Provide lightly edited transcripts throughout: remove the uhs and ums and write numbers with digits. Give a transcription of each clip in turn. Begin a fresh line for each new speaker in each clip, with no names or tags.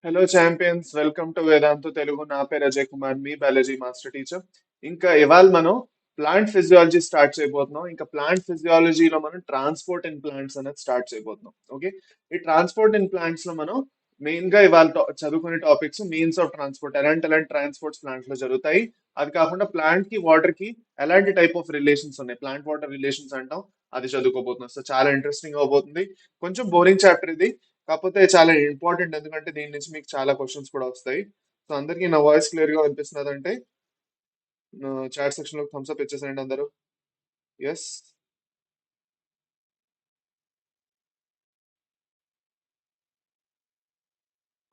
Hello champions, welcome to Vedantu Telugu. నా పేరు అజయ్ కుమార్, మీ biology master teacher. ఇంకా ఇవాళ మనం ప్లాంట్ ఫిజియాలజీ స్టార్ట్ చేయబోతున్నాం. ఇంకా ప్లాంట్ ఫిజియాలజీలో మనం ట్రాన్స్పోర్ట్ ఇన్ ప్లాంట్స్ అనేది స్టార్ట్ చేయబోతున్నాం. ఓకే, ఈ ట్రాన్స్పోర్ట్ ఇన్ ప్లాంట్స్ లో మనం మెయిన్ గా ఇవాళ చదువుకునే టాపిక్స్ మీన్స్ ఆఫ్ ట్రాన్స్పోర్ట్, ఎలాంటి ట్రాన్స్పోర్ట్స్ ప్లాంట్స్ లో జరుగుతాయి. అది కాకుండా ప్లాంట్ కి వాటర్ కి ఎలాంటి టైప్ ఆఫ్ రిలేషన్స్ ఉన్నాయి, ప్లాంట్ వాటర్ రిలేషన్స్ అంటాం, అది చదువుకోబోతున్నాం. సో చాలా ఇంట్రెస్టింగ్ అవబోతుంది. కొంచెం బోరింగ్ చాప్టర్ ఇది, కాకపోతే చాలా ఇంపార్టెంట్, ఎందుకంటే దీని నుంచి మీకు చాలా క్వశ్చన్స్ కూడా వస్తాయి. సో అందరికీ నా వాయిస్ క్లియర్ గా వినిపిస్తున్నదంటే చాట్ సెక్షన్ లో థమ్స్ అప్ ఇచ్చేసేయండి అందరూ. Yes,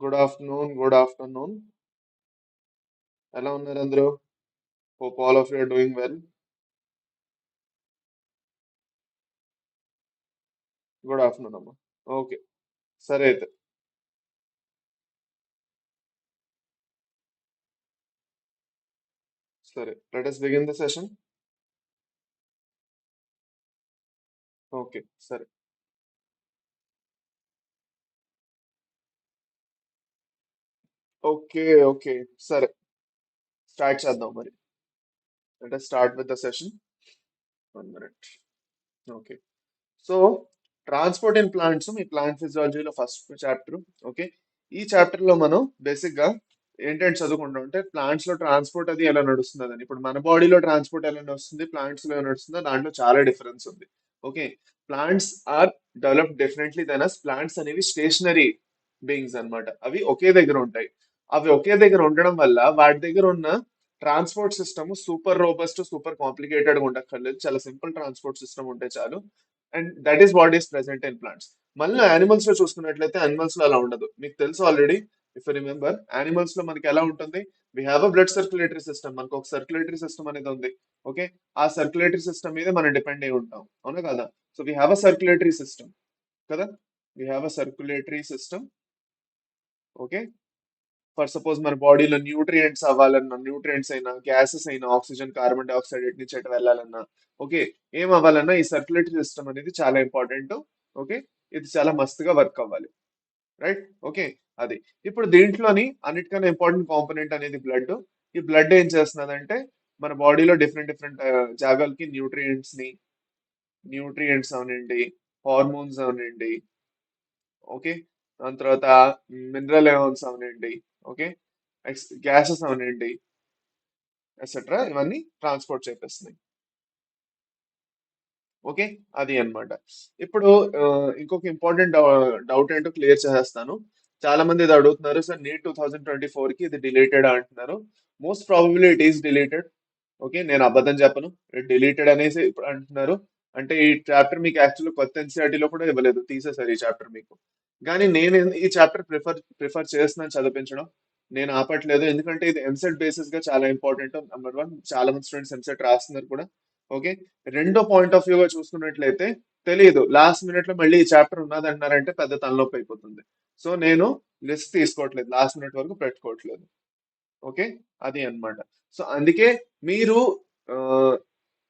good afternoon, good afternoon. ఎలా ఉన్నారు అందరూ? Hope all of you are doing well. Good afternoon అమ్మా. ఓకే, సరే అయితే. సరే, let us begin the session. Okay, సరే. ఓకే, ఓకే, సరే, స్టార్ట్ చేద్దాం మరి. Let us start with the session. 1 minute. Okay, so transport in plants మీ plant ఫిజియాలజీలో ఫస్ట్ చాప్టర్. ఓకే, ఈ చాప్టర్ లో మనం బేసిక్ గా ఏంటంటే చదువుకుంటాం అంటే ప్లాంట్స్ లో ట్రాన్స్పోర్ట్ అది ఎలా నడుస్తుంది అని. ఇప్పుడు మన బాడీలో ట్రాన్స్పోర్ట్ ఎలా నడుస్తుంది, ప్లాంట్స్ లో ఎలా నడుస్తుందో దాంట్లో చాలా డిఫరెన్స్ ఉంది. Okay, plants are developed differently than us. Plants అనేవి స్టేషనరీ బీయింగ్స్ అన్నమాట. అవి ఒకే దగ్గర ఉంటాయి. అవి ఒకే దగ్గర ఉండడం వల్ల వాటి దగ్గర ఉన్న transport system super robust, super complicated గా ఉండక్కర్లేదు. చాలా సింపుల్ ట్రాన్స్పోర్ట్ సిస్టమ్ ఉంటే చాలు. And that is what is present in plants. మళ్ళీ యానిమల్స్ లో చూసుకున్నట్లయితే యానిమల్స్ లో అలా ఉండదు. మీకు తెలుసు ఆల్రెడీ, ఇఫ్ రిమెంబర్, యానిమల్స్ లో మనకి ఎలా ఉంటుంది, we have a blood circulatory system. మనకు ఒక సర్క్యులేటరీ సిస్టమ్ అనేది ఉంది. ఓకే, ఆ సర్క్యులేటరీ సిస్టమ్ మీద మనం డిపెండ్ అయి ఉంటాం, అవునా కదా? So we have a circulatory system కదా, we have a circulatory system. Okay, for suppose మన బాడీలో న్యూట్రియంట్స్ అవ్వాలన్నా, న్యూట్రియంట్స్ అయినా, గ్యాసెస్ అయినా, ఆక్సిజన్, కార్బన్ డైఆక్సైడ్ ఎటు నుంచి ఎటు వెళ్ళాలన్నా, ఓకే, ఏం అవ్వాలన్నా ఈ సర్క్యులేటరీ సిస్టమ్ అనేది చాలా ఇంపార్టెంట్. ఓకే, ఇది చాలా మస్తుగా వర్క్ అవ్వాలి. రైట్, ఓకే, అది. ఇప్పుడు దీంట్లోని అన్నిటికన్నా ఇంపార్టెంట్ కాంపోనెంట్ అనేది బ్లడ్. ఈ బ్లడ్ ఏం చేస్తున్నదంటే మన బాడీలో డిఫరెంట్ డిఫరెంట్ జాగాలకి న్యూట్రియంట్స్ అవనండి, హార్మోన్స్ అవనండి, ఓకే, దాని తర్వాత మినరల్ అయాన్స్ అవనండి, ఓకే, గ్యాసెస్ అవనండి, ఎక్సెట్రా, ఇవన్నీ ట్రాన్స్పోర్ట్ చేపిస్తున్నాయి. ఓకే, అది అన్నమాట. ఇప్పుడు ఇంకొక ఇంపార్టెంట్ డౌట్ ఏంటో క్లియర్ చేసేస్తాను. చాలా మంది ఇది అడుగుతున్నారు, సార్ నీట్ 2024 కి ఇది డిలీటెడ్ అంటున్నారు. Most probably it is deleted. Okay, నేను అబద్ధం చెప్పను, డిలీటెడ్ అనేసి ఇప్పుడు అంటున్నారు. అంటే ఈ చాప్టర్ మీకు యాక్చువల్ కొత్త ఎన్సీఆర్టీ లో కూడా ఇవ్వలేదు, తీసేశారు ఈ చాప్టర్ మీకు. కానీ నేను ఈ చాప్టర్ ప్రిఫర్ చేస్తున్నాను చదివించడం. నేను ఆపట్లేదు, ఎందుకంటే ఇది ఎంసెట్ బేసిస్ గా చాలా ఇంపార్టెంట్. నెంబర్ వన్, చాలా మంది స్టూడెంట్స్ ఎంసెట్ రాస్తున్నారు కూడా. ఓకే, రెండో పాయింట్ ఆఫ్ వ్యూగా చూసుకున్నట్లయితే తెలియదు, లాస్ట్ మినిట్ లో మళ్ళీ ఈ చాప్టర్ ఉన్నది అంటున్నారంటే పెద్ద తలనొప్పి అయిపోతుంది. సో నేను లిస్ట్ తీసుకోవట్లేదు, లాస్ట్ మినిట్ వరకు పెట్టుకోవట్లేదు. ఓకే, అది అన్నమాట. సో అందుకే మీరు ఆ,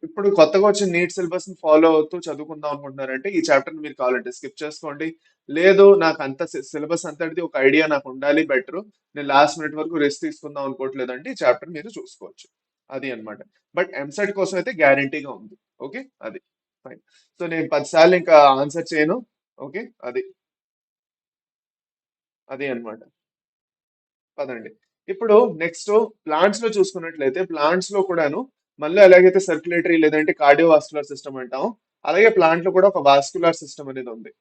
ఇప్పుడు కొత్తగా వచ్చిన నీట్ సిలబస్ ని ఫాలో అవుతూ చదువుకుందాం అనుకుంటున్నారంటే ఈ చాప్టర్ మీరు కావాలంటే స్కిప్ చేసుకోండి. లేదు, నాకు అంత సిలబస్ అంతటిది ఒక ఐడియా నాకు ఉండాలి బెటర్, నేను లాస్ట్ మినిట్ వరకు రెస్ట్ తీసుకుందాం అనుకోవట్లేదంటే ఈ చాప్టర్ మీరు చూసుకోవచ్చు. అది అన్నమాట. బట్ ఎంసెట్ కోసం అయితే గ్యారంటీగా ఉంది. ఓకే, అది ఫైన్. సో నేను 10 సార్లు ఇంకా ఆన్సర్ చేయను. ఓకే, అది అది అన్నమాట. పదండి. ఇప్పుడు నెక్స్ట్ ప్లాంట్స్ లో చూసుకున్నట్లయితే ప్లాంట్స్ లో కూడాను మళ్ళీ ఎలాగైతే సర్క్యులేటరీ లేదంటే కార్డియోవాస్కులర్ సిస్టమ్ అంటాం, అలాగే ప్లాంట్ లో కూడా ఒక వాస్కులర్ సిస్టమ్ అనేది ఉంది.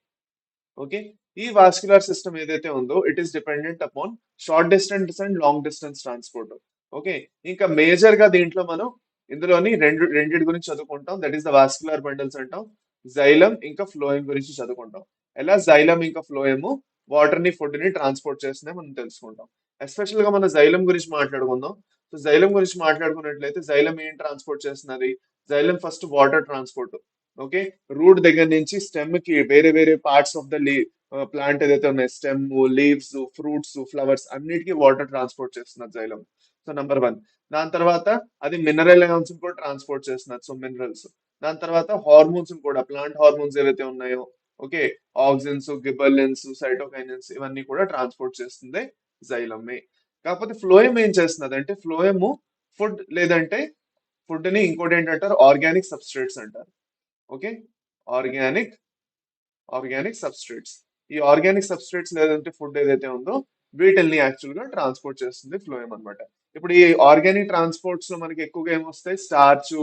ఓకే, ఈ వాస్కులర్ సిస్టమ్ ఏదైతే ఉందో it is dependent upon short distance and long distance transport. Okay, ఇంకా మేజర్ గా దీంట్లో మనం ఇందులోని రెండిటి గురించి చదువుకుంటాం, that is the vascular bundles అంటాం. జైలం ఇంకా ఫ్లోయం గురించి చదువుకుంటాం. ఎలా జైలం ఇంకా ఫ్లోయము వాటర్ ని, ఫుడ్ ని ట్రాన్స్పోర్ట్ చేస్తున్నాయి మనం తెలుసుకుంటాం. ఎస్పెషల్ గా మన జైలం గురించి మాట్లాడుకుందాం. సో జైలం గురించి మాట్లాడుకున్నట్లయితే జైలం ఏం ట్రాన్స్పోర్ట్ చేస్తున్నది? Xylem first water transport. Okay, root దగ్గర నుంచి స్టెమ్ కి వేరే వేరే పార్ట్స్ ఆఫ్ ద ప్లాంట్ ఏదైతే ఉన్నాయి, స్టెమ్, లీవ్స్, ఫ్రూట్స్, ఫ్లవర్స్ అన్నిటికీ వాటర్ ట్రాన్స్పోర్ట్ చేస్తున్నారు జైలం. So number one. దాని తర్వాత అది మినరల్ అయాన్స్ కూడా ట్రాన్స్పోర్ట్ చేస్తున్నారు, సో మినరల్స్. దాని తర్వాత హార్మోన్స్ కూడా, ప్లాంట్ హార్మోన్స్ ఏవైతే ఉన్నాయో, ఓకే, ఆక్సిన్స్, గిబర్లిన్స్, సైటోకైనిన్స్, ఇవన్నీ కూడా ట్రాన్స్పోర్ట్ చేస్తుంది జైలమే. కాకపోతే ఫ్లోయం ఏం చేస్తున్నది అంటే ఫ్లోయము ఫుడ్ లేదంటే ఫుడ్ ని ఇంకోటి ఏంటంటారు ఆర్గానిక్ సబ్స్ట్రేట్స్ అంటారు. Okay, organic organic substrates. ఈ ఆర్గానిక్ సబ్స్ట్రేట్స్ లేదంటే ఫుడ్ ఏదైతే ఉందో వీటిల్ని యాక్చువల్ గా ట్రాన్స్పోర్ట్ చేస్తుంది ఫ్లోయం అన్నమాట. ఇప్పుడు ఈ ఆర్గానిక్ ట్రాన్స్పోర్ట్స్ లో మనకి ఎక్కువగా ఏమొస్తాయి, స్టార్చ్,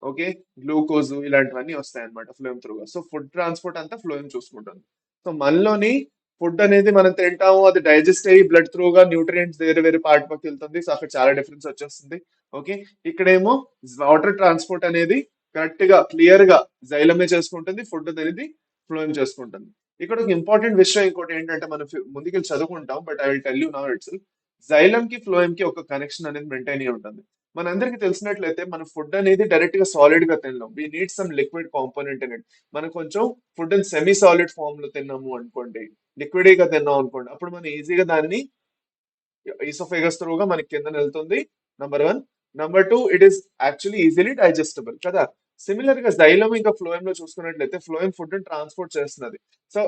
ఓకే, గ్లూకోజ్ ఇలాంటివన్నీ వస్తాయి అనమాట ఫ్లోయం త్రూగా. సో ఫుడ్ ట్రాన్స్పోర్ట్ అంతా ఫ్లోయం చూసుకుంటుంది. సో మనలోని ఫుడ్ అనేది మనం తింటాము, అది డైజెస్ట్ అయ్యి బ్లడ్ త్రూగా న్యూట్రియంట్స్ వేరే వేరే పార్ట్ పక్క వెళ్తుంది. సో అక్కడ చాలా డిఫరెన్స్ వచ్చేస్తుంది. ఓకే, ఇక్కడేమో వాటర్ ట్రాన్స్పోర్ట్ అనేది కరెక్ట్ గా క్లియర్ గా జైలమే చేసుకుంటుంది, ఫుడ్ అనేది ఫ్లోయం చేసుకుంటుంది. ఇక్కడ ఒక ఇంపార్టెంట్ విషయం ఇంకోటి ఏంటంటే మనం ముందుకెళ్ళి చదువుకుంటాం, but I will tell you now it's xylem కి ఫ్లోయం కి ఒక కనెక్షన్ అనేది మెయింటైన్ అయి ఉంటుంది. మనందరికి తెలిసినట్లయితే మన ఫుడ్ అనేది డైరెక్ట్ గా సాలిడ్ గా తినలేం, we need some liquid component in it. మనం కొంచెం ఫుడ్ సెమీ సాలిడ్ ఫామ్ లో తిన్నాము అనుకోండి, లిక్విడ్ గా తిన్నాం అనుకోండి, అప్పుడు మనం ఈజీగా దాన్ని ఈసోఫేగస్ త్రూగా మనకి కింద వెళ్తుంది. Number one. Number two, it is actually easily digestible కదా. సిమిలర్ గా జైలం ఇంకా ఫ్లోయం లో చూసుకున్నట్లయితే ఫ్లోయం ఫుడ్ ట్రాన్స్పోర్ట్ చేస్తున్నది. సో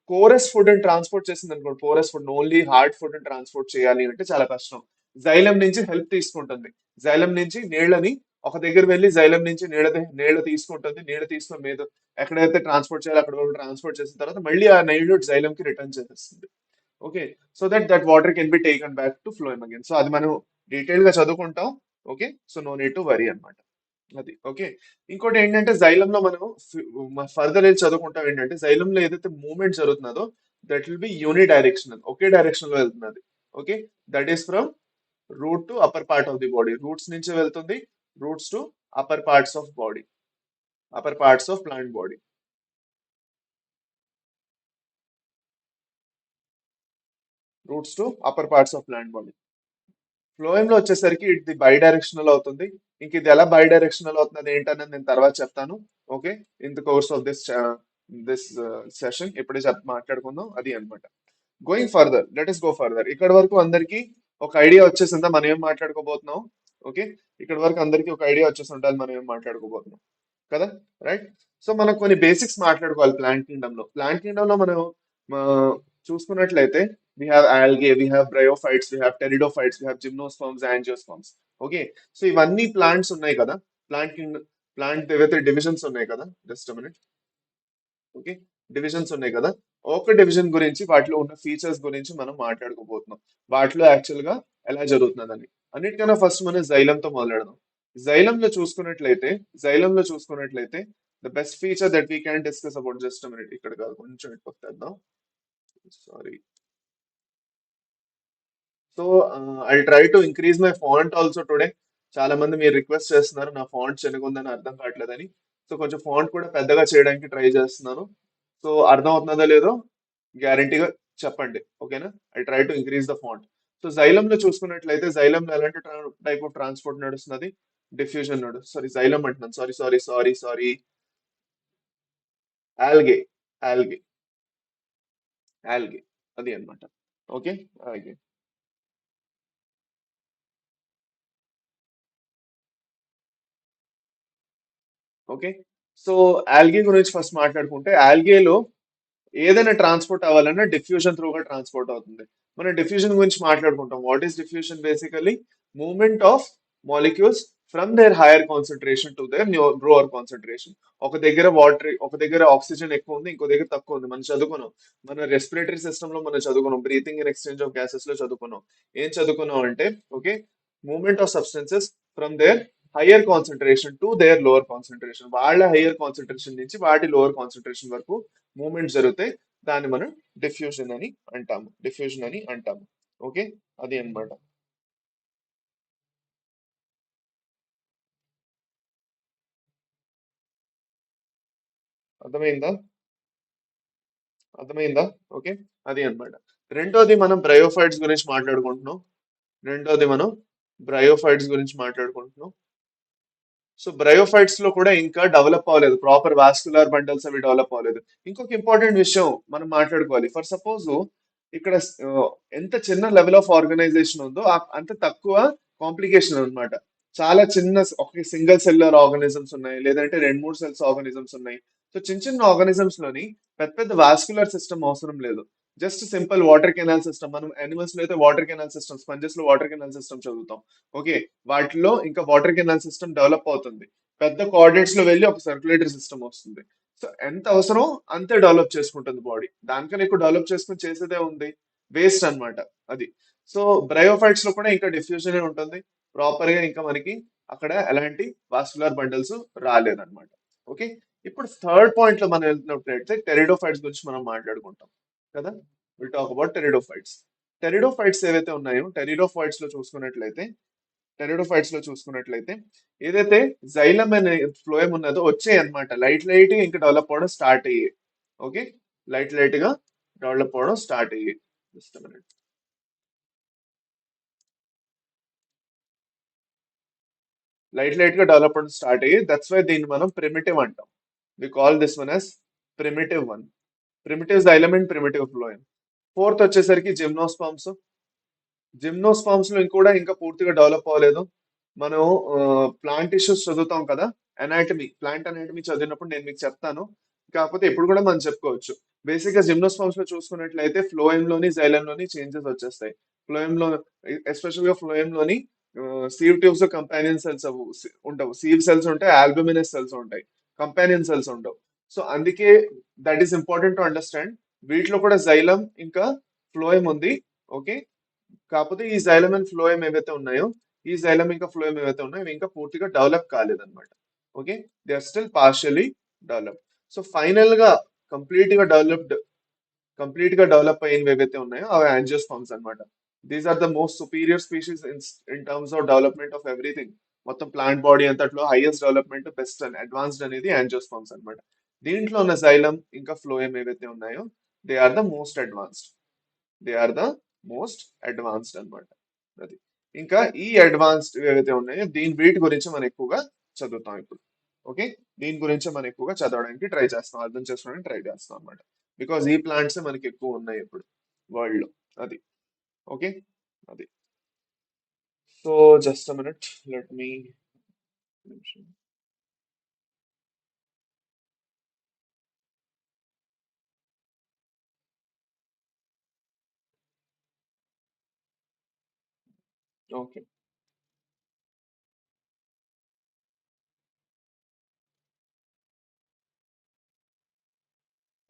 పోరస్ ఫుడ్ ట్రాన్స్పోర్ట్ చేసింది అనుకోండి, porous food only hard food transport చేయాలి అంటే చాలా కష్టం. జైలం నుంచి హెల్ప్ తీసుకుంటుంది. జైలం నుంచి నీళ్ళని ఒక దగ్గర వెళ్ళి జైలం నుంచి నీళ్ళ తీసుకుంటుంది. నీళ్ళ తీసుకుని మీద ఎక్కడైతే ట్రాన్స్పోర్ట్ చేయాలో అక్కడ ట్రాన్స్పోర్ట్ చేసిన తర్వాత మళ్ళీ ఆ నీళ్లు జైలంకి రిటర్న్ చేసేస్తుంది. Okay, so that water can be taken back to phloem again. So అది మనం డీటెయిల్ గా చదువుకుంటాం. Okay, so no need to worry అన్నమాట. అది ఓకే. ఇంకోటి ఏంటంటే జైలంలో మనం ఫర్దర్ వెళ్ళి చదువుకుంటాం ఏంటంటే జైలంలో ఏదైతే మూవ్మెంట్ జరుగుతున్నదో that will be unidirectional, ఒకే డైరెక్షన్ లో వెళ్తున్నది. Okay, that is from root to upper part of the body. Roots నుంచి వెళ్తుంది, roots to upper parts of body, upper parts of plant body, roots to upper parts of plant body. Phloem లో వచ్చేసరికి ఇది by directional అవుతుంది. ఇంక ఇది ఎలా by directional అవుతుంది ఏంటనేది నేను తర్వాత చెప్తాను. Okay, in the course of this session ఇప్పుడే మాట్లాడుకుందాం అది అన్నమాట. Going further, let us go further. ఇక్కడ వరకు అందరికి ఒక ఐడియా వచ్చేసిందా మనం ఏం మాట్లాడుకోబోతున్నాం? ఓకే, ఇక్కడ వరకు అందరికి ఒక ఐడియా వచ్చేసి ఉంటుంది మనం ఏం మాట్లాడుకోబోతున్నాం కదా, రైట్. సో మనం కొన్ని బేసిక్స్ మాట్లాడుకోవాలి ప్లాంట్ కింగ్డమ్ లో. ప్లాంట్ కింగ్డమ్ లో మనం ఆ, చూసుకున్నట్లయితే we have algae, we have bryophytes, we have pteridophytes, we have gymnosperms, angiosperms. Okay, so ఇవన్నీ ప్లాంట్స్ ఉన్నాయి కదా. ప్లాంట్ కింగ్ ప్లాంట్ ఏవైతే డివిజన్స్ ఉన్నాయి కదా, జస్ట్ మినిట్. ఓకే, డివిజన్స్ ఉన్నాయి కదా, ఒక డివిజన్ గురించి వాటిలో ఉన్న ఫీచర్స్ గురించి మనం మాట్లాడుకోబోతున్నాం. వాటిలో యాక్చువల్ గా ఎలా జరుగుతున్నదని. అన్నిటికన్నా ఫస్ట్ మనం జైలంతో మొదలెడదాం. జైలంలో చూసుకున్నట్లయితే జైలంలో చూసుకున్నట్లయితే the best feature that we can discuss about, just minute ఇక్కడ కాదు కొంచెం ఇటు వస్తేద్దాం, sorry. So I try to increase my font also today. చాలా మంది మీరు రిక్వెస్ట్ చేస్తున్నారు నా ఫాంట్ చిన్నగుందని అర్థం కావట్లేదని. సో కొంచెం ఫాంట్ కూడా పెద్దగా చేయడానికి ట్రై చేస్తున్నాను. సో అర్థం అవుతుందో లేదో గ్యారంటీగా చెప్పండి, ఓకేనా. I try to increase the font. So జైలంలో చూసుకున్నట్లయితే జైలంలో ఎలాంటి టైప్ ఆఫ్ ట్రాన్స్పోర్ట్ నడుస్తున్నది, డిఫ్యూజన్ సారీ జైలం అంటున్నాను, sorry sorry sorry sorry, algae, algae, algae, అది అన్నమాట. Okay, algae. Okay, so algae గురించి ఫస్ట్ మాట్లాడుకుంటే ఆల్గేలో ఏదైనా ట్రాన్స్పోర్ట్ అవ్వాలన్నా డిఫ్యూజన్ త్రూగా ట్రాన్స్పోర్ట్ అవుతుంది. మనం డిఫ్యూజన్ గురించి మాట్లాడుకుంటాం. What is diffusion? Basically movement of molecules from their higher concentration to their lower concentration. ఒక దగ్గర వాటర్, ఒక దగ్గర ఆక్సిజన్ ఎక్కువ ఉంది, ఇంకో దగ్గర తక్కువ ఉంది. మనం చదువుకున్నాం, మన రెస్పిరేటరీ సిస్టమ్ లో మనం చదువుకున్నాం, breathing and exchange of gases లో చదువుకున్నాం. ఏం చదువుకున్నాం అంటే okay, movement of substances from their higher concentration to their lower concentration. వాళ్ళ హయ్యర్ కాన్సన్ట్రేషన్ నుంచి వాటి లోవర్ కాన్సన్ట్రేషన్ వరకు మూమెంట్ జరిగితే దాన్ని మనం డిఫ్యూజన్ అని అంటాము, డిఫ్యూజన్ అని అంటాము. ఓకే, అది అన్నమాట. అర్థమైందా? అర్థమైందా? ఓకే, అది అన్నమాట. రెండోది మనం బ్రయోఫైట్స్ గురించి మాట్లాడుకుంటున్నాం. రెండోది మనం బ్రయోఫైట్స్ గురించి మాట్లాడుకుంటున్నాం. సో బ్రయోఫైట్స్ లో కూడా ఇంకా డెవలప్ అవ్వలేదు, ప్రాపర్ వాస్కులర్ బండల్స్ అవి డెవలప్ అవ్వలేదు. ఇంకొక ఇంపార్టెంట్ విషయం మనం మాట్లాడుకోవాలి. ఫర్ సపోజ్ ఇక్కడ ఎంత చిన్న లెవెల్ ఆఫ్ ఆర్గనైజేషన్ ఉందో అంత తక్కువ కాంప్లికేషన్ అన్నమాట. చాలా చిన్న ఒక సింగిల్ సెల్యులర్ ఆర్గానిజమ్స్ ఉన్నాయి, లేదంటే రెండు మూడు సెల్స్ ఆర్గానిజమ్స్ ఉన్నాయి. సో చిన్న చిన్న ఆర్గానిజమ్స్ లోని పెద్ద పెద్ద వాస్కులర్ సిస్టమ్ అవసరం లేదు. Just simple water canal system. మనం యానిమల్స్ లో అయితే వాటర్ కెనాల్ సిస్టమ్, స్పంజెస్ లో వాటర్ కెనాల్ సిస్టమ్ చదువుతాం. ఓకే, వాటిలో ఇంకా వాటర్ కెనాల్ సిస్టమ్ డెవలప్ అవుతుంది. పెద్ద కోఆర్డినేట్స్ లో వెళ్ళి ఒక సర్క్యులేటరీ సిస్టమ్ వస్తుంది. సో ఎంత అవసరం అంతే డెవలప్ చేసుకుంటుంది బాడీ. దానికన్నా ఎక్కువ డెవలప్ చేసుకుని చేసేదే ఉంది, వేస్ట్ అన్నమాట అది. సో బ్రయోఫైట్స్ లో కూడా ఇంకా డిఫ్యూజన్ ఉంటుంది ప్రాపర్ గా. ఇంకా మనకి అక్కడ ఎలాంటి వాస్కులర్ బండల్స్ రాలేదన్నమాట. ఓకే, ఇప్పుడు థర్డ్ పాయింట్ లో మనం వెళ్తున్నట్లయితే టెరిడోఫైట్స్ గురించి మనం మాట్లాడుకుంటాం కదా. Will talk about pteridophytes. Pteridophytes ఏవైతే ఉన్నాయో, టెరిడోఫైట్స్ లో చూసుకున్నట్లయితే ఏదైతే జైలం అనే ఫ్లోయం ఉన్నదో వచ్చాయి అనమాట. లైట్ లైట్ గా ఇంకా డెవలప్ అవడం స్టార్ట్ అయ్యాయి. ఓకే, లైట్ లైట్ గా డెవలప్ అవడం స్టార్ట్ అయ్యాయి. Just minute. లైట్ లైట్ గా డెవలప్ అవడం స్టార్ట్ అయ్యి, దట్స్ వై దీన్ని మనం ప్రిమిటివ్ అంటాం. We call this one as primitive one. Primitive xylem and primitive phloem. Fourth వచ్చేసరికి జిమ్నోస్పామ్స్. జిమ్నోస్పామ్స్ లో కూడా ఇంకా పూర్తిగా డెవలప్ అవ్వలేదు. మనం ప్లాంట్ టిష్యూస్ చదువుతాం కదా, అనాటమీ, ప్లాంట్ అనాటమీ చదివినప్పుడు నేను మీకు చెప్తాను. కాకపోతే ఇప్పుడు కూడా మనం చెప్పుకోవచ్చు. బేసిక్ గా జిమ్నోస్పామ్స్ లో చూసుకున్నట్లయితే ఫ్లోయం లోని జైలం లోని చేంజెస్ వచ్చేస్తాయి. ఫ్లోయం లో, ఎస్పెషల్ గా ఫ్లోయం లోని సీవ్ ట్యూబ్స్ కంపానియన్ సెల్స్ ఉండవు. సీవ్ సెల్స్ ఉంటాయి, ఆల్బుమినస్ సెల్స్ ఉంటాయి, కంపానియన్ సెల్స్ ఉండవు. సో అందుకే that is important to understand. వీటిలో కూడా జైలం ఇంకా ఫ్లోయం ఉంది. ఓకే, కాకపోతే ఈ జైలం అండ్ ఫ్లోయం ఏవైతే ఉన్నాయో, ఈ జైలం ఇంకా ఫ్లోయం ఏవైతే ఉన్నాయో ఇవి ఇంకా పూర్తిగా డెవలప్ కాలేదన్నమాట. Okay, they are still partially developed. So final గా కంప్లీట్ గా డెవలప్డ్ కంప్లీట్ గా డెవలప్ అయినవి ఏవైతే ఉన్నాయో అవి యాంజియోస్పర్మ్స్ అన్నమాట. These are the most superior species in terms of development of everything. మొత్తం ప్లాంట్ బాడీ అంతట్లో highest development, best and advanced అనేది యాంజియోస్పర్మ్స్ అన్నమాట. దీంట్లో ఉన్న జైలం ఇంకా ఫ్లోయం ఏవైతే ఉన్నాయో they are the most advanced. They are the most advanced అనమాట. అది. ఇంకా ఈ అడ్వాన్స్డ్ ఏవైతే ఉన్నాయో వీటి గురించి మనం ఎక్కువగా చదువుతాం ఇప్పుడు. ఓకే, దీని గురించి మనం ఎక్కువగా చదవడానికి ట్రై చేస్తాం, అర్థం చేసుకోవడానికి ట్రై చేస్తాం అనమాట. బికాజ్ ఈ ప్లాంట్స్ మనకి ఎక్కువ ఉన్నాయి ఇప్పుడు వరల్డ్ లో. అది. ఓకే, అది. So just minute, let me. Okay,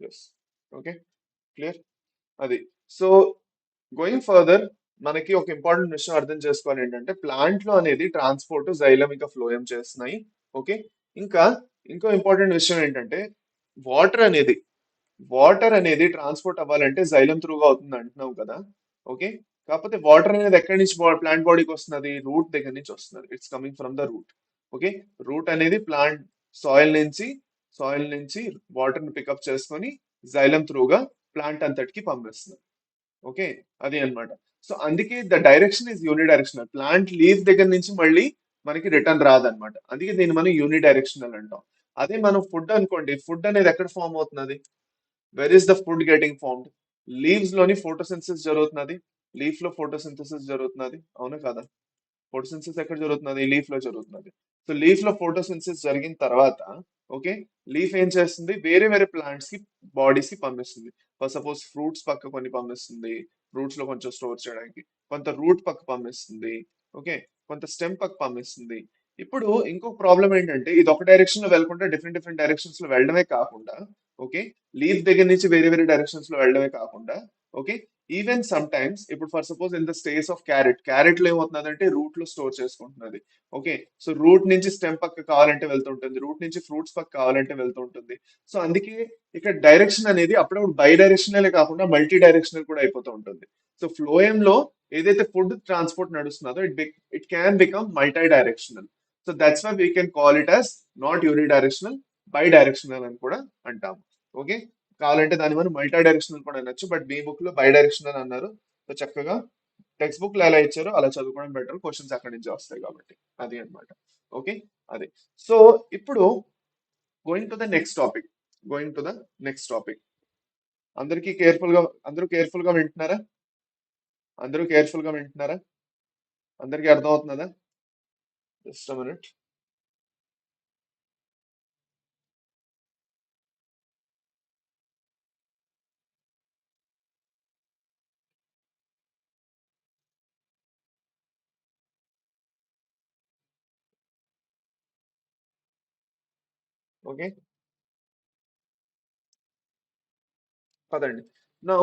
yes. Okay, clear. అది. సో గోయింగ్ ఫర్దర్, మనకి ఒక ఇంపార్టెంట్ విషయం అర్థం చేసుకోవాలి ఏంటంటే ప్లాంట్ లో అనేది ట్రాన్స్పోర్ట్ జైలం ఇంకా ఫ్లోయం చేస్తున్నాయి. ఓకే, ఇంకా ఇంకో ఇంపార్టెంట్ విషయం ఏంటంటే వాటర్ అనేది వాటర్ అనేది ట్రాన్స్పోర్ట్ అవ్వాలంటే జైలం త్రూగా అవుతుంది అంటున్నాం కదా. ఓకే, కాకపోతే వాటర్ అనేది ఎక్కడి నుంచి ప్లాంట్ బాడీకి వస్తున్నది? రూట్ దగ్గర నుంచి వస్తున్నది. It's coming from the root. Okay, root అనేది ప్లాంట్ సాయిల్ నుంచి సాయిల్ నుంచి వాటర్ ని పికప్ చేసుకొని జైలం త్రూగా ప్లాంట్ అంతటికి పంపిస్తుంది. ఓకే, అది అన్నమాట. సో అందుకే the direction is unidirectional. Plant leaf దగ్గర నుంచి మళ్ళీ మనకి రిటర్న్ రాదన్నమాట. అందుకే దీన్ని మనం యూని డైరెక్షనల్ అంటాం. అదే మనం ఫుడ్ అనుకోండి, ఫుడ్ అనేది ఎక్కడ ఫామ్ అవుతున్నది? Where is the food getting formed? Leaves లోని ఫోటోసింథసిస్ జరుగుతున్నది. లీఫ్ లో ఫోటోసింథసిస్ జరుగుతున్నది, అవును కదా? ఫోటోసిన్సిస్ ఎక్కడ జరుగుతున్నది? లీఫ్ లో జరుగుతున్నది. సో లీఫ్ లో ఫోటోసిన్సిస్ జరిగిన తర్వాత, ఓకే, లీఫ్ ఏం చేస్తుంది? వేరే వేరే ప్లాంట్స్ కి, బాడీస్ కి పంపిస్తుంది. ఫర్ సపోజ్ ఫ్రూట్స్ పక్క కొన్ని పంపిస్తుంది, ఫ్రూట్స్ లో కొంచెం స్టోర్ చేయడానికి. కొంత రూట్ పక్క పంపిస్తుంది. ఓకే, కొంత స్టెమ్ పక్క పంపిస్తుంది. ఇప్పుడు ఇంకొక ప్రాబ్లం ఏంటంటే ఇది ఒక డైరెక్షన్ లో వెళ్ళకుండా డిఫరెంట్ డిఫరెంట్ డైరెక్షన్స్ లో వెళ్ళడమే కాకుండా, ఓకే, లీఫ్ దగ్గర నుంచి వేరే వేరే డైరెక్షన్స్ లో వెళ్ళడమే కాకుండా, ఓకే, ఈవెన్ సమ్ టైమ్స్ ఇప్పుడు for suppose in the stage of carrot లో ఏమవుతున్నదంటే రూట్ లో స్టోర్ చేసుకుంటున్నది. ఓకే, సో రూట్ నుంచి స్టెమ్ పక్క కావాలంటే వెళ్తుంటుంది, రూట్ నుంచి ఫ్రూట్స్ పక్క కావాలంటే వెళ్తుంటుంది. సో అందుకే ఇక్కడ డైరెక్షన్ అనేది అప్పుడప్పుడు బై డైరెక్షనల్ కాకుండా మల్టీ డైరెక్షనల్ కూడా అయిపోతూ ఉంటుంది. సో ఫ్లోయం లో ఏదైతే ఫుడ్ ట్రాన్స్పోర్ట్ నడుస్తున్నదో it can become multidirectional. So that's why we can call it as not unidirectional, bidirectional అని కూడా అంటాం. ఓకే, కావాలంటే దాన్ని మనం మల్టీ డైరెక్షనల్ కూడా అనొచ్చు, బట్ మీ బుక్ లో బై డైరెక్షనల్ అన్నారు. సో చక్కగా టెక్స్ట్ బుక్ లో ఎలా ఇచ్చారో అలా చదువుకోవడం బెటర్, క్వశ్చన్స్ అక్కడి నుంచి వస్తాయి కాబట్టి. అది అన్నమాట. ఓకే, అది. సో ఇప్పుడు going to the next topic. Going to the next topic. అందరికీ కేర్ఫుల్ గా అందరూ కేర్ఫుల్ గా వింటున్నారా? అందరూ కేర్ఫుల్ గా వింటున్నారా? అందరికీ అర్థం అవుతున్నదా? Just minute. ఓకే, పదండి. నా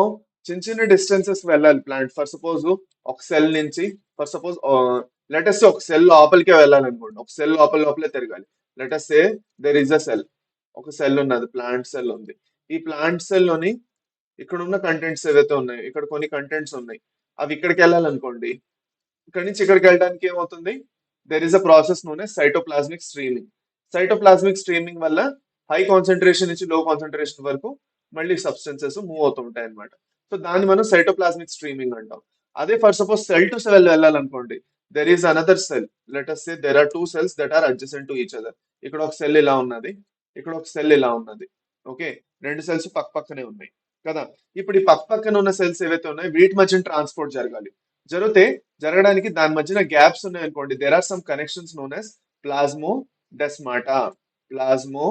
చిన్న చిన్న డిస్టెన్సెస్ వెళ్ళాలి ప్లాంట్. ఫర్ సపోజ్ ఒక సెల్ నుంచి, ఫర్ సపోజ్ లెటస్ ఒక సెల్ లోపలికే వెళ్ళాలి అనుకోండి. ఒక సెల్ లోపలే తిరగాలి. Let us say there is a cell. ఒక సెల్ ఉన్నది, ప్లాంట్ సెల్ ఉంది. ఈ ప్లాంట్ సెల్ లోని ఇక్కడ ఉన్న కంటెంట్స్ ఏవైతే ఉన్నాయో, ఇక్కడ కొన్ని కంటెంట్స్ ఉన్నాయి, అవి ఇక్కడికి వెళ్ళాలనుకోండి. ఇక్కడి నుంచి ఇక్కడికి వెళ్ళడానికి ఏమవుతుంది? There is a process known as cytoplasmic streaming. Cytoplasmic streaming వల్ల హై కాన్సన్ట్రేషన్ నుంచి లో కాన్సన్ట్రేషన్ వరకు మళ్ళీ సబ్స్టెన్సెస్ మూవ్ అవుతుంటాయి అనమాట. సో దాన్ని మనం సైటోప్లాస్మిక్ స్ట్రీమింగ్ అంటాం. అదే for suppose cell to cell వెళ్ళాలనుకోండి, there is another cell. Let us say there are two cells that are adjacent to each other. ఇక్కడ ఒక సెల్ ఇలా ఉన్నది, ఇక్కడ ఒక సెల్ ఇలా ఉన్నది. ఓకే, రెండు సెల్స్ పక్క పక్కనే ఉన్నాయి కదా. ఇప్పుడు ఈ పక్క పక్కన ఉన్న సెల్స్ ఏవైతే ఉన్నాయో వీటి మధ్య ట్రాన్స్పోర్ట్ జరగాలి. జరిగితే జరగడానికి దాని మధ్యన గ్యాప్స్ ఉన్నాయి అనుకోండి, there are some connections known as plasmodesmata. ప్లాస్మో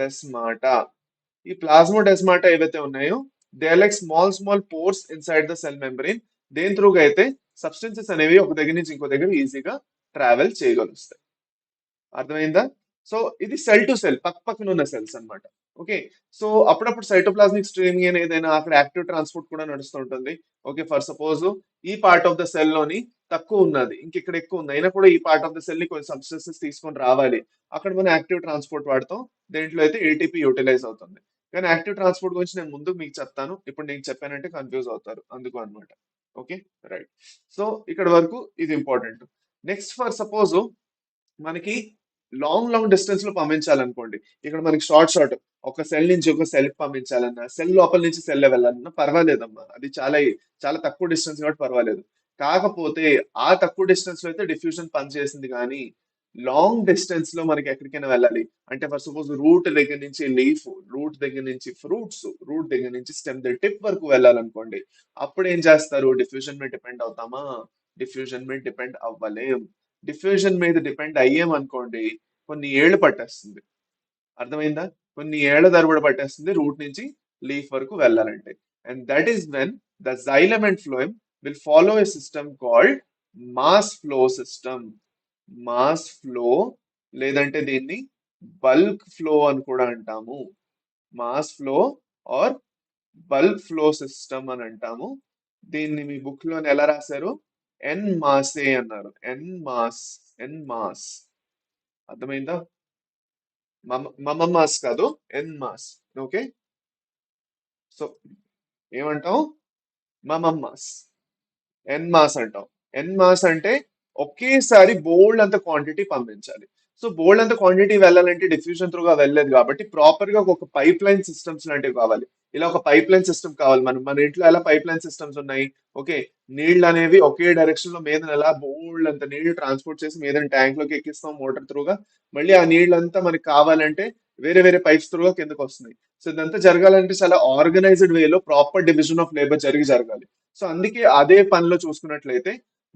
డెస్మాటా. ఈ ప్లాస్మోడెస్మాటా ఏవైతే ఉన్నాయో they are like small small pores inside the cell membrane. దేని త్రూగా అయితే సబ్స్టెన్సెస్ అనేవి ఒక దగ్గర నుంచి ఇంకో దగ్గర ఈజీగా ట్రావెల్ చేయగలుస్తాయి. అర్థమైందా? సో ఇది సెల్ టు సెల్ పక్క పక్కన ఉన్న సెల్స్ అన్నమాట. ఓకే, సో అప్పుడప్పుడు సైటోప్లాస్మిక్ స్ట్రీమింగ్ అని ఏదైనా అక్కడ యాక్టివ్ ట్రాన్స్పోర్ట్ కూడా నడుస్తూ ఉంటుంది. ఓకే, ఫర్ సపోజ్ ఈ పార్ట్ ఆఫ్ ద సెల్ లోని తక్కువ ఉన్నది, ఇంక ఇక్కడ ఎక్కువ ఉంది, అయినా కూడా ఈ పార్ట్ ఆఫ్ ద సెల్ ని కొన్ని సబ్స్టెన్సెస్ తీసుకొని రావాలి. అక్కడ మనం యాక్టివ్ ట్రాన్స్పోర్ట్ వాడతాం. దేంట్లో అయితే ఏటీపీ యూటిలైజ్ అవుతుంది. కానీ యాక్టివ్ ట్రాన్స్పోర్ట్ గురించి నేను ముందు మీకు చెప్తాను. ఇప్పుడు నేను చెప్పానంటే కన్ఫ్యూజ్ అవుతారు, అందుకు అన్నమాట. Okay, right. సో ఇక్కడ వరకు ఇది ఇంపార్టెంట్. నెక్స్ట్ ఫర్ సపోజ్ మనకి లాంగ్ లాంగ్ డిస్టెన్స్ లో పంపించాలనుకోండి. ఇక్కడ మనకి షార్ట్ ఒక సెల్ నుంచి ఒక సెల్ పంపించాలన్నా, సెల్ లోపల నుంచి సెల్ వెళ్ళాలన్నా పర్వాలేదమ్మా. అది చాలా చాలా తక్కువ డిస్టెన్స్ కాబట్టి పర్వాలేదు. కాకపోతే ఆ తక్కువ డిస్టెన్స్ లో అయితే డిఫ్యూజన్ పనిచేసింది. కానీ లాంగ్ డిస్టెన్స్ లో మనకి ఎక్కడికైనా వెళ్ళాలి అంటే, ఫర్ సపోజ్ రూట్ దగ్గర నుంచి లీఫ్, రూట్ దగ్గర నుంచి ఫ్రూట్స్, రూట్ దగ్గర నుంచి స్టెమ్ టిప్ వరకు వెళ్ళాలనుకోండి. అప్పుడు ఏం చేస్తారు? డిఫ్యూజన్ మీద డిపెండ్ అవుతామా? డిఫ్యూజన్ మీద డిపెండ్ అవ్వలేం. డిఫ్యూజన్ మీద డిపెండ్ అయ్యాం అనుకోండి, కొన్ని ఏళ్ళు పట్టేస్తుంది. అర్థమైందా? కొన్ని ఏళ్ల తరబడి పట్టేస్తుంది రూట్ నుంచి లీఫ్ వరకు వెళ్ళాలంటే. And that is when the xylem and phloem will follow a system called mass flow system. Mass flow, లేదంటే దీన్ని బల్క్ ఫ్లో అని కూడా అంటాము. Mass flow are bulk flow system అని అంటాము. దీన్ని మీ బుక్ లో ఎలా రాశారు? ఎన్ మాసే అన్నారు. ఎన్ మాస్, ఎన్ మాస్. అర్థమైందా? మమ మాస్ కాదు, ఎన్ మాస్. ఓకే, సో ఏమంటాం? మమ మాస్, ఎన్ మాస్ అంటాం. ఎన్ మాస్ అంటే ఒకేసారి బోల్డ్ అంత క్వాంటిటీ పంపించాలి. సో బోల్డ్ అంత క్వాంటిటీ వెళ్ళాలంటే డిఫ్యూజన్ త్రూగా వెళ్ళలేదు కాబట్టి ప్రాపర్ గా ఒక పైప్ లైన్ సిస్టమ్స్ లాంటివి కావాలి. ఇలా ఒక పైప్ లైన్ సిస్టమ్ కావాలి. మన ఇంట్లో ఎలా పైప్ లైన్ సిస్టమ్స్ ఉన్నాయి? ఓకే, నీళ్ళు అనేవి ఒకే డైరెక్షన్ లో మీద ఎలా బోల్డ్ అంత నీళ్లు ట్రాన్స్పోర్ట్ చేసి మీద ట్యాంక్ లోకి ఎక్కిస్తాం మోటార్ త్రూగా. మళ్ళీ ఆ నీళ్ళంతా మనకి కావాలంటే వేరే వేరే పైప్స్ త్రూగా కిందకు వస్తున్నాయి. సో ఇదంతా జరగాలంటే చాలా ఆర్గనైజ్డ్ వేలో ప్రాపర్ డివిజన్ ఆఫ్ లేబర్ జరగాలి. సో అందుకే అదే పనిలో చూసుకున్నట్లయితే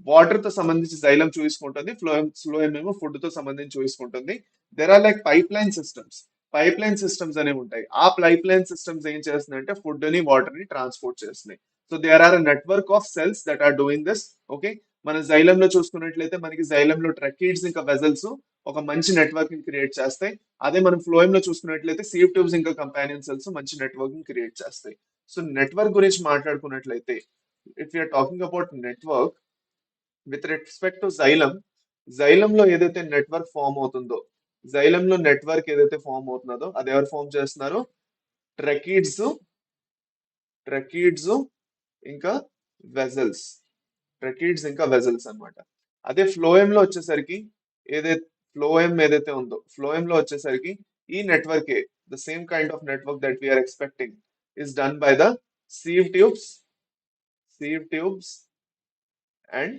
వాటర్ తో సంబంధించి జైలం చూసుకుంటుంది, ఫ్లోయం ఏమో ఫుడ్ తో సంబంధించి చూసుకుంటుంది. There are like pipeline systems. Pipeline systems అనేవి ఉంటాయి. ఆ పైప్ లైన్ సిస్టమ్స్ ఏం చేస్తున్నాయంటే ఫుడ్ ని వాటర్ ని ట్రాన్స్పోర్ట్ చేస్తున్నాయి. So there are network of cells that are doing this. Okay, మన జైలంలో చూసుకున్నట్లయితే మనకి జైలంలో ట్రకీడ్స్ ఇంకా వెజల్స్ ఒక మంచి నెట్వర్క్ ని క్రియేట్ చేస్తాయి. అదే మనం ఫ్లోయం లో చూసుకున్నట్లయితే సీవ్ ట్యూబ్స్ ఇంకా కంపానియన్ సెల్స్ మంచి నెట్వర్క్ ని క్రియేట్ చేస్తాయి. సో నెట్వర్క్ గురించి మాట్లాడుకున్నట్లయితే, if you're talking about network with respect to జైలంలో ఏదైతే నెట్వర్క్ ఫామ్ అవుతుందో, జైలంలో నెట్వర్క్ ఏదైతే ఫామ్ అవుతున్నదో అది ఎవరు ఫామ్ చేస్తున్నారు? ట్రకీడ్స్, ట్రకీడ్స్ ఇంకా వెజల్స్. ట్రకీడ్స్ ఇంకా వెజల్స్ అన్నమాట. అదే ఫ్లోయం లో వచ్చేసరికి ఏదైతే ఫ్లోయం ఏదైతే ఉందో, ఫ్లోయం లో వచ్చేసరికి ఈ network the same kind of network that we're expecting is done by the sieve tubes, sieve tubes and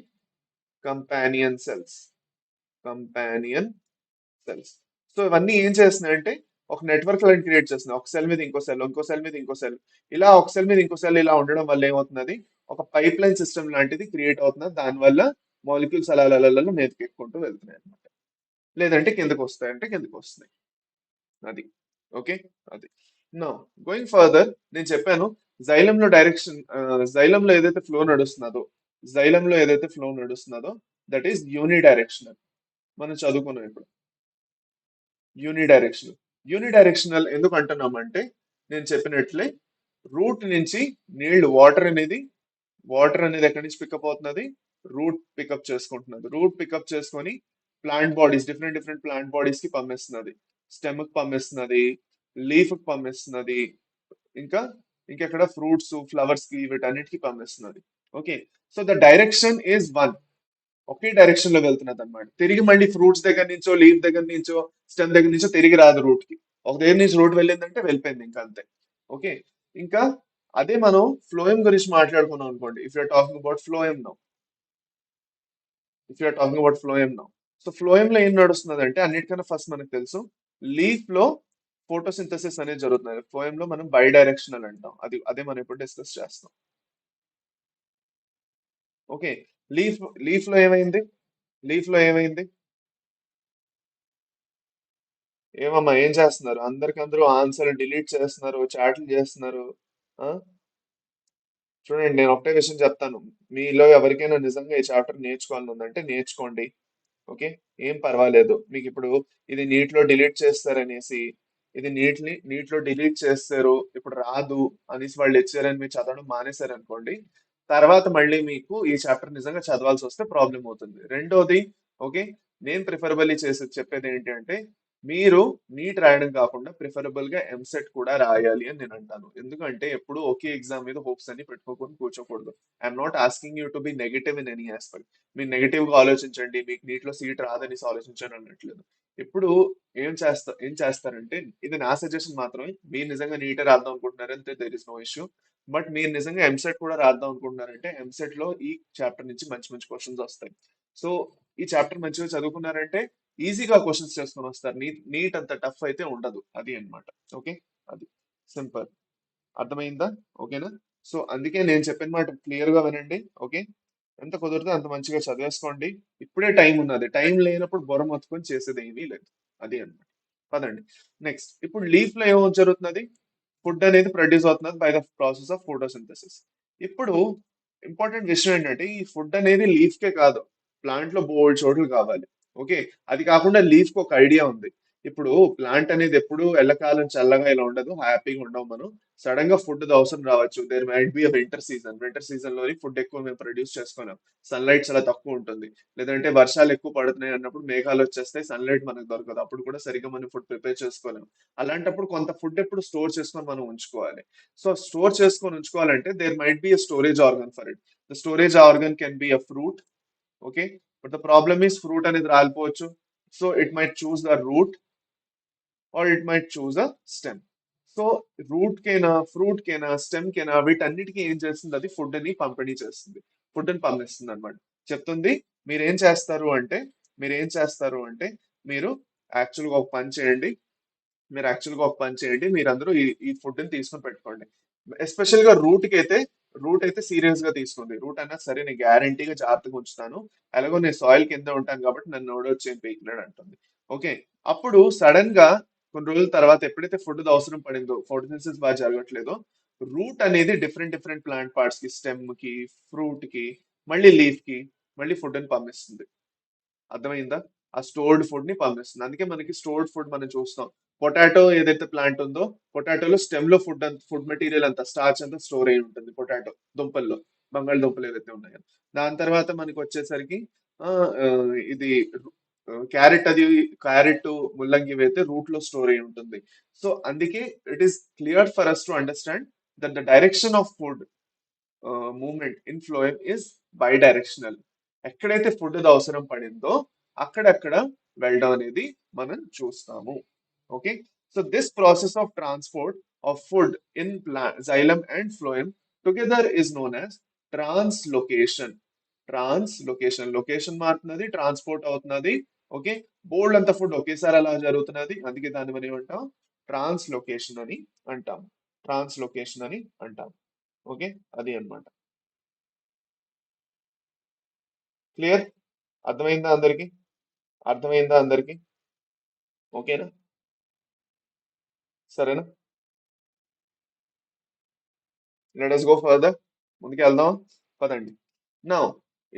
companion cells, companion cells. So ఇవన్నీ ఏం చేస్తున్నాయంటే ఒక నెట్వర్క్ లైన్ క్రియేట్ చేస్తున్నాయి. ఒక సెల్ మీద ఇంకో సెల్, ఇంకో సెల్ మీద ఇంకో సెల్, ఇలా ఒక సెల్ మీద ఇంకో సెల్ ఇలా ఉండడం వల్ల ఏమవుతున్నది? ఒక పైప్ లైన్ సిస్టమ్ లాంటిది క్రియేట్ అవుతున్నది. దానివల్ల మాలిక్యూల్స్ అలా అలా మీదకి ఎక్కుంటూ వెళ్తున్నాయి అనమాట. లేదంటే కిందకు వస్తాయి అంటే కిందకు వస్తున్నాయి. అది ఓకే, అది. నో గోయింగ్ ఫర్దర్, నేను చెప్పాను జైలంలో డైరెక్షన్, జైలంలో ఏదైతే ఫ్లో నడుస్తున్నదో, జైలంలో ఏదైతే ఫ్లో నడుస్తున్నదో దట్ ఈస్ యూని డైరెక్షనల్. మనం చదువుకున్నాం ఇప్పుడు. యూనిడైరెక్షనల్. యూనిడైరెక్షనల్ ఎందుకు అంటున్నామంటే నేను చెప్పినట్లే రూట్ నుంచి నీళ్లు వాటర్ అనేది ఎక్కడి నుంచి పికప్ అవుతున్నది, రూట్ పికప్ చేసుకుంటున్నది. రూట్ పికప్ చేసుకొని plant bodies, different different plant bodies కి పంపిస్తున్నది. స్టెమ్ కి పంపిస్తున్నది, లీఫ్ కి పంపిస్తున్నది, ఇంకా ఇంకెక్కడ ఫ్రూట్స్ ఫ్లవర్స్ కి వీటన్నిటికి పంపిస్తున్నది. Okay, so the direction is one, ఒకే డైరెక్షన్ లో వెళ్తున్నది అనమాట. తిరిగి మళ్ళీ ఫ్రూట్స్ దగ్గర నుంచో లీఫ్ దగ్గర నుంచో స్టెమ్ దగ్గర నుంచో తిరిగి రాదు రూట్ కి. ఒక దగ్గర నుంచి రూట్ వెళ్ళిందంటే వెళ్ళిపోయింది ఇంకా అంతే. ఓకే, ఇంకా అదే మనం ఫ్లోయం గురించి మాట్లాడుకున్నాం అనుకోండి. If you're talking about phloem now, so phloem లో ఏం నడుస్తున్నది అంటే అన్నిటికన్నా ఫస్ట్ మనకు తెలుసు లీఫ్ లో ఫోటోసింథసిస్ అనేది జరుగుతుంది. ఫ్లోయం లో మనం బై డైరెక్షనల్ అంటాం. అదే మనం ఇప్పుడు డిస్కస్ చేస్తాం. ఓకే, లీఫ్ లీఫ్ లో ఏమైంది లీఫ్ లో ఏమైంది ఏమమ్మా ఏం చేస్తున్నారు? అందరికందరూ ఆన్సర్ డిలీట్ చేస్తున్నారు, చాట్లు చేస్తున్నారు. ఆ? చూడండి, నేను ఒకటే విషయం చెప్తాను. మీలో ఎవరికైనా నిజంగా ఈ చాప్టర్ నేర్చుకోవాలని ఉందంటే నేర్చుకోండి. ఓకే, ఏం పర్వాలేదు. మీకు ఇప్పుడు ఇది నీట్ లో డిలీట్ చేస్తారనేసి, ఇది నీట్ లో డిలీట్ చేస్తారు ఇప్పుడు రాదు అనేసి వాళ్ళు ఇచ్చారని మీరు చదవడం మానేశారు అనుకోండి, తర్వాత మళ్ళీ మీకు ఈ చాప్టర్ నిజంగా చదవాల్సి వస్తే ప్రాబ్లం అవుతుంది. రెండోది, ఓకే, నేను ప్రిఫరబుల్లీ చేసి చెప్పేది ఏంటి అంటే మీరు నీట్ రాయడం కాకుండా ప్రిఫరబుల్ గా ఎంసెట్ కూడా రాయాలి అని నేను అంటాను. ఎందుకంటే ఎప్పుడు ఒకే ఎగ్జామ్ మీద హోప్స్ అన్ని పెట్టుకోకుండా కూర్చోకూడదు. I'm not asking you to be negative in any aspect. మీరు నెగటివ్ గా ఆలోచించండి, మీకు నీటిలో సీట్ రాదని ఆలోచించండి అనట్లేదు. ఇప్పుడు ఏం చేస్తారంటే, ఇది నా సజెషన్ మాత్రమే. మీరు నిజంగా నీటే రాద్దాం అనుకుంటున్నారంటే there is no issue. But మీరు నిజంగా ఎంసెట్ కూడా రాద్దాం అనుకుంటున్నారంటే ఎంసెట్ లో ఈ చాప్టర్ నుంచి మంచి మంచి క్వశ్చన్స్ వస్తాయి. సో ఈ చాప్టర్ మంచిగా చదువుకున్నారంటే ఈజీగా క్వశ్చన్స్ చేసుకొని వస్తారు. నీట్ అంత టఫ్ అయితే ఉండదు. అది అన్నమాట. ఓకే, అది సింపుల్. అర్థమైందా? ఓకేనా? సో అందుకే నేను చెప్పిన మాట క్లియర్ గా వినండి. ఓకే, ఎంత కుదిరితే అంత మంచిగా చదివేసుకోండి. ఇప్పుడే టైం ఉన్నది. టైం లేనప్పుడు బుర్ర మొత్తుకొని చేసేది ఏమీ లేదు. అది అన్నమాట. పదండి. నెక్స్ట్, ఇప్పుడు లీఫ్ లో ఏమో జరుగుతున్నది, ఫుడ్ అనేది ప్రొడ్యూస్ అవుతున్నది by the process of photosynthesis. ఇప్పుడు ఇంపార్టెంట్ విషయం ఏంటంటే ఈ ఫుడ్ అనేది లీఫ్ కే కాదు, ప్లాంట్ లో బోల్డ్ చోట్ల కావాలి. ఓకే, అది కాకుండా లీఫ్ కి ఒక ఐడియా ఉంది. ఇప్పుడు ప్లాంట్ అనేది ఎప్పుడు ఎల్లకాలం చల్లగా ఇలా ఉండదు, హ్యాపీగా ఉండవు. మనం సడన్ గా ఫుడ్ అవసరం రావచ్చు. There might be winter season లో ఫుడ్ ఎక్కువ మేము ప్రొడ్యూస్ చేసుకోలేం. సన్లైట్ చాలా తక్కువ ఉంటుంది. లేదంటే వర్షాలు ఎక్కువ పడుతున్నాయి అన్నప్పుడు మేఘాలు వచ్చేస్తే సన్లైట్ మనకు దొరకదు. అప్పుడు కూడా సరిగ్గా మనం ఫుడ్ ప్రిపేర్ చేసుకోలేం. అలాంటప్పుడు కొంత ఫుడ్ ఎప్పుడు స్టోర్ చేసుకొని మనం ఉంచుకోవాలి. సో స్టోర్ చేసుకొని ఉంచుకోవాలంటే there might be a storage organ for it. The storage organ can be a fruit. Okay, but the problem is fruit అనేది రాలిపోవచ్చు. So it might choose the root or it might choose a stem. So root కైనా fruit కైనా stem కైనా వీటన్నిటికీ ఏం చేస్తుంది, అది food ని పంపిణీ చేస్తుంది, ఫుడ్ ని పంపిస్తుంది అనమాట. చెప్తుంది మీరేం చేస్తారు అంటే మీరేం చేస్తారు అంటే మీరు యాక్చువల్గా ఒక పని చేయండి. మీరందరూ ఈ ఫుడ్ ని తీసుకొని పెట్టుకోండి. ఎస్పెషల్ గా రూట్ అయితే సీరియస్ గా తీసుకోండి. రూట్ అన్నా సరే నేను గ్యారంటీగా జాగ్రత్తగా ఉంచుతాను, ఎలాగో నేను సాయిల్ కింద ఉంటాను కాబట్టి నన్ను ఎవడొచ్చి ఏం పీకినాడు అంటుంది. ఓకే, అప్పుడు సడన్ గా కొన్ని రోజుల తర్వాత ఎప్పుడైతే ఫుడ్ అవసరం పడిందో, ఫోటోసిన్థసిస్ బాగా జరగట్లేదో, రూట్ అనేది డిఫరెంట్ డిఫరెంట్ ప్లాంట్ పార్ట్స్ కి, స్టెమ్ కి, ఫ్రూట్ కి, మళ్ళీ లీఫ్ కి మళ్ళీ ఫుడ్ అని పంపిస్తుంది. అర్థమైందా? ఆ స్టోర్డ్ ఫుడ్ ని పంపిస్తుంది. అందుకే మనకి స్టోర్డ్ ఫుడ్ మనం చూస్తాం. పొటాటో ఏదైతే ప్లాంట్ ఉందో, పొటాటోలో స్టెమ్ లో ఫుడ్ మెటీరియల్ అంతా, స్టార్చ్ అంతా స్టోర్ అయి ఉంటుంది. పొటాటో దుంపల్లో, బంగాళదుంపలు ఏవైతే ఉన్నాయో, దాని తర్వాత మనకి వచ్చేసరికి ఆ ఆ, ఇది క్యారెట్ ముల్లంగి అయితే రూట్ లో స్టోర్ అయి ఉంటుంది. సో అందుకే it is clear for us to understand that the direction of food movement in phloem is bidirectional. ఎక్కడైతే ఫుడ్ అవసరం పడిందో అక్కడక్కడ వెళ్ళడం అనేది మనం చూస్తాము. Okay, so this process of transport of food in xylem and phloem together is known as translocation. Location మారుతున్నది, transport అవుతున్నది. ఓకే, బోల్డ్ అంత ఫుడ్ ఒకేసారి అలా జరుగుతున్నది. అందుకే దాన్ని మనం ఏమంటాం, ట్రాన్స్లోకేషన్ అని అంటాం. ట్రాన్స్లోకేషన్ అని అంటాం. ఓకే, అది అన్నమాట. క్లియర్? అర్థమైందా అందరికి? అర్థమైందా అందరికి? ఓకేనా? సరేనా? Let us go further. ముందుకు వెళ్దాం. పదండి. నా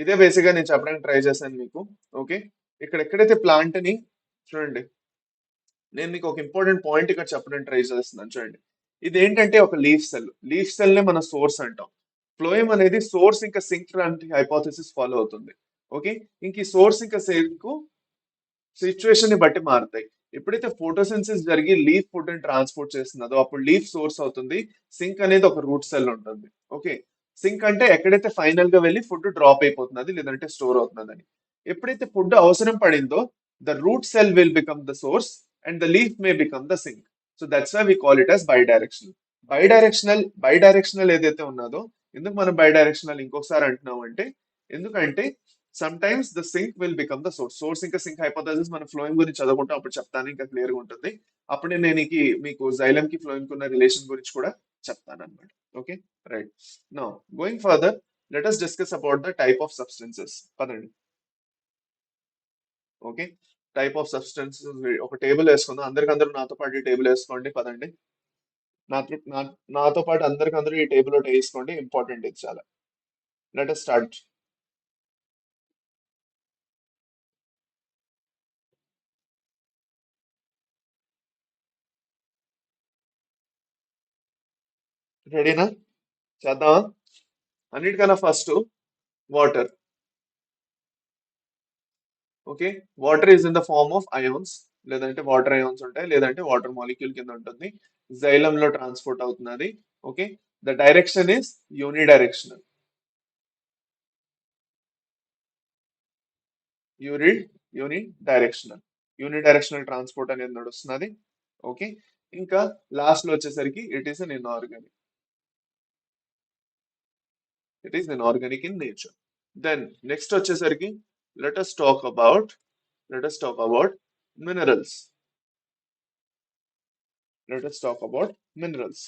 ఇదే బేసిక్ గా నేను చెప్పడానికి ట్రై చేశాను మీకు. ఓకే, ఇక్కడ ఎక్కడైతే ప్లాంట్ ని చూడండి, నేను మీకు ఒక ఇంపార్టెంట్ పాయింట్ ఇక్కడ చెప్పడానికి ట్రై చేస్తున్నాను చూడండి. ఇది ఏంటంటే ఒక లీఫ్ సెల్ నే మన సోర్స్ అంటాం. ఫ్లోయం అనేది సోర్స్ ఇంకా సింక్ లాంటి హైపోథెసిస్ ఫాలో అవుతుంది. ఓకే, ఇంక ఈ సోర్స్ ఇంకా సింక్ సిచ్యువేషన్ ని బట్టి మారుతాయి. ఎప్పుడైతే ఫోటోసిన్సిస్ జరిగి లీఫ్ ఫుడ్ ని ట్రాన్స్పోర్ట్ చేస్తున్నదో అప్పుడు లీఫ్ సోర్స్ అవుతుంది. సింక్ అనేది ఒక రూట్ సెల్ ఉంటుంది. ఓకే, సింక్ అంటే ఎక్కడైతే ఫైనల్ గా వెళ్ళి ఫుడ్ డ్రాప్ అయిపోతున్నది లేదంటే స్టోర్ అవుతున్నదని. ఎప్పుడైతే ఫుడ్ అవసరం పడిందో the root cell will become the source and the leaf may become the sink. So that's why we call it as bidirectional. Bidirectional ఏదైతే ఉన్నదో, ఎందుకు మనం బైడైరెక్షనల్ ఇంకొకసారి అంటున్నాం అంటే, ఎందుకంటే sometimes the sink will become the source. Source ఇంకా sink hypothesis మనం ఫ్లోయింగ్ గురించి చదువుకుంటాం, అప్పుడు చెప్తాను, ఇంకా క్లియర్ గా ఉంటుంది. అప్పుడే నేను మీకు జైలం కి ఫ్లోయింగ్ కి ఉన్న రిలేషన్ గురించి కూడా చెప్తాను అనమాట. Okay, right. Now going further, let us discuss about the type of substances. పదండి. ఓకే, టైప్ ఆఫ్ సబ్స్టెన్సెస్ ఒక టేబుల్ వేసుకుందాం. అందరికందరూ నాతో పాటు ఈ టేబుల్ వేసుకోండి, పదండి. నాతో పాటు అందరికందరూ ఈ టేబుల్ ఒకటి వేసుకోండి, ఇంపార్టెంట్ ఇది చాలా. Let us start. రెడీనా? చేద్దామా? అన్నిటికన్నా first water. Okay, water is in the form of ions, లేదంటే వాటర్ అయోన్స్ ఉంటాయి, లేదంటే వాటర్ మాలిక్యూల్ కింద ఉంటుంది. జైలం లో ట్రాన్స్పోర్ట్ అవుతున్నది. Okay, the direction is unidirectional. యూరిడ్ యూనిడైరెక్షనల్ ట్రాన్స్పోర్ట్ అనేది నడుస్తున్నది. ఓకే, ఇంకా లాస్ట్ లో వచ్చేసరికి it is inorganic in nature. Then next వచ్చేసరికి let us talk about minerals. Let us talk about minerals.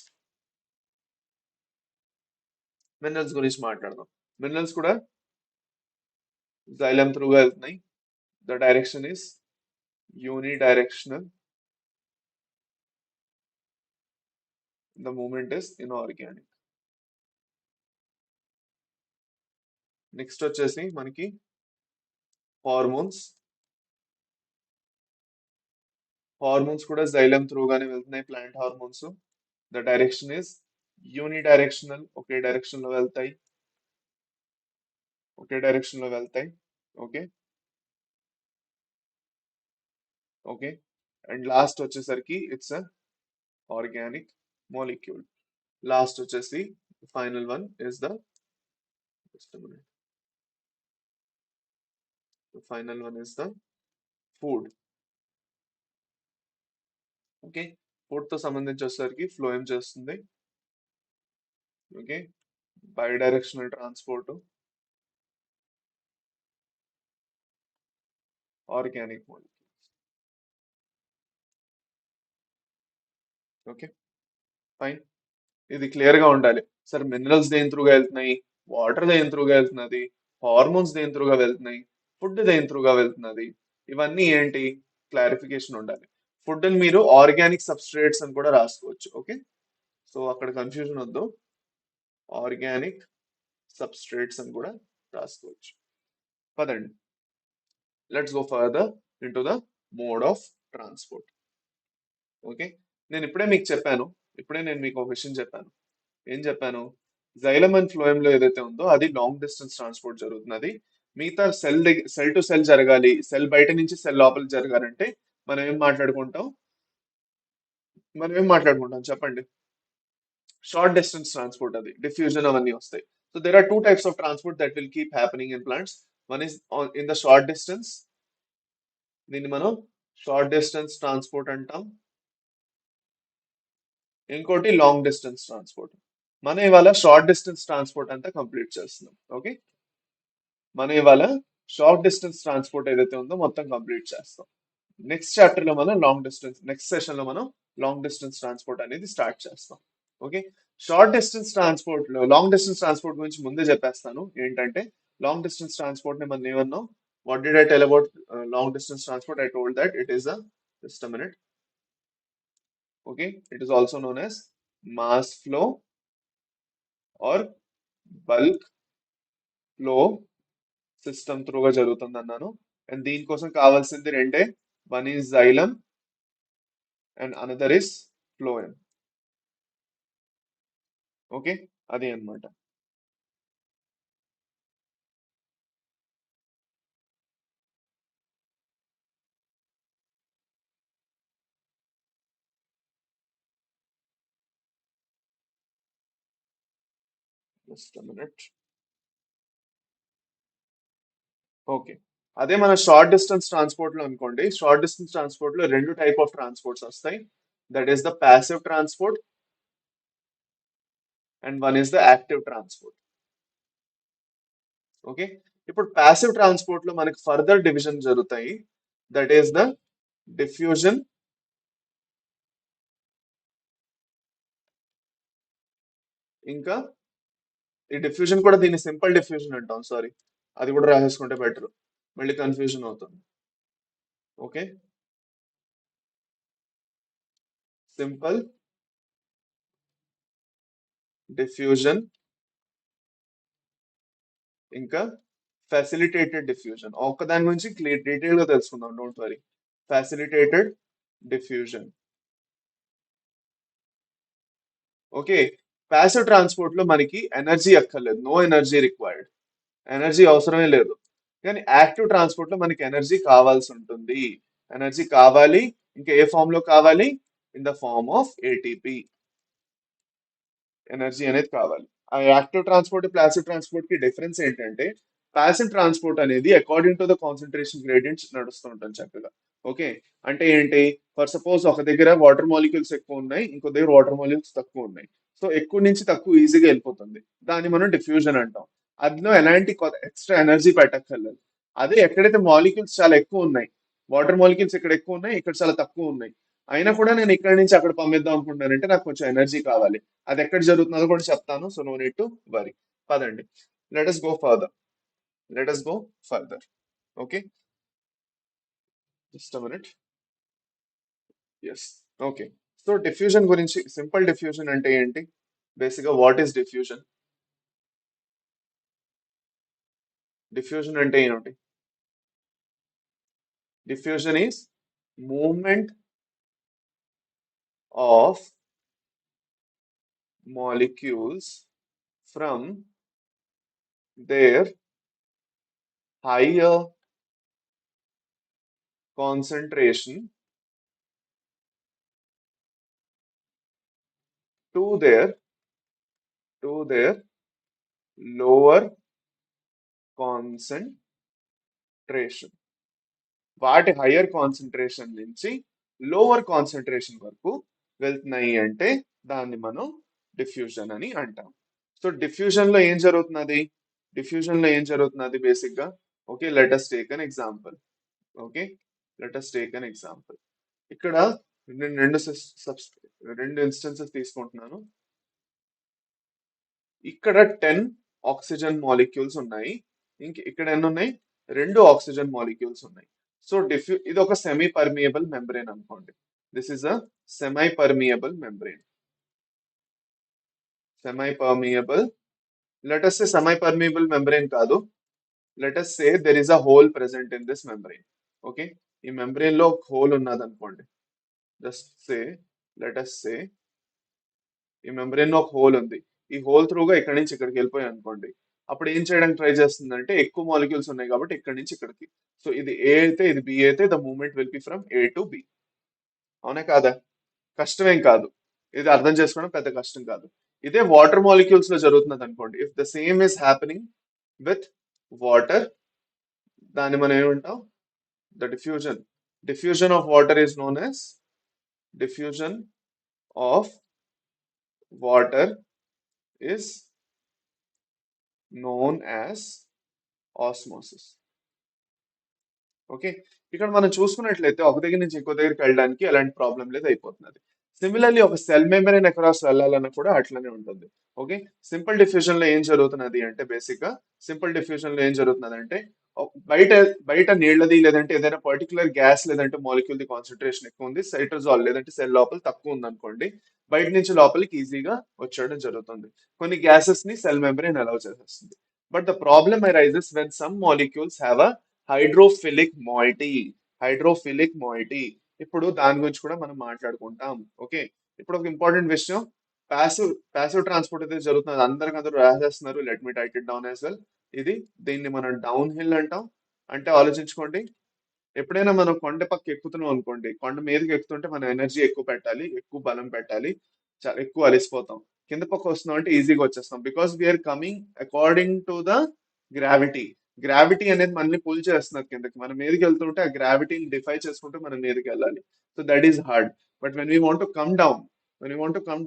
Minerals గురించి మాట్లాడదాం. మినరల్స్ కూడా xylem త్రూగా వెళ్తున్నాయి. The direction is unidirectional. The movement is inorganic. Next వచ్చేసి మనకి హార్మోన్స్. హార్మోన్స్ కూడా xylem త్రూగానే వెళ్తున్నాయి, plant hormones. The direction is unidirectional. ఒకే డైరెక్షన్ లో వెళ్తాయి. Okay, okay. అండ్ లాస్ట్ వచ్చేసరికి ఇట్స్ ఆర్గానిక్ మాలిక్యూల్. లాస్ట్ వచ్చేసి final one is the final one is the food. Okay, food తో సంబంధించి వచ్చేసరికి ఫ్లో ఏం చేస్తుంది? Okay, bidirectional transport, organic molecule. Okay, fine. ఇది క్లియర్ గా ఉండాలి. సార్ మినరల్స్ దేని త్రూగా వెళ్తున్నాయి, వాటర్ దేని త్రూగా వెళ్తున్నది, హార్మోన్స్ దేని త్రూగా వెళ్తున్నాయి, ఫుడ్ దేని త్రూగా వెళ్తున్నది, ఇవన్నీ ఏంటి క్లారిఫికేషన్ ఉండాలి. ఫుడ్ ని మీరు ఆర్గానిక్ సబ్స్ట్రేట్స్ అని కూడా రాసుకోవచ్చు. ఓకే, సో అక్కడ కన్ఫ్యూజన్ వద్దు, ఆర్గానిక్ సబ్స్ట్రేట్స్ అని కూడా రాసుకోవచ్చు. పదండి, let's go further into the mode of transport. Okay, ఇప్పుడే నేను మీకు ఒక విషయం చెప్పాను. ఏం చెప్పాను? జైలం అండ్ ఫ్లోయం లో ఏదైతే ఉందో అది లాంగ్ డిస్టెన్స్ ట్రాన్స్పోర్ట్ జరుగుతున్నది. మిగతా సెల్ టు సెల్ జరగాలి, సెల్ బయట నుంచి సెల్ లోపలికి జరగాలంటే మనం ఏం మాట్లాడుకుంటాం చెప్పండి? షార్ట్ డిస్టెన్స్ ట్రాన్స్పోర్ట్, అది డిఫ్యూజన్ అవన్నీ వస్తాయి. So there are two types of transport that will keep happening in plants. One is in the short distance, దీన్ని మనం షార్ట్ డిస్టెన్స్ ట్రాన్స్పోర్ట్ అంటాం. ఇంకోటి లాంగ్ డిస్టెన్స్ ట్రాన్స్పోర్ట్. మనం ఇవాళ షార్ట్ డిస్టెన్స్ ట్రాన్స్పోర్ట్ అంతా కంప్లీట్ చేస్తున్నాం. ఓకే, మనం ఇవాళ షార్ట్ డిస్టెన్స్ ట్రాన్స్పోర్ట్ ఏదైతే ఉందో మొత్తం కంప్లీట్ చేస్తాం. నెక్స్ట్ సెషన్ లో మనం లాంగ్ డిస్టెన్స్ ట్రాన్స్పోర్ట్ అనేది స్టార్ట్ చేస్తాం. ఓకే, లాంగ్ డిస్టెన్స్ ట్రాన్స్పోర్ట్ గురించి ముందే చెప్పేస్తాను. ఏంటంటే లాంగ్ డిస్టెన్స్ ట్రాన్స్పోర్ట్ ని మనం ఏమన్నాం? What did I tell about long distance transport? I told that it is just a minute. Okay, it is also known as mass flow or bulk flow system త్రూగా జరుగుతుంది అన్నాను. And దీనికోసం కావాల్సింది రెండే. One is xylem, and another is phloem. Okay, అది అన్నమాట. Just minute. Okay, అదే మన షార్ట్ డిస్టెన్స్ ట్రాన్స్పోర్ట్ లో అనుకోండి, షార్ట్ డిస్టెన్స్ ట్రాన్స్పోర్ట్ లో రెండు టైప్ ఆఫ్ ట్రాన్స్పోర్ట్స్ వస్తాయి. That is the passive transport and one is the active transport. Okay, ఇప్పుడు ప్యాసివ్ ట్రాన్స్పోర్ట్ లో మనకి ఫర్దర్ డివిజన్ జరుగుతాయి. దట్ ఈస్ ద డిఫ్యూజన్, ఇంకా ఈ డిఫ్యూజన్ కూడా దీన్ని సింపుల్ డిఫ్యూజన్ అంటాం, సారీ, అది కూడా రాసేసుకుంటే బెటర్, మళ్ళీ కన్ఫ్యూజన్ అవుతుంది. ఓకే, సింపుల్ డిఫ్యూజన్, ఇంకా ఫెసిలిటేటెడ్ డిఫ్యూజన్. ఒక్కదాని గురించి క్లియర్ డీటెయిల్ గా తెలుసుకుందాం, don't worry. Facilitated diffusion. Okay, passive transport లో మనకి ఎనర్జీ అక్కర్లేదు, నో ఎనర్జీ రిక్వైర్డ్, ఎనర్జీ అవసరమే లేదు. కానీ యాక్టివ్ ట్రాన్స్పోర్ట్ లో మనకి ఎనర్జీ కావాల్సి ఉంటుంది. ఎనర్జీ కావాలి, ఇంకా ఏ ఫామ్ లో కావాలి? In the form of ATP. Energy అనేది కావాలి. ఆ యాక్టివ్ ట్రాన్స్పోర్ట్ ప్యాసివ్ ట్రాన్స్పోర్ట్ కి డిఫరెన్స్ ఏంటంటే, ప్యాసివ్ ట్రాన్స్పోర్ట్ అనేది according to the concentration gradients నడుస్తూ ఉంటుంది చక్కగా. ఓకే, అంటే ఏంటి? ఫర్ సపోజ్ ఒక దగ్గర వాటర్ మాలిక్యూల్స్ ఎక్కువ ఉన్నాయి, ఇంకో దగ్గర వాటర్ మాలిక్యూల్స్ తక్కువ ఉన్నాయి. సో ఎక్కువ నుంచి తక్కువ ఈజీగా వెళ్ళిపోతుంది, దాన్ని మనం డిఫ్యూజన్ అంటాం. అందులో ఎలాంటి ఎక్స్ట్రా ఎనర్జీ పెట్టక్కర్లేదు. అదే ఎక్కడైతే మాలిక్యూల్స్ చాలా ఎక్కువ ఉన్నాయి, వాటర్ మాలిక్యూల్స్ ఇక్కడ ఎక్కువ ఉన్నాయి, ఇక్కడ చాలా తక్కువ ఉన్నాయి, అయినా కూడా నేను ఇక్కడ నుంచి అక్కడ పంపిద్దాం అనుకుంటున్నానంటే నాకు కొంచెం ఎనర్జీ కావాలి. అది ఎక్కడ జరుగుతుందో కూడా చెప్తాను, so no need to worry. పదండి, let us go further. Let us go further. Okay, just minute. Yes. Okay, so diffusion గురించి, సింపుల్ డిఫ్యూజన్ అంటే ఏంటి? బేసిక్గా వాట్ ఈస్ డిఫ్యూజన్? డిఫ్యూజన్ అంటే ఏంటి? Diffusion is movement of molecules from their higher concentration to their lower concentration. వాటి higher concentration నుంచి lower concentration వరకు వెళ్తున్నాయి అంటే దాన్ని మనం డిఫ్యూజన్ అని అంటాం. సో డిఫ్యూజన్ లో ఏం జరుగుతున్నది? డిఫ్యూజన్ లో ఏం జరుగుతున్నది బేసిక్ గా? Okay, let us take an example. Okay, let us take an example. ఇక్కడ నేను రెండు ఇన్స్టెన్సెస్ తీసుకుంటున్నాను. ఇక్కడ 10 ఆక్సిజన్ మాలిక్యూల్స్ ఉన్నాయి, ఇంక ఇక్కడ ఎన్ని ఉన్నాయి? 2 ఆక్సిజన్ మాలిక్యూల్స్ ఉన్నాయి. సో ఇది ఒక సెమీ పర్మియబుల్ మెంబ్రేన్ అనుకోండి. This is a semi permeable membrane. Semi permeable, let us say semi permeable membrane కాదు, let us say there is a hole present in this membrane. Okay, ఈ membrane లో ఒక hole ఉన్నది అనుకోండి. Just say, let us say ఈ membrane లో ఒక whole ఉంది, ఈ హోల్ త్రూగా ఇక్కడి నుంచి ఇక్కడికి వెళ్ళిపోయాయి అనుకోండి. అప్పుడు ఏం చేయడానికి ట్రై చేస్తుందంటే, ఎక్కువ మాలిక్యూల్స్ ఉన్నాయి కాబట్టి ఇక్కడి నుంచి ఇక్కడికి. సో ఇది ఏ అయితే ఇది బి అయితే the movement will be from A to B. అవునా కాదా? కష్టమేం కాదు, ఇది అర్థం చేసుకోవడం పెద్ద కష్టం కాదు. ఇదే వాటర్ మాలిక్యూల్స్ లో జరుగుతున్నది అనుకోండి, if the same is happening with water, దాన్ని మనం ఏమంటాం? The diffusion. Diffusion of water is known as diffusion of water is known as osmosis. Okay, ఇక్కడ మనం చూసుకున్నట్లయితే ఒక దగ్గర నుంచి ఇంకో దగ్గరికి వెళ్ళడానికి ఎలాంటి ప్రాబ్లం లేదు, అయిపోతున్నది. సిమిలర్లీ ఒక సెల్ మెంబ్రేన్ అక్రాస్ వెళ్ళాలన్నా కూడా అట్లనే ఉంటుంది. ఓకే, సింపుల్ డిఫ్యూజన్ లో ఏం జరుగుతున్నది అంటే, బేసిక్ గా సింపుల్ డిఫ్యూజన్ లో ఏం జరుగుతున్నది అంటే, బయట బయట నీళ్ళది లేదంటే ఏదైనా పర్టికులర్ గ్యాస్ లేదంటే మాలిక్యూల్ ది కాన్సన్ట్రేషన్ ఎక్కువ ఉంది, సైట్రోజాల్ లేదంటే సెల్ లోపల తక్కువ ఉంది అనుకోండి, బయట నుంచి లోపలికి ఈజీగా వచ్చేయడం జరుగుతుంది. కొన్ని గ్యాసెస్ ని సెల్ మెంబ్రేన్ అలౌ చేసేస్తుంది. But the problem arises when some molecules have a hydrophilic moiety. Hydrophilic moiety. ఇప్పుడు దాని గురించి కూడా మనం మాట్లాడుకుంటాం. ఓకే, ఇప్పుడు ఒక ఇంపార్టెంట్ విషయం, ప్యాసివ్ ట్రాన్స్పోర్ట్ అయితే జరుగుతుంది, అందరూ రాసేస్తున్నారు. Let me write it down as well. దీన్ని మనం డౌన్ హిల్ అంటాం. అంటే ఆలోచించుకోండి, ఎప్పుడైనా మనం కొండ పక్క ఎక్కుతున్నాం అనుకోండి, కొండ మీదకి ఎక్కుతుంటే మనం ఎనర్జీ ఎక్కువ పెట్టాలి, ఎక్కువ బలం పెట్టాలి, చాలా ఎక్కువ అలిసిపోతాం. కింద పక్క వస్తున్నాం అంటే ఈజీగా వచ్చేస్తాం, because we're coming according to the gravity. Gravity అనేది మనల్ని పుల్ చేస్తున్నారు కిందకి, మనం మీదకి వెళ్తుంటే ఆ గ్రావిటీని డిఫై చేసుకుంటూ మనం మీదకి వెళ్ళాలి. So that is hard. But when we want to come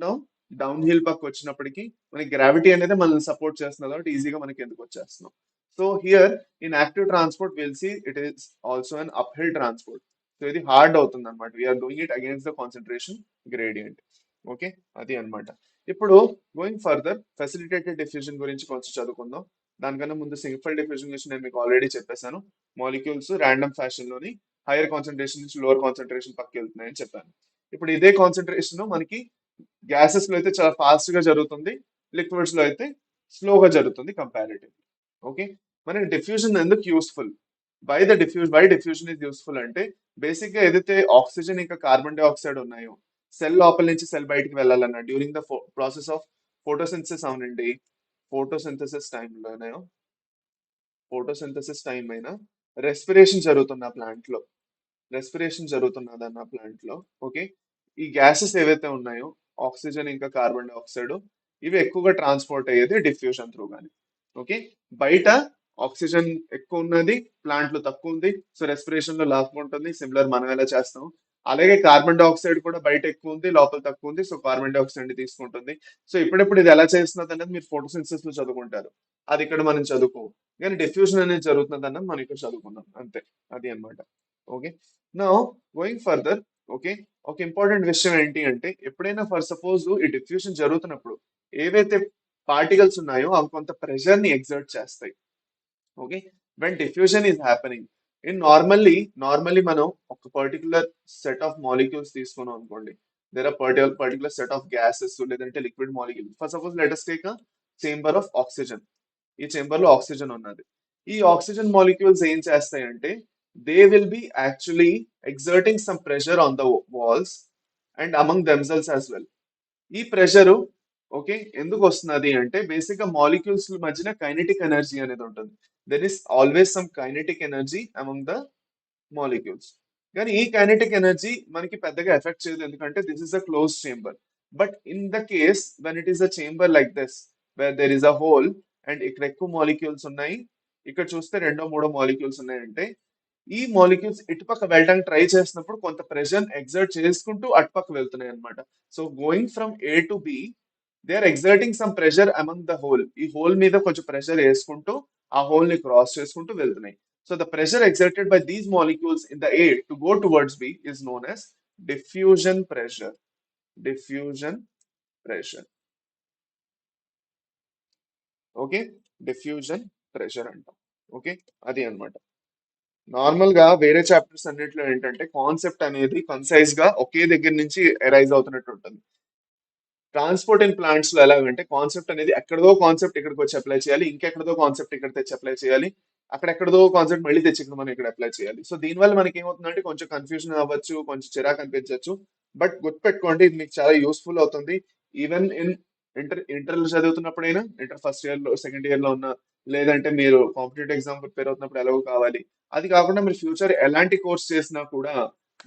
down, down hill పక్క వచ్చినప్పటికీ మనకి గ్రావిటీ అనేది మనల్ని సపోర్ట్ చేస్తున్నది కాబట్టి ఈజీగా మనకి ఎందుకు వచ్చేస్తున్నాం. So here in active transport will see it is also an uphill transport. So ఇది హార్డ్ అవుతుంది అనమాట, we're doing it against the concentration gradient. Okay, అది అన్నమాట. ఇప్పుడు గోయింగ్ ఫర్దర్, ఫెసిలిటేటెడ్ డిఫ్యూజన్ గురించి కొంచెం చదువుకుందాం. దానికన్నా ముందు సింపుల్ డిఫ్యూజన్ గురించి నేను మీకు ఆల్రెడీ చెప్పేశాను. మాలిక్యూల్స్ ర్యాండమ్ ఫ్యాషన్ లోని హైయర్ కాన్సన్ట్రేషన్ నుంచి లోవర్ కాన్సన్ట్రేషన్ పక్కకి వెళ్తున్నాయని చెప్పాను. ఇప్పుడు ఇదే కాన్సన్ట్రేషన్ మనకి గ్యాసెస్ లో అయితే చాలా ఫాస్ట్ గా జరుగుతుంది, లిక్విడ్స్ లో అయితే స్లోగా జరుగుతుంది కంపారిటివ్. ఓకే, మనకి డిఫ్యూజన్ ఎందుకు useful, by diffusion is useful అంటే, బేసిక్ గా ఏదైతే ఆక్సిజన్ ఇంకా కార్బన్ డైఆక్సైడ్ ఉన్నాయో సెల్ లోపల నుంచి సెల్ బయటికి వెళ్ళాలన్నా during the process of photosynthesis, అవునండి, ఫోటోసింథసిస్ టైంలోనే, ఫోటోసింథసిస్ టైం అయినా రెస్పిరేషన్ జరుగుతున్న ప్లాంట్ లో, జరుగుతున్నదన్న ప్లాంట్ లో. ఓకే, ఈ గ్యాసెస్ ఏవైతే ఉన్నాయో ఆక్సిజన్ ఇంకా కార్బన్ డైఆక్సైడ్, ఇవి ఎక్కువగా ట్రాన్స్పోర్ట్ అయ్యేది డిఫ్యూషన్ త్రూ గాని. ఓకే, బయట ఆక్సిజన్ ఎక్కువ ఉన్నది, ప్లాంట్ లో తక్కువ ఉంది, సో రెస్పిరేషన్ లో లాక్కుంటుంది, సిమిలర్ మనం ఎలా చేస్తాం. అలాగే కార్బన్ డైఆక్సైడ్ కూడా బయట ఎక్కువ ఉంది, లోపల తక్కువ ఉంది, సో కార్బన్ డైఆక్సైడ్ ని తీసుకుంటుంది. సో ఇప్పుడెప్పుడు ఇది ఎలా చేస్తున్నది అనేది మీరు ఫోటోసిన్సిస్ లో చదువుకుంటారు, అది ఇక్కడ మనం చదువుకో. కానీ డిఫ్యూజన్ అనేది జరుగుతుంది అన్నది మనం ఇక్కడ చదువుకున్నాం అంతే, అది అన్నమాట. Okay, now going further. Okay, ఒక ఇంపార్టెంట్ విషయం ఏంటి అంటే, ఎప్పుడైనా ఫర్ సపోజ్ ఈ డిఫ్యూజన్ జరుగుతున్నప్పుడు ఏవైతే పార్టికల్స్ ఉన్నాయో అవి కొంత ప్రెషర్ ని ఎగ్జర్ట్ చేస్తాయి. Okay, when diffusion is happening in normally మనం ఒక పర్టికులర్ సెట్ ఆఫ్ మాలిక్యూల్స్ తీసుకున్నాం అనుకోండి, there are particular set of gases లేదంటే liquid molecule. For suppose let us take a chamber of oxygen. ఈ చేంబర్ లో oxygen ఉన్నది. ఈ ఆక్సిజన్ మాలిక్యూల్స్ ఏం చేస్తాయంటే, they will be actually exerting some pressure on the walls and among themselves as well. ఈ pressure, okay, ఎందుకు వస్తున్నది అంటే, బేసిక్ గా మాలిక్యూల్స్ మధ్యన కైనెటిక్ ఎనర్జీ అనేది ఉంటుంది. There is always some kinetic energy among the molecules. కానీ ఈ కైనెటిక్ ఎనర్జీ మనకి పెద్దగా ఎఫెక్ట్ చేయదు, ఎందుకంటే this is a close chamber. But in the case when it is a chamber like this, where there is a whole and ఇక్కడ ఎక్కువ molecules ఉన్నాయి, ఇక్కడ చూస్తే రెండో మూడో మాలిక్యూల్స్ ఉన్నాయంటే, ఈ మాలిక్యూల్స్ ఇటుపక్క వెళ్ళడానికి ట్రై చేసినప్పుడు కొంత ప్రెషర్ ఎగ్జర్ట్ చేసుకుంటూ అటుపక్క వెళ్తున్నాయి అనమాట. So going from A to B, they are exerting some pressure among the hole. ఈ హోల్ మీద కొంచెం ప్రెషర్ వేసుకుంటూ ఆ హోల్ ని క్రాస్ చేసుకుంటూ వెళ్తున్నాయి. So the pressure exerted by these molecules in the A to go towards B is known as diffusion pressure. Diffusion pressure. Okay, diffusion pressure అంటాం. Okay, అది అన్నమాట. నార్మల్ గా వేరే చాప్టర్స్ అన్నిట్లో ఏంటంటే కాన్సెప్ట్ అనేది కన్సైజ్ గా ఒకే దగ్గర నుంచి ఎరైజ్ అవుతున్నట్టు ఉంటుంది. ట్రాన్స్పోర్ట్ ఇన్ ప్లాంట్స్ లో ఎలాగంటే, కాన్సెప్ట్ అనేది ఎక్కడదో కాన్సెప్ట్ ఇక్కడికి వచ్చి అప్లై చేయాలి, ఇంకెక్కడదో కాన్సెప్ట్ ఇక్కడ తెచ్చి అప్లై చేయాలి, అక్కడెక్కడదో కాన్సెప్ట్ మళ్ళీ తెచ్చి ఇక్కడ మనం ఇక్కడ అప్లై చేయాలి. సో దీనివల్ల మనకి ఏమవుతుందంటే కొంచెం కన్ఫ్యూజన్ అవ్వచ్చు, కొంచెం చిరాకు అనిపించవచ్చు. బట్ గుర్తుపెట్టుకోండి, ఇది మీకు చాలా యూస్ఫుల్ అవుతుంది. ఈవెన్ ఇన్ ఇంటర్లో చదువుతున్నప్పుడైనా, ఇంటర్ ఫస్ట్ ఇయర్ లో సెకండ్ ఇయర్ లో ఉన్న, లేదంటే మీరు కాంపిటేటివ్ ఎగ్జామ్ ప్రిపేర్ అవుతున్నప్పుడు ఎలాగో కావాలి. అది కాకుండా మీరు ఫ్యూచర్ ఎలాంటి కోర్స్ చేసినా కూడా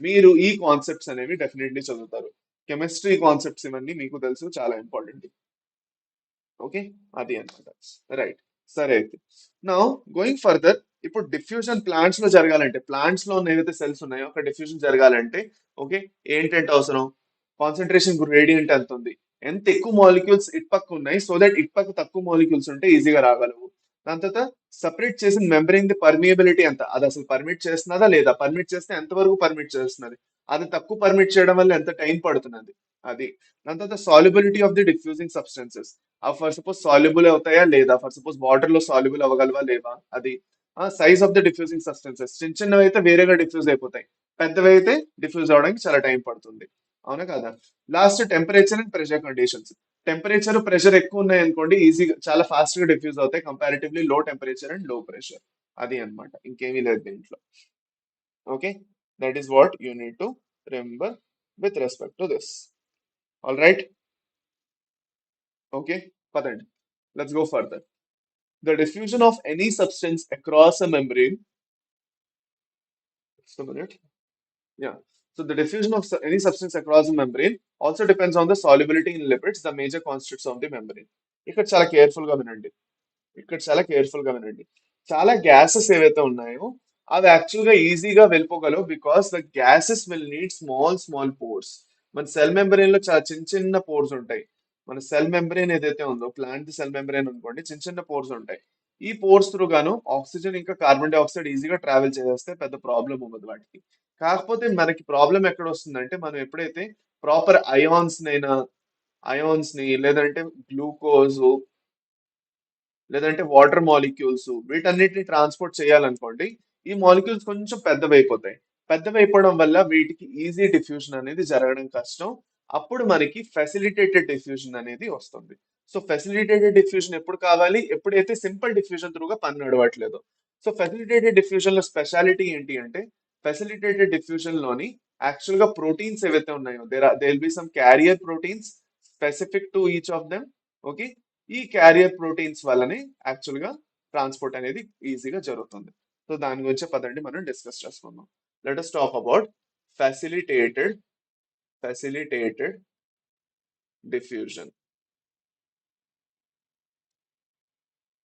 మీరు ఈ కాన్సెప్ట్స్ అనేవి డెఫినెట్లీ చదువుతారు. కెమిస్ట్రీ కాన్సెప్ట్స్ ఇవన్నీ మీకు తెలుసు, చాలా ఇంపార్టెంట్. ఓకే, అది అన్నమాట. రైట్, సరే అయితే నా గోయింగ్ ఫర్దర్. ఇప్పుడు డిఫ్యూజన్ ప్లాంట్స్ లో జరగాలంటే, ప్లాంట్స్ లో ఉన్న ఏవైతే సెల్స్ ఉన్నాయో అక్కడ డిఫ్యూజన్ జరగాలంటే, ఓకే, ఏంటంటే అవసరం, కాన్సన్ట్రేషన్ గ్రేడియంట్ ఎంత ఉంది, ఎంత ఎక్కువ మాలిక్యూల్స్ ఇటుపక్క ఉన్నాయి, సో దట్ ఇటుపక్క తక్కువ మాలిక్యూల్స్ ఉంటే ఈజీగా రాగలవు. దాని తర్వాత సపరేట్ చేసిన మెంబ్రెయిన్ ది పర్మియబిలిటీ ఎంత, అది అసలు పర్మిట్ చేస్తున్నదా లేదా, పర్మిట్ చేస్తే ఎంత వరకు పర్మిట్ చేస్తున్నది, అది తక్కువ పర్మిట్ చేయడం వల్ల ఎంత టైం పడుతున్నది, అది. దాని తర్వాత solubility of the diffusing substances, for suppose soluble అవుతాయా లేదా, ఫర్ సపోజ్ వాటర్ లో సాల్యుబుల్ అవ్వగలవా లేవా, అది. Size of the diffusing substances, చిన్న చిన్నవి అయితే వేరేగా డిఫ్యూజ్ అయిపోతాయి, పెద్దవి అయితే డిఫ్యూజ్ అవడానికి చాలా టైం పడుతుంది, అవునా కదా. Last temperature and pressure conditions. Temperature pressure ఎక్కువ ఉన్నాయి అనుకోండి, ఈజీగా చాలా ఫాస్ట్ గా డిఫ్యూజ్ అవుతాయి, కంపారిటివ్లీ లో టెంపరేచర్ అండ్ లో ప్రెషర్. అది అన్నమాట, ఇంకేమీ లేదు దీంట్లో. Okay, that is what you need to remember with respect to this. All right. Okay. Patent. Let's go further. The diffusion of any substance across a membrane. Just a minute. Yeah. So the diffusion of any substance across a membrane also depends on the solubility in lipids, the major constituents of the membrane. ఇక్కడ చాలా careful గా వినండి. ఇక్కడ చాలా careful గా వినండి. చాలా gases ఏవైతే ఉన్నాయో అవి యాక్చువల్ గా ఈజీగా వెళ్ళిపోగలవు because the gases will need small pores. మన సెల్ మెంబ్రెయిన్ లో చాలా చిన్న చిన్న పోర్స్ ఉంటాయి. మన సెల్ మెంబ్రెయిన్ ఏదైతే ఉందో ప్లాంట్ సెల్ మెంబ్రెయిన్ అనుకోండి, చిన్న చిన్న పోర్స్ ఉంటాయి. ఈ పోర్స్ త్రూ గాను ఆక్సిజన్ ఇంకా కార్బన్ డైఆక్సైడ్ ఈజీగా ట్రావెల్ చేస్తే పెద్ద ప్రాబ్లం ఉండదు వాటికి. కాకపోతే మనకి ప్రాబ్లం ఎక్కడ వస్తుందంటే మనం ఎప్పుడైతే ప్రాపర్ అయాన్స్ ని లేదంటే గ్లూకోజ్ లేదంటే వాటర్ మాలిక్యూల్స్ వీటన్నిటిని ట్రాన్స్పోర్ట్ చేయాలనుకోండి, ఈ మాలిక్యూల్స్ కొంచెం పెద్దవైపోతాయి. పెద్దవైపోవడం వల్ల వీటికి ఈజీ డిఫ్యూజన్ అనేది జరగడం కష్టం. అప్పుడు మనకి ఫెసిలిటేటెడ్ డిఫ్యూజన్ అనేది వస్తుంది. సో ఫెసిలిటేటెడ్ డిఫ్యూజన్ ఎప్పుడు కావాలి? ఎప్పుడైతే సింపుల్ డిఫ్యూజన్ త్రూగా పని నడవట్లేదు. సో ఫెసిలిటేటెడ్ డిఫ్యూజన్ లో స్పెషాలిటీ ఏంటి అంటే, ఫెసిలిటేటెడ్ డిఫ్యూజన్ లోని యాక్చువల్ గా ప్రోటీన్స్ ఏవైతే ఉన్నాయో they will be some carrier proteins specific to each of them. Okay. ఈ క్యారియర్ ప్రోటీన్స్ వల్లనే యాక్చువల్ గా ట్రాన్స్పోర్ట్ అనేది ఈజీగా జరుగుతుంది. సో దాని గురించి పదండి మనం డిస్కస్ చేసుకుందాం. Let us talk about facilitated facilitated diffusion.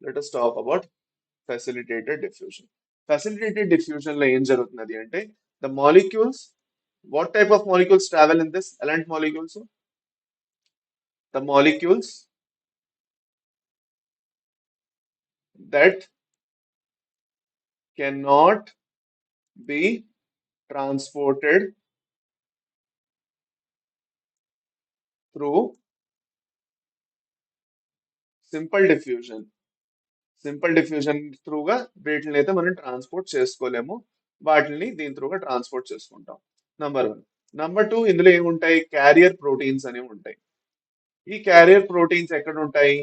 Let us talk about facilitated diffusion. Facilitated diffusion లో ఏం జరుగుతున్నది అంటే, the molecules, what type of molecules travel in this? ఎలాంటి molecules? The molecules that cannot be transported through simple diffusion. Simple diffusion త్రూగా వీటిని అయితే మనం transport చేసుకోలేము. వాటిని దీని త్రూగా ట్రాన్స్పోర్ట్ చేసుకుంటాం. నంబర్ 1. నంబర్ 2, ఇందులో ఏముంటాయి? క్యారియర్ ప్రోటీన్స్ అనేవి ఉంటాయి. ఈ క్యారియర్ ప్రోటీన్స్ ఎక్కడ ఉంటాయి?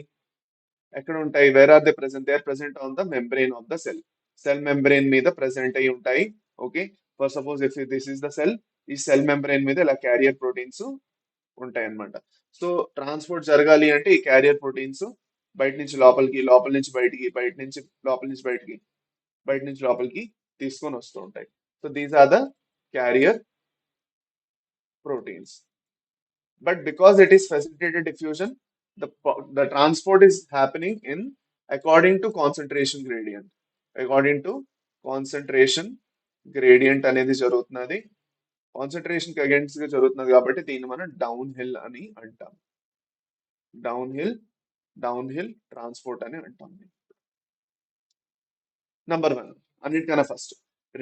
Where are they present? They are present on the membrane of the cell. Cell membrane మీద ప్రెసెంట్ అయి ఉంటాయి. Okay. For suppose if this is the cell, ఈ సెల్ మెంబ్రెయిన్ మీద ఇలా క్యారియర్ ప్రోటీన్స్ ఉంటాయి అన్నమాట. సో ట్రాన్స్పోర్ట్ జరగాలి అంటే ఈ క్యారియర్ ప్రోటీన్స్ బయట నుంచి లోపలికి, లోపల నుంచి బయటికి, బయట నుంచి లోపల నుంచి బయటికి, బయట నుంచి లోపలికి తీసుకొని వస్తూ ఉంటాయి. So these are the carrier proteins. But because it is facilitated diffusion, the transport is happening in according to concentration gradient. According to concentration gradient అనేది జరుగుతున్నది. కాన్సన్ట్రేషన్ కి అగేన్స్ట్ గా జరుగుతున్నది కాబట్టి దీన్ని మనం డౌన్ హిల్ అని అంటాం. డౌన్ హిల్ ట్రాన్స్పోర్ట్ అని అంటాం. నంబర్ 1 అన్నిటికన్నా ఫస్ట్.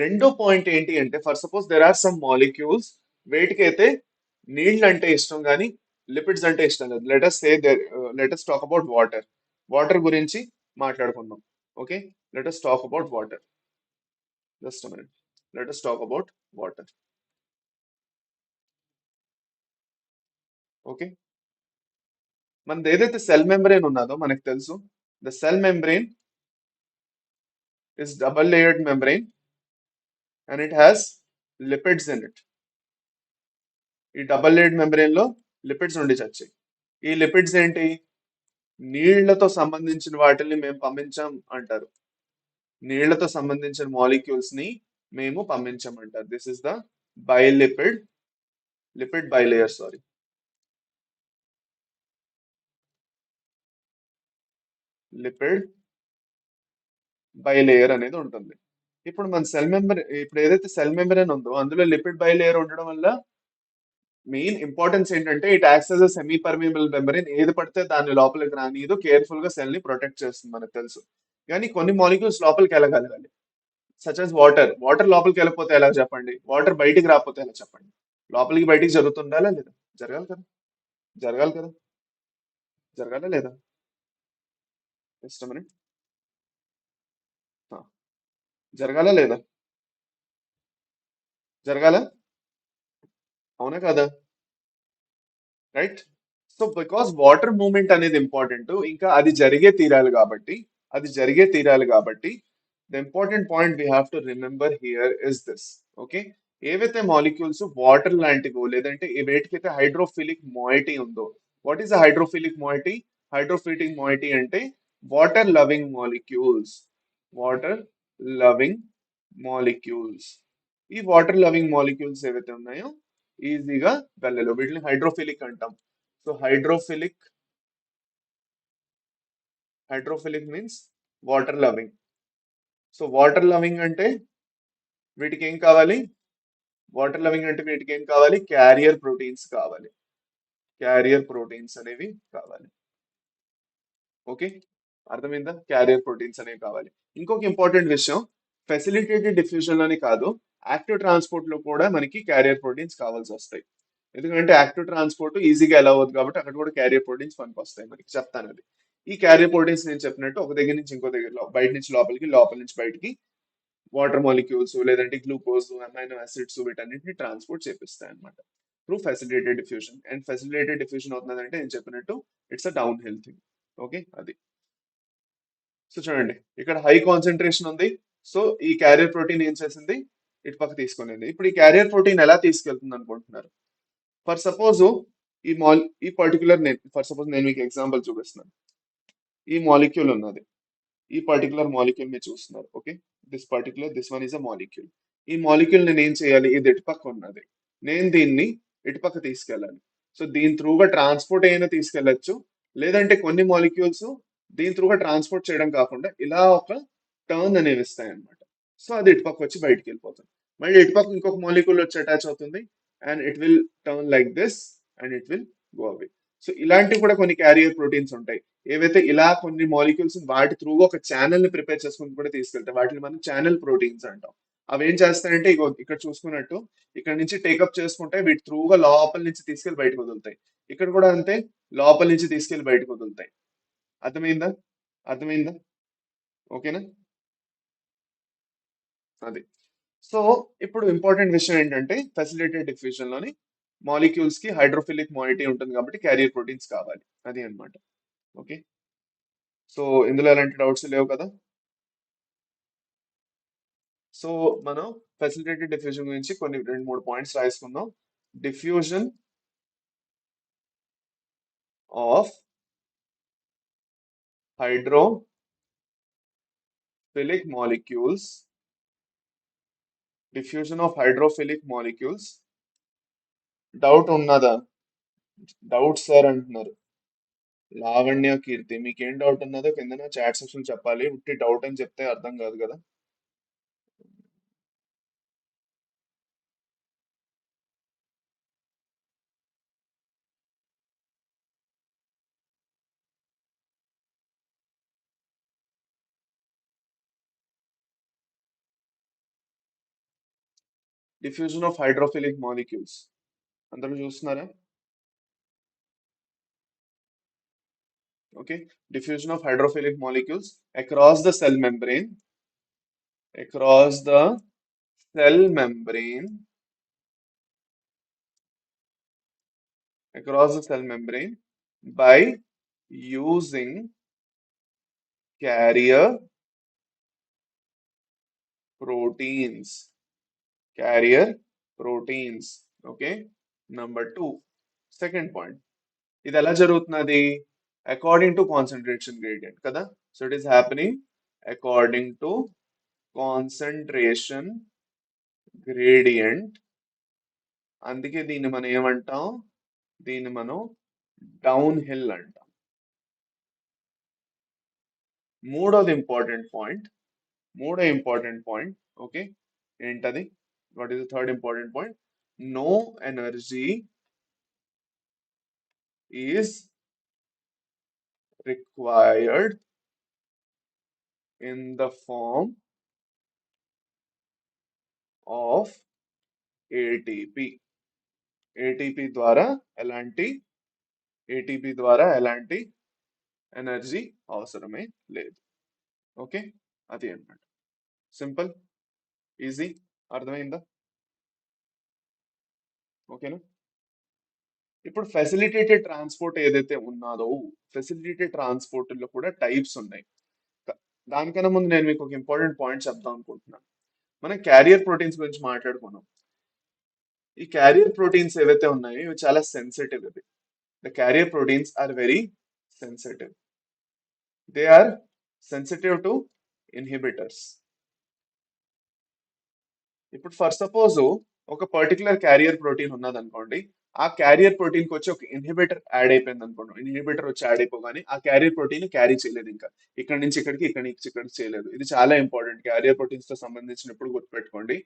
రెండో పాయింట్ ఏంటి అంటే, for suppose there are some molecules వేటికైతే నీళ్ళు అంటే ఇష్టం కానీ లిపిడ్స్ అంటే ఇష్టం లేదు. Let us talk about water. Water గురించి మాట్లాడుకుందాం. Okay. Let us talk about water. Just minute. Let us talk about water. Okay. మనది ఏదైతే సెల్ మెంబ్రెయిన్ ఉన్నదో మనకు తెలుసు, the cell membrane is double layered membrane and it has lipids in it. ఈ double layered membrane లో lipids ఉండి చచ్చాయి. ఈ లిపిడ్స్ ఏంటి? నీళ్లతో సంబంధించిన వాటిని మేము పంపించాం అంటారు. నీళ్లతో సంబంధించిన మాలిక్యూల్స్ ని మేము పంపించమంటారు. This is the lipid bilayer. Lipid bilayer అనేది ఉంటుంది. ఇప్పుడు మన ఇప్పుడు ఏదైతే సెల్ మెంబ్రెయిన్ ఉందో అందులో లిపిడ్ బైలేయర్ ఉండడం వల్ల మెయిన్ ఇంపార్టెన్స్ ఏంటంటే, it acts as a semi permeable membrane. ఏది పడితే దాని లోపలికి రానిదో కేర్ఫుల్ గా సెల్ ని ప్రొటెక్ట్ చేస్తుంది, మనకు తెలుసు. కానీ కొన్ని మాలిక్యూల్స్ లోపలికి వెళ్ళగలగాలి. సచ్ as వాటర్ లోపలికి వెళ్ళిపోతే ఎలా చెప్పండి? వాటర్ బయటికి రాకపోతే ఎలా చెప్పండి? లోపలికి బయటికి జరుగుతుండాలా లేదా? జరగాలి కదా. జరగాలి కదా. జరగాలా లేదా? ఇష్టమని జరగాలా లేదా? జరగాల? అవునా కదా? Right. So because water movement అనేది ఇంపార్టెంట్, ఇంకా అది జరిగే తీరాలి కాబట్టి the important point we have to remember here is this. Okay. ఏవైతే మాలిక్యూల్స్ వాటర్ లాంటివో లేదంటే వేటికైతే హైడ్రోఫిలిక్ మాయిటీ ఉందో. What is hydrophilic moiety? Hydrophilic moiety అంటే water loving molecules. Water loving molecules. ఈ వాటర్ లవింగ్ మాలిక్యూల్స్ ఏవైతే ఉన్నాయో ఈజీగా వెళ్ళలేవు, వీటిని హైడ్రోఫిలిక్ అంటాం. So hydrophilic means water loving. So water loving అంటే వీటికి ఏం కావాలి? వాటర్ లవింగ్ అంటే వీటికి ఏం కావాలి? క్యారియర్ ప్రోటీన్స్ కావాలి. క్యారియర్ ప్రోటీన్స్ అనేవి కావాలి. ఓకే, అర్థమైందా? క్యారియర్ ప్రోటీన్స్ అనేవి కావాలి. ఇంకొక ఇంపార్టెంట్ విషయం, ఫెసిలిటేటెడ్ డిఫ్యూజన్ లోనే కాదు, యాక్టివ్ ట్రాన్స్పోర్ట్ లో కూడా మనకి క్యారియర్ ప్రోటీన్స్ కావాల్సి వస్తాయి. ఎందుకంటే యాక్టివ్ ట్రాన్స్పోర్ట్ ఈజీగా ఎలా అవుతుంది కాబట్టి అక్కడ కూడా క్యారియర్ ప్రోటీన్స్ పనికి వస్తాయి మనకి. చెప్తాను అది. ఈ క్యారియర్ ప్రోటీన్స్ నేను చెప్పినట్టు ఒక దగ్గర నుంచి ఇంకో దగ్గర, బయట నుంచి లోపలికి, లోపల నుంచి బయటికి వాటర్ మాలిక్యూల్స్ లేదంటే గ్లూకోజ్, అమైనో యాసిడ్స్ వీటన్నిటిని ట్రాన్స్పోర్ట్ చేపిస్తాయి అనమాట through facilitated diffusion. And facilitated diffusion అవుతుందంటే నేను చెప్పినట్టు it's a down hill thing. Okay, అది. సో చూడండి, ఇక్కడ హై కాన్సన్ట్రేషన్ ఉంది. సో ఈ క్యారియర్ ప్రోటీన్ ఏం చేసింది? ఇటు పక్క తీసుకునేది. ఇప్పుడు ఈ క్యారియర్ ప్రోటీన్ ఎలా తీసుకెళ్తుంది అనుకుంటున్నారు? ఫర్ సపోజ్ ఈ పర్టికులర్ నేను ఫర్ సపోజ్ నేను మీకు ఎగ్జాంపుల్ చూపిస్తున్నాను. ఈ మాలిక్యూల్ ఉన్నది, ఈ పర్టికులర్ మాలిక్యూల్ మీరు చూస్తున్నారు. Okay, this one is a molecule. ఈ మాలిక్యూల్ నేను ఏం చేయాలి? ఇది ఇటుపక్క ఉన్నది, నేను దీన్ని ఇటుపక్క తీసుకెళ్ళాలి. సో దీని త్రూగా ట్రాన్స్పోర్ట్ అయినా తీసుకెళ్ళచ్చు, లేదంటే కొన్ని మాలిక్యూల్స్ దీని త్రూగా ట్రాన్స్పోర్ట్ చేయడం కాకుండా ఇలా ఒక టర్న్ అనేవి ఇస్తాయి అనమాట. సో అది ఇటుపక్క వచ్చి బయటికి వెళ్ళిపోతుంది. మళ్ళీ ఇటుపక్క ఇంకొక మాలిక్యూల్ వచ్చి అటాచ్ అవుతుంది, and it will turn like this and it will go away. So ఇలాంటివి కూడా కొన్ని క్యారియర్ ప్రోటీన్స్ ఉంటాయి, ఏవైతే ఇలా కొన్ని మాలిక్యూల్స్ వాటి త్రూగా ఒక ఛానల్ ని ప్రిపేర్ చేసుకుని కూడా తీసుకెళ్తాయి. వాటిని మనం ఛానల్ ప్రోటీన్స్ అంటాం. అవి ఏం చేస్తాయంటే ఇగో ఇక్కడ చూసుకున్నట్టు ఇక్కడ నుంచి టేకప్ చేసుకుంటే వీటి త్రూగా లోపల నుంచి తీసుకెళ్లి బయటకు వదులుతాయి. ఇక్కడ కూడా అంతే, లోపల నుంచి తీసుకెళ్లి బయటకు వదులుతాయి. అర్థమైందా? అర్థమైందా? ఓకేనా? అది. సో ఇప్పుడు ఇంపార్టెంట్ విషయం ఏంటంటే ఫెసిలిటేటెడ్ డిఫ్యూజన్ లోని మాలిక్యూల్స్ కి హైడ్రోఫిలిక్ మాయిటీ ఉంటుంది కాబట్టి క్యారియర్ ప్రోటీన్స్ కావాలి, అది అన్నమాట. ఓకే, సో ఇందులో ఎలాంటి డౌట్స్ లేవు కదా? సో మనం ఫెసిలిటేటెడ్ డిఫ్యూజన్ గురించి కొన్ని రెండు మూడు పాయింట్స్ రాసుకుందాం. Diffusion of hydrophilic molecules. Diffusion of hydrophilic molecules. Doubt ఉన్నదా? డౌట్ సార్ అంటున్నారు లావణ్య, కీర్తి. మీకేం డౌట్ ఉన్నదో కింద చాట్ సెక్షన్ చెప్పాలి. ఉట్టి డౌట్ అని చెప్తే అర్థం కాదు కదా. డిఫ్యూజన్ ఆఫ్ హైడ్రోఫిలిక్ మాలిక్యూల్స్ అందరూ చూస్తున్నారా? Okay, diffusion of hydrophilic molecules across the cell membrane, across the cell membrane, across the cell membrane by using carrier proteins. Carrier proteins. Okay, number two. Second point. ఇది ఎలా జరుగుతున్నది? According to concentration gradient కదా. So it is happening according to concentration gradient. అందుకే దీన్ని మనం ఏమంటాం? దీన్ని మనం డౌన్ హిల్ అంటాం. మూడోది ఇంపార్టెంట్ పాయింట్, ఓకే, ఏంటది? What is the third important point? No energy is required in the form of ATP. ATP ద్వారా ఎలాంటి ఏటీపీ ద్వారా ఎలాంటి ఎనర్జీ అవసరమే లేదు. ఓకే, అది అన్నమాట. సింపుల్, ఈజీ, అర్థమైందా? ఓకేనా? ఇప్పుడు ఫెసిలిటేటెడ్ ట్రాన్స్పోర్ట్ ఏదైతే ఉన్నదో, ఫెసిలిటేటెడ్ ట్రాన్స్పోర్ట్ లో కూడా టైప్స్ ఉన్నాయి. క- దానికన్నా ముందు నేను మీకు ఒక ఇంపార్టెంట్ పాయింట్ చెప్దాం అనుకుంటున్నాను. మనం క్యారియర్ ప్రోటీన్స్ గురించి మాట్లాడుకున్నాం. ఈ క్యారియర్ ప్రోటీన్స్ ఏవైతే ఉన్నాయో ఇవి చాలా సెన్సిటివ్. ఇవి the carrier proteins are very sensitive. They are sensitive to inhibitors. ఇప్పుడు ఫర్ సపోజ్ ఒక పర్టికులర్ క్యారియర్ ప్రోటీన్ ఉన్నది అనుకోండి, ఆ క్యారియర్ ప్రోటీన్ కి వచ్చి ఒక ఇన్హిబిటర్ యాడ్ అయిపోయింది అనుకోండి. ఇన్హిబిటర్ వచ్చి యాడ్ అయిపోగానే ఆ క్యారియర్ ప్రోటీన్ క్యారీ చేయలేదు, ఇంకా ఇక్కడ నుంచి ఇక్కడికి, ఇక్కడ నుంచి ఇక్కడికి చేయలేదు. ఇది చాలా ఇంపార్టెంట్. క్యారియర్ ప్రోటీన్స్ తో సంబంధించినప్పుడు గుర్తుపెట్టుకోండి,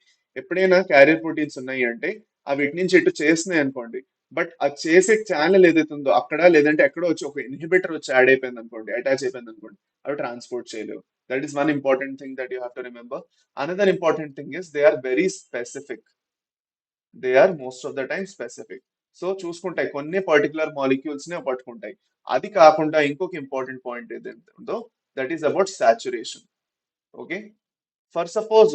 ఎప్పుడైనా క్యారియర్ ప్రోటీన్స్ ఉన్నాయి అంటే అవి ఇటు నుంచి ఇటు చేస్తున్నాయి అనుకోండి, బట్ ఆ చేసే ఛానల్ ఏదైతే ఉందో అక్కడ లేదంటే ఎక్కడో వచ్చి ఒక ఇన్హిబిటర్ వచ్చి యాడ్ అయిపోయింది అనుకోండి, అటాచ్ అయిపోయింది అనుకోండి, అవి ట్రాన్స్పోర్ట్ చేయలేవు. That is one important thing that you have to remember. Another important thing is they are very specific. They are most of the time specific. So చూసుకుంటాయి, కొన్ని పర్టికులర్ మాలిక్యూల్స్ నే పట్టుకుంటాయి. అది కాకుండా ఇంకొక ఇంపార్టెంట్ పాయింట్ ఏదైతే ఉందో that is about saturation. Okay, for suppose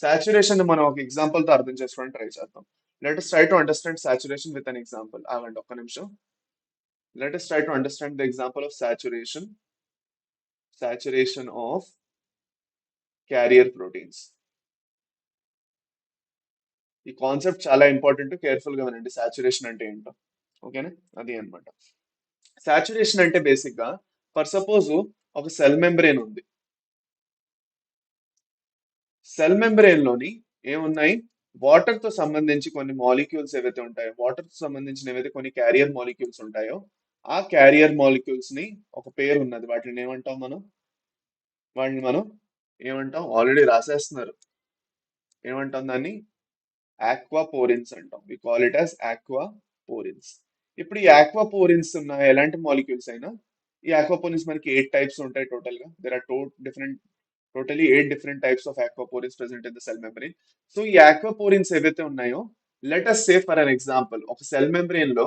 saturation మనం ఒక ఎగ్జాంపుల్ తో అర్థం చేసుకోవడానికి ట్రై చేద్దాం. Let us try to understand saturation with an example. ఆగండి ఒక్క నిమిషం. Let us try to understand the example of saturation. Saturation of carrier proteins. ఈ కాన్సెప్ట్ చాలా ఇంపార్టెంట్, కేర్ఫుల్ గా వినండి. సాచురేషన్ అంటే ఏంటో, ఓకేనా? అది అన్నమాట. సాచురేషన్ అంటే బేసిక్ గా ఫర్ సపోజ్ ఒక సెల్ మెంబ్రేన్ ఉంది. సెల్ మెంబ్రేన్ లోని ఏమున్నాయి, వాటర్ తో సంబంధించి కొన్ని మాలిక్యూల్స్ ఏవైతే ఉంటాయో, వాటర్ తో సంబంధించిన ఏవైతే కొన్ని క్యారియర్ మాలిక్యూల్స్ ఉంటాయో, ఆ క్యారియర్ మాలిక్యూల్స్ ని ఒక పేరు ఉన్నది, వాటిని ఏమంటాం మనం? వాటిని మనం ఏమంటాం? ఆల్రెడీ రాసేస్తున్నారు. ఏమంటాం దాన్ని? ఆక్వాపోరిన్స్ అంటాం. We call it as aquaporins. ఇప్పుడు ఈ ఆక్వాపోరిన్స్ ఉన్న ఎలాంటి మాలిక్యూల్స్ అయినా, ఈ ఆక్వాపోరిన్స్ మనకి 8 టైప్స్ ఉంటాయి టోటల్ గా. There are totally 8 different types of aquaporins present in the cell membrane. So ఈ ఆక్వాపోరిన్స్ ఏవైతే ఉన్నాయో, let us say for an example, ఒక సెల్ మెంబ్రెయిన్ లో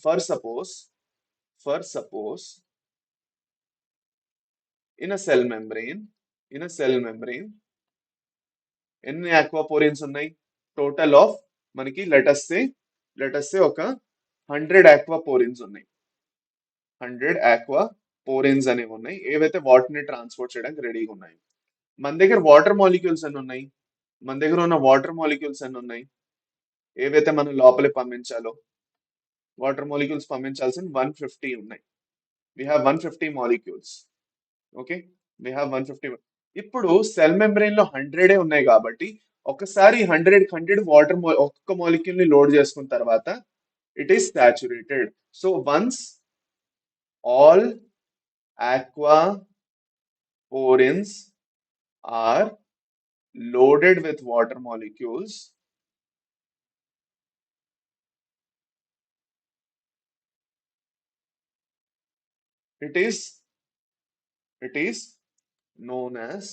for suppose in a cell membrane ఎన్ని aquaporins ఉన్నాయి? Total of మనకి let us say ఒక 100 aquaporins ఉన్నాయి. 100 ఆక్వాపోరిన్స్ అనేవి ఉన్నాయి, ఏవైతే వాటర్ ని ట్రాన్స్పోర్ట్ చేయడానికి రెడీగా ఉన్నాయి. మన దగ్గర వాటర్ మాలిక్యూల్స్ ఎన్ని ఉన్నాయి? మన దగ్గర ఉన్న వాటర్ మాలిక్యూల్స్ ఎన్ని ఉన్నాయి? ఏవైతే మనం లోపలికి పంపించాలో, వాటర్ మాలిక్యూల్స్ పంపించాల్సిన 150 ఉన్నాయి. We have 150 molecules. Okay, we have 150. ఇప్పుడు సెల్ మెంబ్రెయిన్ లో 100 ఉన్నాయి కాబట్టి ఒకసారి 100 వాటర్ ఒక్క మాలిక్యూల్ ని లోడ్ చేసుకున్న తర్వాత it is saturated. So once all aquaporins are loaded with water molecules, it is it is known as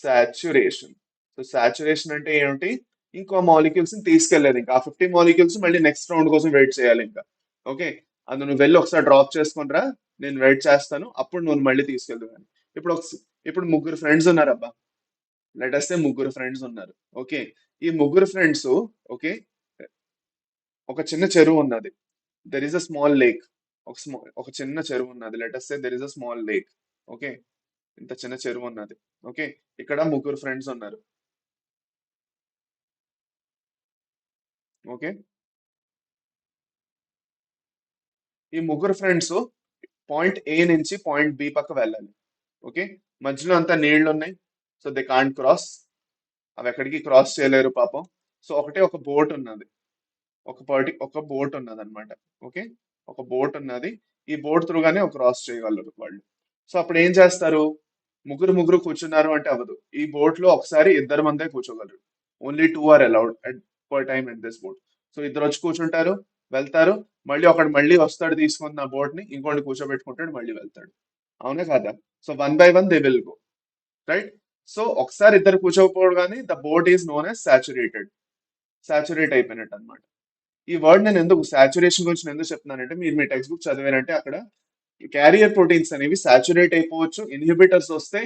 saturation. So saturation అంటే ఏమిటి? ఇంకో మాలిక్యూల్స్ ని తీసుకెళ్లేదు, ఇంకా ఆ 50 మాలిక్యూల్స్ మళ్ళీ నెక్స్ట్ రౌండ్ కోసం వెయిట్ చేయాలి ఇంకా. ఓకే, అది నువ్వు వెళ్ళి ఒకసారి డ్రాప్ చేసుకుని రా, నేను వెయిట్ చేస్తాను, అప్పుడు నువ్వు మళ్ళీ తీసుకెళ్దు కానీ. ఇప్పుడు ఇప్పుడు ముగ్గురు ఫ్రెండ్స్ ఉన్నారు అబ్బా, లెట్ అస్ సే ముగ్గురు ఫ్రెండ్స్ ఉన్నారు. ఓకే, ఈ ముగ్గురు ఫ్రెండ్స్, ఓకే, ఒక చిన్న చెరువు ఉన్నది. There is a small lake. ఒక చిన్న చెరువు ఉన్నది. Let us say there is a small lake. Okay, ఇంత చిన్న చెరువు ఉన్నది. ఓకే, ఇక్కడ ముగ్గురు ఫ్రెండ్స్ ఉన్నారు. ఓకే, ఈ ముగ్గురు ఫ్రెండ్స్ పాయింట్ ఏ నుంచి పాయింట్ బి పక్క వెళ్ళాలి. ఓకే, మధ్యలో అంతా నీళ్లు ఉన్నాయి. So they can't cross. అవి ఎక్కడికి క్రాస్ చేయలేరు పాపం. సో ఒక బోట్ ఉన్నది. ఒక బోట్ ఉన్నది అనమాట. ఓకే, ఒక బోట్ ఉన్నది. ఈ బోట్ త్రూగానే ఒక క్రాస్ చేయగలరు వాళ్ళు. సో అప్పుడు ఏం చేస్తారు? ముగ్గురు కూర్చున్నారు అంటే అవ్వదు. ఈ బోట్ లో ఒకసారి ఇద్దరు మందే కూర్చోగలరు. Only 2 are allowed at per time in this boat. So ఇద్దరు వచ్చి కూర్చుంటారు, వెళ్తారు, మళ్ళీ ఒకడు మళ్ళీ వస్తాడు, తీసుకున్న బోట్ ని ఇంకోటి కూర్చోబెట్టుకుంటాడు, మళ్ళీ వెళ్తాడు. అవునా కాదా? So 1 by 1 they will go, right? So ఒకసారి ఇద్దరు కూర్చోకపోవగానే the boat is known as saturate అయిపోయినట్టు అనమాట. ఈ వర్డ్ నేను ఎందుకు సాచురేషన్ గురించి నేను ఎందుకు చెప్తున్నానంటే, మీరు మీ టెక్స్ట్ బుక్ చదివారంటే అక్కడ క్యారియర్ ప్రోటీన్స్ అనేవి సాచురేట్ అయిపోవచ్చు, ఇన్హిబిటర్స్ వస్తే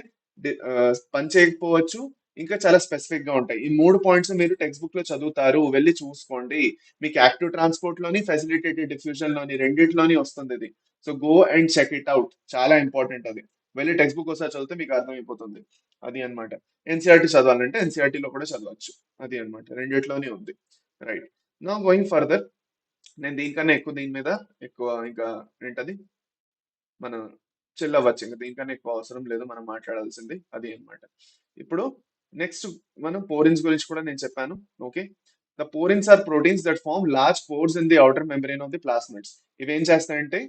పని చేయకపోవచ్చు, ఇంకా చాలా స్పెసిఫిక్ గా ఉంటాయి. ఈ 3 పాయింట్స్ మీరు టెక్స్ట్ బుక్ లో చదువుతారు, వెళ్ళి చూసుకోండి. మీకు యాక్టివ్ ట్రాన్స్పోర్ట్ లోని, ఫెసిలిటేటెడ్ డిఫ్యూజన్ లోని, రెండిట్లోని వస్తుంది ఇది. So go and check it out. చాలా ఇంపార్టెంట్ అది. వెళ్ళి టెక్స్ట్ బుక్ ఒకసారి చదివితే మీకు అర్థమైపోతుంది. అది అన్నమాట. ఎన్సీఆర్టీ చదవాలంటే ఎన్సీఆర్టీలో కూడా చదవచ్చు. అది అన్నమాట. రెండిట్లోనే ఉంది. రైట్. నౌ గోయింగ్ ఫర్దర్, నేను దీనికన్నా ఎక్కువ దీని మీద ఎక్కువ ఇంకా ఏంటది మనం చిల్ అవ్వచ్చు. ఇంకా దీనికన్నా ఎక్కువ అవసరం లేదు మనం మాట్లాడాల్సింది. అది అన్నమాట. ఇప్పుడు నెక్స్ట్ మనం పోరిన్స్ గురించి కూడా నేను చెప్పాను. Okay. The porins are proteins that form large pores in the outer membrane of the plasmids. ఇవి ఏం చేస్తాయంటే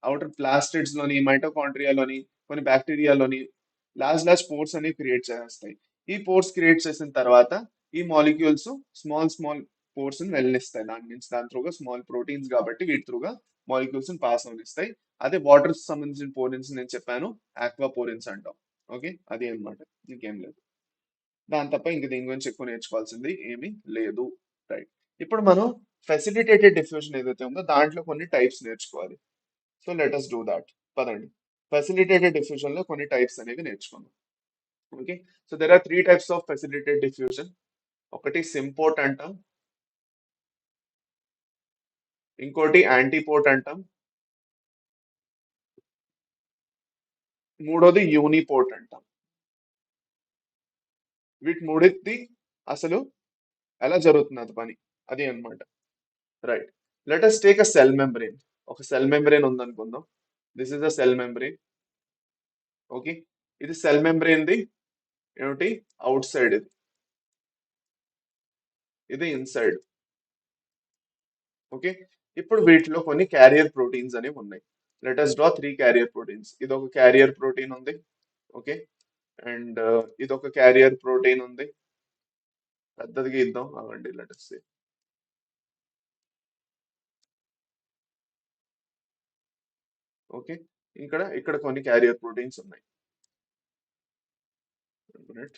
అవుటర్ ప్లాస్టిడ్స్ లోని, మైటోకాండ్రియాలోని, కొన్ని బ్యాక్టీరియాలోని లార్జ్ లార్జ్ పోర్స్ అనేవి క్రియేట్ చేస్తాయి. ఈ పోర్స్ క్రియేట్ చేసిన తర్వాత ఈ మాలిక్యూల్స్ స్మాల్ స్మాల్ పోర్స్ ని వెళ్ళనిస్తాయి. దాని నుంచి దాని త్రూగా స్మాల్ ప్రోటీన్స్ కాబట్టి వీటి త్రూగా మాలిక్యూల్స్ ని పాస్ అవనిస్తాయి. అదే వాటర్ సంబంధించిన పోరెన్స్ నేను చెప్పాను, ఆక్వా పోరెన్స్ అంటాం. ఓకే, అది అన్నమాట. ఇంకేం లేదు. దాని తప్ప ఇంక దీని గురించి ఎక్కువ నేర్చుకోవాల్సింది ఏమీ లేదు. రైట్. ఇప్పుడు మనం ఫెసిలిటేటెడ్ డిఫ్యూజన్ ఏదైతే ఉందో దాంట్లో కొన్ని టైప్స్ నేర్చుకోవాలి. So let us do that. పదండి. ఫెసిలిటేటెడ్ డిఫ్యూజన్ లో కొన్ని టైప్స్ అనేవి నేర్చుకుందాం. Okay. So there are three types of facilitated diffusion. ఒకటి సింపోర్ట్ అంటాం, ఇంకోటి యాంటీపోర్ట్ అంటాం, మూడోది యూనిపోర్ట్ అంటాం. వీటి మూడింటి అసలు ఎలా జరుగుతుంది అది పని, అది అన్నమాట. Right. Let us take a cell membrane. ఒక సెల్ మెంబ్రెయిన్ ఉందనుకుందాం. This is the cell membrane. Okay. ఇది సెల్ మెంబ్రెయిన్ ది ఏమిటి అవుట్ సైడ్, ఇది ఇన్సైడ్. ఓకే. ఇప్పుడు వీటిలో కొన్ని క్యారియర్ ప్రోటీన్స్ అనేవి ఉన్నాయి. Let us draw three carrier proteins. ఇది ఒక క్యారియర్ ప్రోటీన్ ఉంది. ఓకే. అండ్ ఇది ఒక క్యారియర్ ప్రోటీన్ ఉంది. పెద్దదిగా ఇద్దాం అవండి. Let us see. ఓకే. ఇక్కడ కొన్ని క్యారియర్ ప్రోటీన్స్ ఉన్నాయి. మినిట్.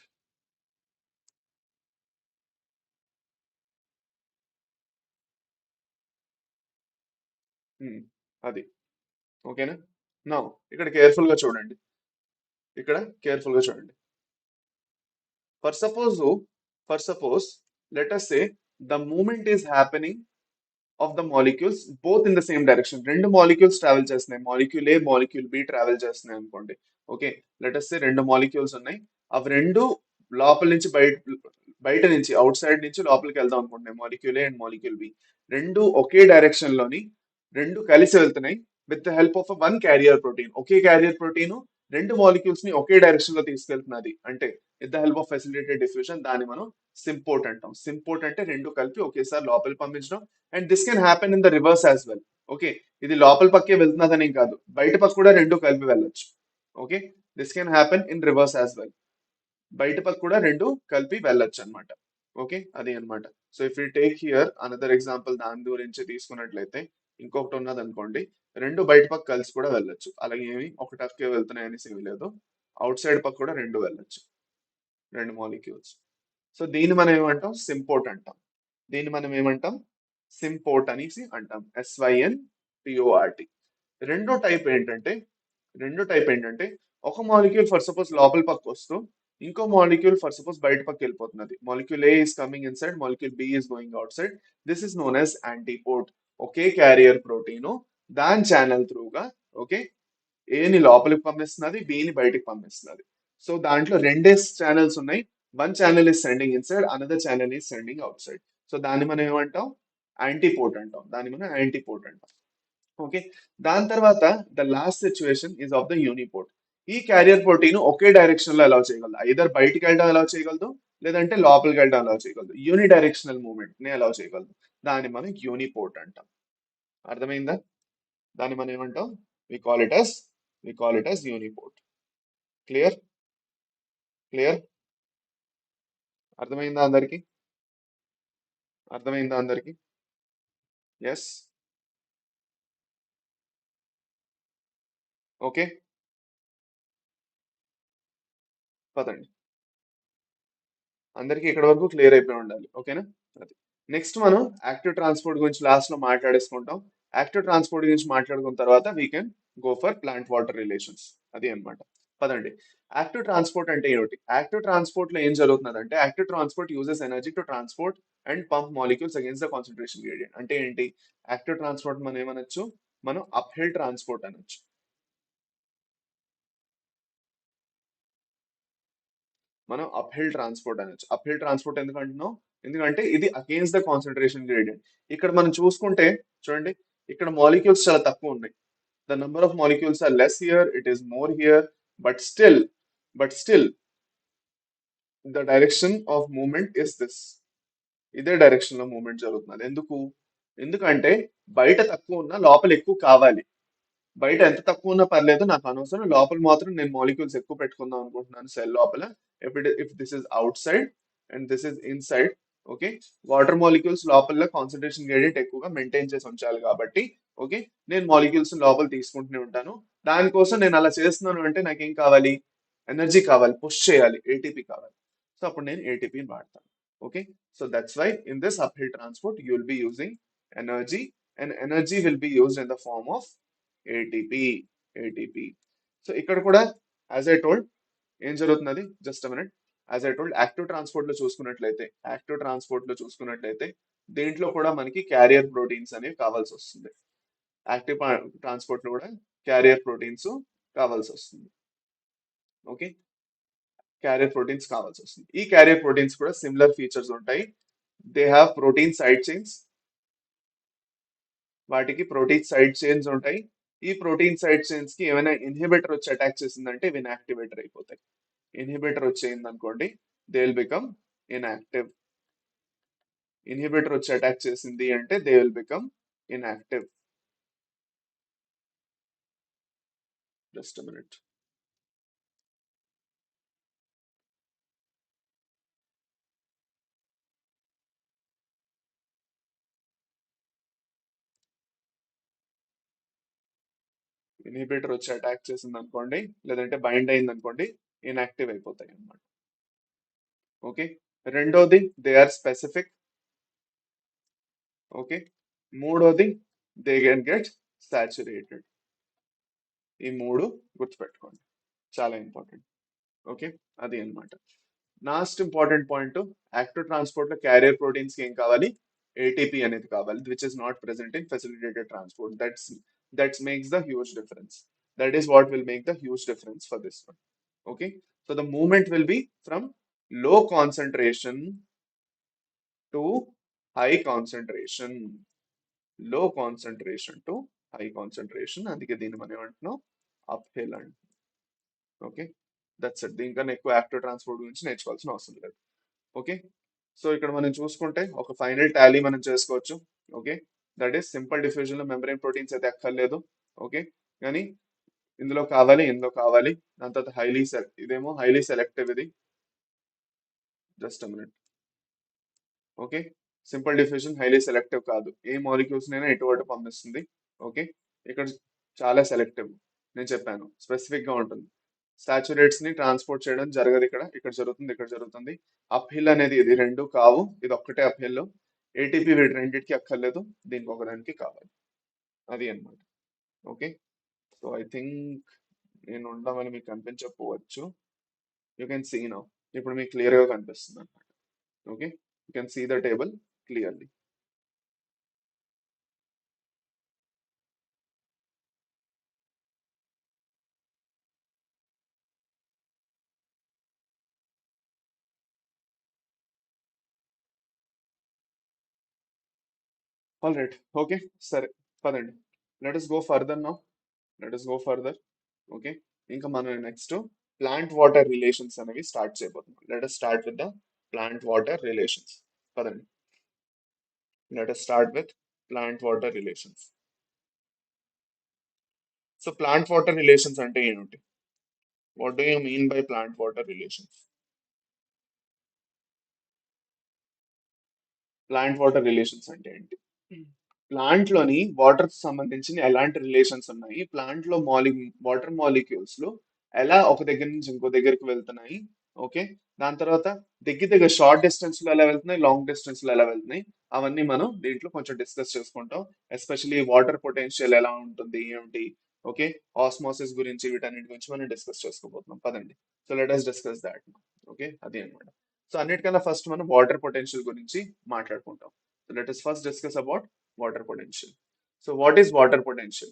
అది ఓకేనా. నా ఇక్కడ కేర్ఫుల్ గా చూడండి. ఇక్కడ కేర్ఫుల్ గా చూడండి. For suppose for suppose let us say the movement is happening of the molecules both in the same direction. రెండు మాలిక్యూల్స్ ట్రావెల్ చేస్తున్నాయి. Molecule A molecule B travel చేస్తున్నాయి అనుకోండి. ఓకే. లెట్ us సే రెండు మాలిక్యూల్స్ ఉన్నాయి. అవి రెండు లోపల నుంచి బయట నుంచి అవుట్ సైడ్ నుంచి లోపలికి వెళ్దాం అనుకుంటున్నాయి. Molecule A and molecule B రెండు ఒకే డైరెక్షన్ లోని రెండు కలిసి వెళ్తున్నాయి with the help of one carrier protein. ఒకే క్యారియర్ ప్రోటీన్ రెండు మాలిక్యూల్స్ ని ఒకే డైరెక్షన్ లో తీసుకెళ్తున్నది అంటే with the help of facilitated diffusion. దాన్ని మనం సింపోర్ట్ అంటాం. సింపోర్ట్ అంటే రెండు కలిపి ఒకేసారి లోపలికి పంపించడం. And this can happen in the reverse as well. Okay. ఇది లోపల పక్కే వెళ్తున్నదని కాదు, బయట పక్క కూడా రెండు కలిపి వెళ్ళొచ్చు. Okay. This can happen in reverse as well. బయట పక్క కూడా రెండు కలిపి వెళ్ళొచ్చు అన్నమాట. ఓకే, అది అన్నమాట. So if you take here another example దాని గురించి తీసుకున్నట్లయితే ఇంకొకటి ఉన్నది అనుకోండి. రెండు బయట పక్క కలిసి కూడా వెళ్ళొచ్చు. అలాగే ఏమి ఒకటి అక్కే వెళ్తున్నాయి అనేసి ఏమి లేదు. అవుట్ సైడ్ పక్క కూడా రెండు వెళ్ళొచ్చు, రెండు మాలిక్యూల్స్. సో దీన్ని మనం ఏమంటాం, సింపోర్ట్ అంటాం. దీన్ని మనం ఏమంటాం, సింపోర్ట్ అనేసి అంటాం. SYNPORT. రెండో టైప్ ఏంటంటే రెండో టైప్ ఏంటంటే ఒక మాలిక్యూల్ ఫర్ సపోజ్ లోపల పక్క వస్తూ ఇంకో మాలిక్యూల్ ఫర్ సపోజ్ బయట పక్క వెళ్ళిపోతున్నది. Molecule A is coming inside, molecule B is going outside. This is known as antiport. ఒకే క్యారియర్ ప్రోటీన్ దాని ఛానల్ త్రూగా ఓకే ఏని లోపలికి పంపిస్తున్నది, బిని బయటికి పంపిస్తున్నది. సో దాంట్లో రెండే ఛానల్స్ ఉన్నాయి. One channel is sending in side, another channel is sending out side. So దాన్ని మనం ఏమంటాం, యాంటీపోర్ట్ అంటాం. దాన్ని మనం యాంటీపోర్ట్ అంటాం. ఓకే. దాని తర్వాత the last situation is of the uniport. ఈ క్యారియర్ ప్రోటీన్ ఒకే డైరెక్షన్ లో అలౌ చేయగలదు. ఐదర్ బయటికి వెళ్ళడం అలౌ చేయగలదు, లేదంటే లోపలికి వెళ్ళడం అలౌ చేయగలదు. యూని డైరెక్షనల్ మూవ్మెంట్ ని అలౌ చేయగలదు. దాన్ని మనం యూనిపోర్ట్ అంటాం. అర్థమైందా? దాన్ని మనం ఏమంటాం, we call it as we call it as uniport. Clear? Clear? అర్థమైందా అందరికి? అర్థమైందా అందరికి? ఎస్. ఓకే. పదండి. అందరికీ ఇక్కడ వరకు క్లియర్ అయిపోయి ఉండాలి. ఓకేనా? అది. నెక్స్ట్ మనం యాక్టివ్ ట్రాన్స్పోర్ట్ గురించి లాస్ట్ లో మాట్లాడేసుకుంటాం. యాక్టివ్ ట్రాన్స్పోర్ట్ గురించి మాట్లాడుకున్న తర్వాత we can go for plant water relations. అది అన్నమాట. పదండి. యాక్టివ్ ట్రాన్స్పోర్ట్ అంటే ఏమిటి? యాక్టివ్ ట్రాన్స్పోర్ట్ లో ఏం జరుగుతుందంటే active transport uses energy to transport and pump molecules against the concentration gradient. అంటే ఏంటి? యాక్టివ్ ట్రాన్స్పోర్ట్ మనం ఏమనొచ్చు, మనం అప్ హిల్ ట్రాన్స్పోర్ట్ అనొచ్చు. మనం అప్ హిల్ ట్రాన్స్పోర్ట్ అనొచ్చు. అప్ హిల్ ట్రాన్స్పోర్ట్ ఎందుకంటున్నాం? ఎందుకంటే ఇది అగేన్స్ట్ ద కాన్సన్ట్రేషన్ గ్రేడియంట్. ఇక్కడ మనం చూసుకుంటే చూడండి, ఇక్కడ మాలిక్యూల్స్ చాలా తక్కువ ఉన్నాయి. The number of molecules are less here, it is more here, but still but still the direction of movement is this. ఇదే డైరెక్షన్ లో మూమెంట్ జరుగుతున్నది. ఎందుకంటే బయట తక్కువ ఉన్న లోపల ఎక్కువ కావాలి. బయట ఎంత తక్కువ ఉన్నా పర్లేదు, నాకు అనవసరం, లోపల మాత్రం నేను మాలిక్యూల్స్ ఎక్కువ పెట్టుకుందాం అనుకుంటున్నాను సెల్ లోపల. If this is out side and this is inside, okay, water molecules లోపల కాన్సన్ట్రేషన్ గ్రేడియంట్ ఎక్కువగా మెయింటైన్ చేసి ఉంచాలి కాబట్టి, ఓకే, నేను మాలిక్యూల్స్ లోపల తీసుకుంటూనే ఉంటాను. దానికోసం నేను అలా చేస్తున్నాను అంటే నాకేం కావాలి? ఎనర్జీ కావాలి, పుష్ చేయాలి, ఏటీపీ కావాలి. సో అప్పుడు నేను ఏటీపీని వాడతాను. Okay, so that's why in this uphill transport you will be using energy, and energy will be used in the form of ATP. ATP. So ఇక్కడ కూడా యాజ్ ఐ టోల్డ్ ఏం జరుగుతున్నది, just minute. As I told active transport లో చూసుకున్నట్లయితే దీంట్లో కూడా మనకి carrier proteins అనేవి కావాల్సి వస్తుంది. యాక్టివ్ ట్రాన్స్పోర్ట్ లో కూడా క్యారియర్ ప్రోటీన్స్ కావాల్సి వస్తుంది. ఓకే, క్యారియర్ ప్రోటీన్స్ కావాల్సి వస్తుంది. ఈ క్యారియర్ ప్రోటీన్స్ కూడా సిమిలర్ ఫీచర్స్ ఉంటాయి. They have protein side chains. వాటికి ప్రోటీన్ సైడ్ చైన్స్ ఉంటాయి. ఈ ప్రోటీన్ సైడ్ చైన్స్ కి ఏమైనా ఇన్హిబిటర్ వచ్చి అటాక్ చేసిందంటే ఇవి ఇన్యాక్టివేటర్ అయిపోతాయి. ఇన్హిబిటర్ వచ్చేయింది అనుకోండి, they will become inactive. Inhibitor వచ్చి అటాక్ చేసింది అంటే they will become inactive. Just minute. Inhibitor వచ్చి అటాక్ చేసింది అనుకోండి, లేదంటే బైండ్ అయింది అనుకోండి, ఇన్యాక్టివ్ అయిపోతాయి అన్నమాట. ఓకే, రెండోది దే ఆర్ స్పెసిఫిక్. ఓకే, మూడోది దే కెన్ గెట్ సాచురేటెడ్. ఈ మూడు గుర్తుపెట్టుకోండి, చాలా ఇంపార్టెంట్. ఓకే, అది అన్నమాట. Last important point, active transport లో క్యారియర్ ప్రోటీన్స్ కి ఏం కావాలి? ఏటీపీ అనేది కావాలి, which is not present in facilitated transport. That's makes the huge difference. That is what will make the huge difference for this one. Okay, so the movement will be from low concentration to high concentration. Low concentration to high concentration. అందుకే దీన్ని మనం ఏమంటున్నాం? Uphill and. Okay, that's it. దీనికన్నా ఎక్కువ active transport గురించి నేర్చుకోవాల్సిన అవసరం లేదు. ఓకే, సో ఇక్కడ మనం చూసుకుంటే ఒక ఫైనల్ టాలీ మనం చేసుకోవచ్చు. Okay, that is simple diffusion లో మెంబ్రెయిన్ ప్రోటీన్స్ అయితే అక్కర్లేదు. ఓకే, కానీ ఇందులో కావాలి, ఇందులో కావాలి. దాని తర్వాత ఇదేమో హైలీ సెలెక్టివ్, ఇది just minute. Okay, simple diffusion highly selective కాదు, ఏ మాలిక్యూల్స్ నైనా ఎటువంటి పంపిస్తుంది. ఓకే, ఇక్కడ చాలా సెలెక్టివ్. నేను చెప్పాను స్పెసిఫిక్ గా ఉంటుంది. సాచురేట్స్ ని ట్రాన్స్పోర్ట్ చేయడం జరగదు, ఇక్కడ ఇక్కడ జరుగుతుంది, ఇక్కడ జరుగుతుంది. అప్ హిల్ అనేది ఇది రెండు కావు, ఇది ఒక్కటే అప్ హిల్. ఏటీపీ వీటి రెండింటికి అక్కర్లేదు, దీనికి ఒకదానికి కావాలి. అది అన్నమాట. ఓకే, సో ఐ థింక్ నేను ఉండమని మీకు కనిపించకపోవచ్చు. You can see now. ఇప్పుడు మీకు క్లియర్ గా కనిపిస్తుంది అనమాట. Okay, you can see the table clearly. All right, okay, సరే, పదండి. Let us go further now. Let us go further. Okay, ఇంకా మనం నెక్స్ట్ ప్లాంట్ వాటర్ రిలేషన్స్ అనేవి స్టార్ట్ చేయబోతున్నాం. Let us start with the plant water relations. పదండి, let us start with plant water relations. So plant water relations అంటే ఏమిటి? What do you mean by plant water relations? Plant water relations అంటే ఏంటి? Plant లోని water సంబంధించిన ఎలాంటి relations ఉన్నాయి, plant లో వాటర్ మాలిక్యూల్స్ లో ఎలా ఒక దగ్గర నుంచి ఇంకో దగ్గరికి వెళ్తున్నాయి. ఓకే, దాని తర్వాత దగ్గర షార్ట్ డిస్టెన్స్ లో ఎలా వెళ్తున్నాయి, లాంగ్ డిస్టెన్స్ లో ఎలా వెళ్తున్నాయి, అవన్నీ మనం దీంట్లో కొంచెం డిస్కస్ చేసుకుంటాం. ఎస్పెషల్లీ వాటర్ పొటెన్షియల్ ఎలా ఉంటుంది, ఏమిటి, ఓకే, ఆస్మోసిస్ గురించి, వీటన్నిటి గురించి మనం డిస్కస్ చేసుకోబోతున్నాం. పదండి, so let us discuss that. Okay, అది అన్నమాట. సో అన్నిటికన్నా ఫస్ట్ మనం వాటర్ పొటెన్షియల్ గురించి మాట్లాడుకుంటాం. So let us first discuss about water potential. So what is water potential?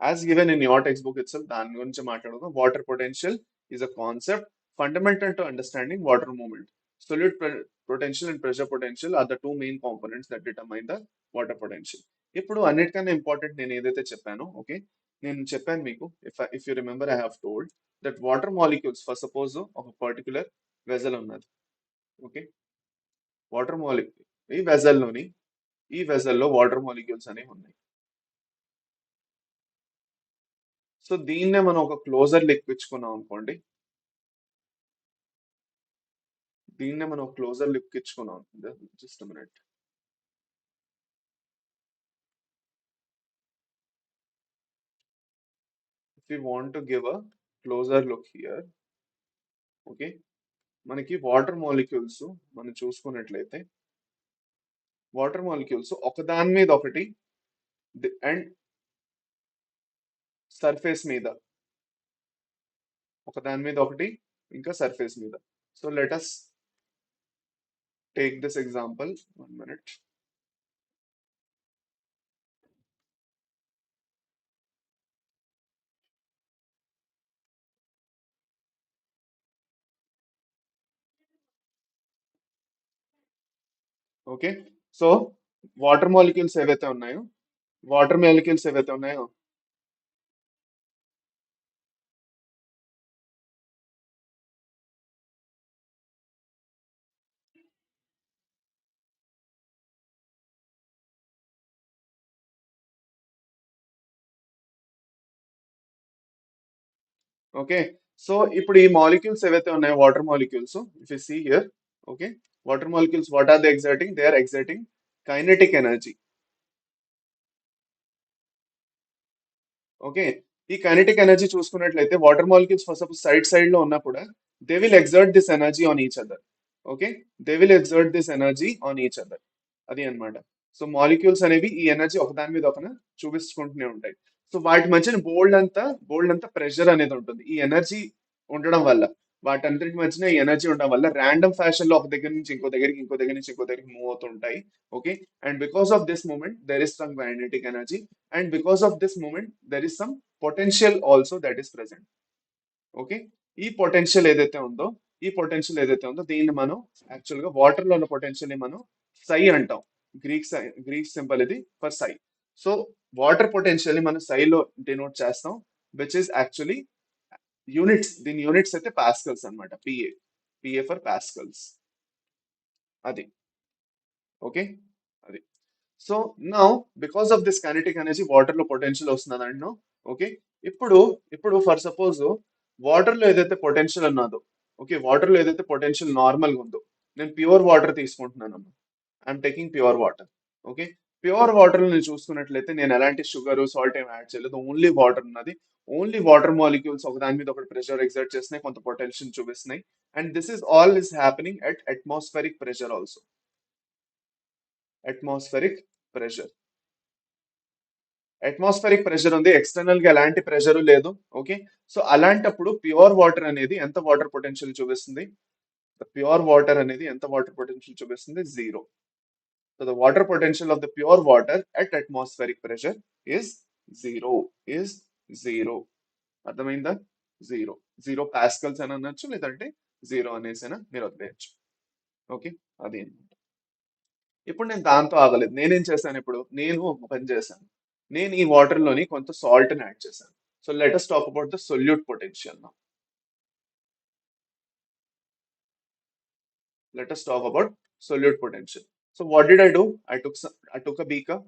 As given in your textbook itself, దాని గురించి మాట్లాడుకుందాం. Water potential is a concept Fundamental to understanding water movement. Solute potential and pressure potential are the two main components that determine the water potential. ఇప్పుడు అన్నిటికన్నా important నేను ఏదైతే చెప్పానో okay నేను చెప్పాను మీకు if you remember I have told that water molecules for suppose ఒక particular vessel ఉన్నది ఓకే వాటర్ మాలిక్యూల్ ఈ వెజల్లో వాటర్ మాలిక్యూల్స్ అనేవి ఉన్నాయి సో దీన్నే మనం ఒక క్లోజర్ లెక్కించుకున్నాం అనుకోండి దీన్నే మనం క్లోజర్ లెక్కించుకున్నాం just minute if we want to give a closer look here okay మనకి వాటర్ మాలిక్యూల్స్ మనం చూసుకున్నట్లయితే వాటర్ మాలిక్యూల్స్ ఒకదాని మీద ఒకటి అండ్ సర్ఫేస్ మీద ఒకదాని మీద ఒకటి ఇంకా సర్ఫేస్ మీద so let us take this example 1 minute okay so water molecules ఏవైతే ఉన్నాయో ఓకే సో ఇప్పుడు ఈ మాలిక్యూల్స్ ఏవైతే ఉన్నాయో water molecules if you see here okay water molecules what are they exerting they are exerting kinetic energy okay ఈ kinetic energy చూసుకున్నట్లయితే water molecules first suppose side లో ఉన్నా కూడా they will exert this energy on each other okay they will exert this energy on each other అది అన్నమాట so molecules అనేవి ఈ energy ఒకదాని మీద ఒకన చూపిస్తుంటూనే ఉంటాయి సో వాటి మధ్యన బోల్డ్ అంతా ప్రెషర్ అనేది ఉంటుంది ఈ ఎనర్జీ ఉండడం వల్ల వాటంతటి మధ్యన ఈ ఎనర్జీ ఉండడం వల్ల ర్యాండమ్ ఫ్యాషన్ లో ఒక దగ్గర నుంచి ఇంకో దగ్గరికి మూవ్ అవుతుంటాయి okay and because of this movement there is some kinetic energy and because of this movement there is some potential also that is present okay ఈ పొటెన్షియల్ ఏదైతే ఉందో దీన్ని మనం యాక్చువల్ గా వాటర్ లో ఉన్న పొటెన్షియల్ ని మనం సై అంటాం గ్రీక్ సింబల్ ఇది for psi so water potential ని మనం సైలో డినోట్ చేస్తాం విచ్ ఇస్ యాక్చువల్లీ దీని యూనిట్స్ అయితే పాస్కల్స్ అన్నమాట పిఏ ఫర్ పాస్కల్స్ అది ఓకే అది so now because of this kinetic energy water లో పొటెన్షియల్ వస్తుంది అంటున్నాం ఓకే ఇప్పుడు ఇప్పుడు ఫర్ సపోజ్ వాటర్ లో ఏదైతే పొటెన్షియల్ ఉన్నదో ఓకే వాటర్ లో ఏదైతే పొటెన్షియల్ నార్మల్ గా ఉందో నేను ప్యూర్ వాటర్ తీసుకుంటున్నాను అమ్మా I'm taking pure water okay pure water లో నేను చూసుకున్నట్లయితే నేను ఎలాంటి షుగర్ సాల్ట్ ఏం యాడ్ చేయలేదు ఓన్లీ వాటర్ ఉన్నది ఓన్లీ వాటర్ మాలిక్యూల్స్ ఒక దాని మీద ఒకటి ప్రెషర్ ఎగ్జర్ట్ చేస్తున్నాయి కొంత పొటెన్షియల్ చూపిస్తున్నాయి and this is all is happening at atmospheric pressure also atmospheric pressure atmospheric pressure ఉంది ఎక్స్టర్నల్ గా ఎలాంటి ప్రెషర్ లేదు ఓకే సో అలాంటప్పుడు ప్యూర్ వాటర్ అనేది ఎంత వాటర్ పొటెన్షియల్ చూపిస్తుంది ప్యూర్ వాటర్ అనేది ఎంత వాటర్ పొటెన్షియల్ చూపిస్తుంది zero so the water potential of the pure water at atmospheric pressure is zero is zero అర్థమైందా జీరో జీరో పాస్కల్స్ అని అనొచ్చు లేదంటే జీరో అనేసైనా మీరు వదిలేయచ్చు ఓకే అది ఇప్పుడు నేను దాంతో ఆగలేదు నేనేం చేశాను ఇప్పుడు నేను ఒక పని చేశాను నేను ఈ వాటర్ లోని కొంత సాల్ట్ ని యాడ్ చేశాను so let us talk about the solute potential now let us talk about solute potential so what did I do I took a beaker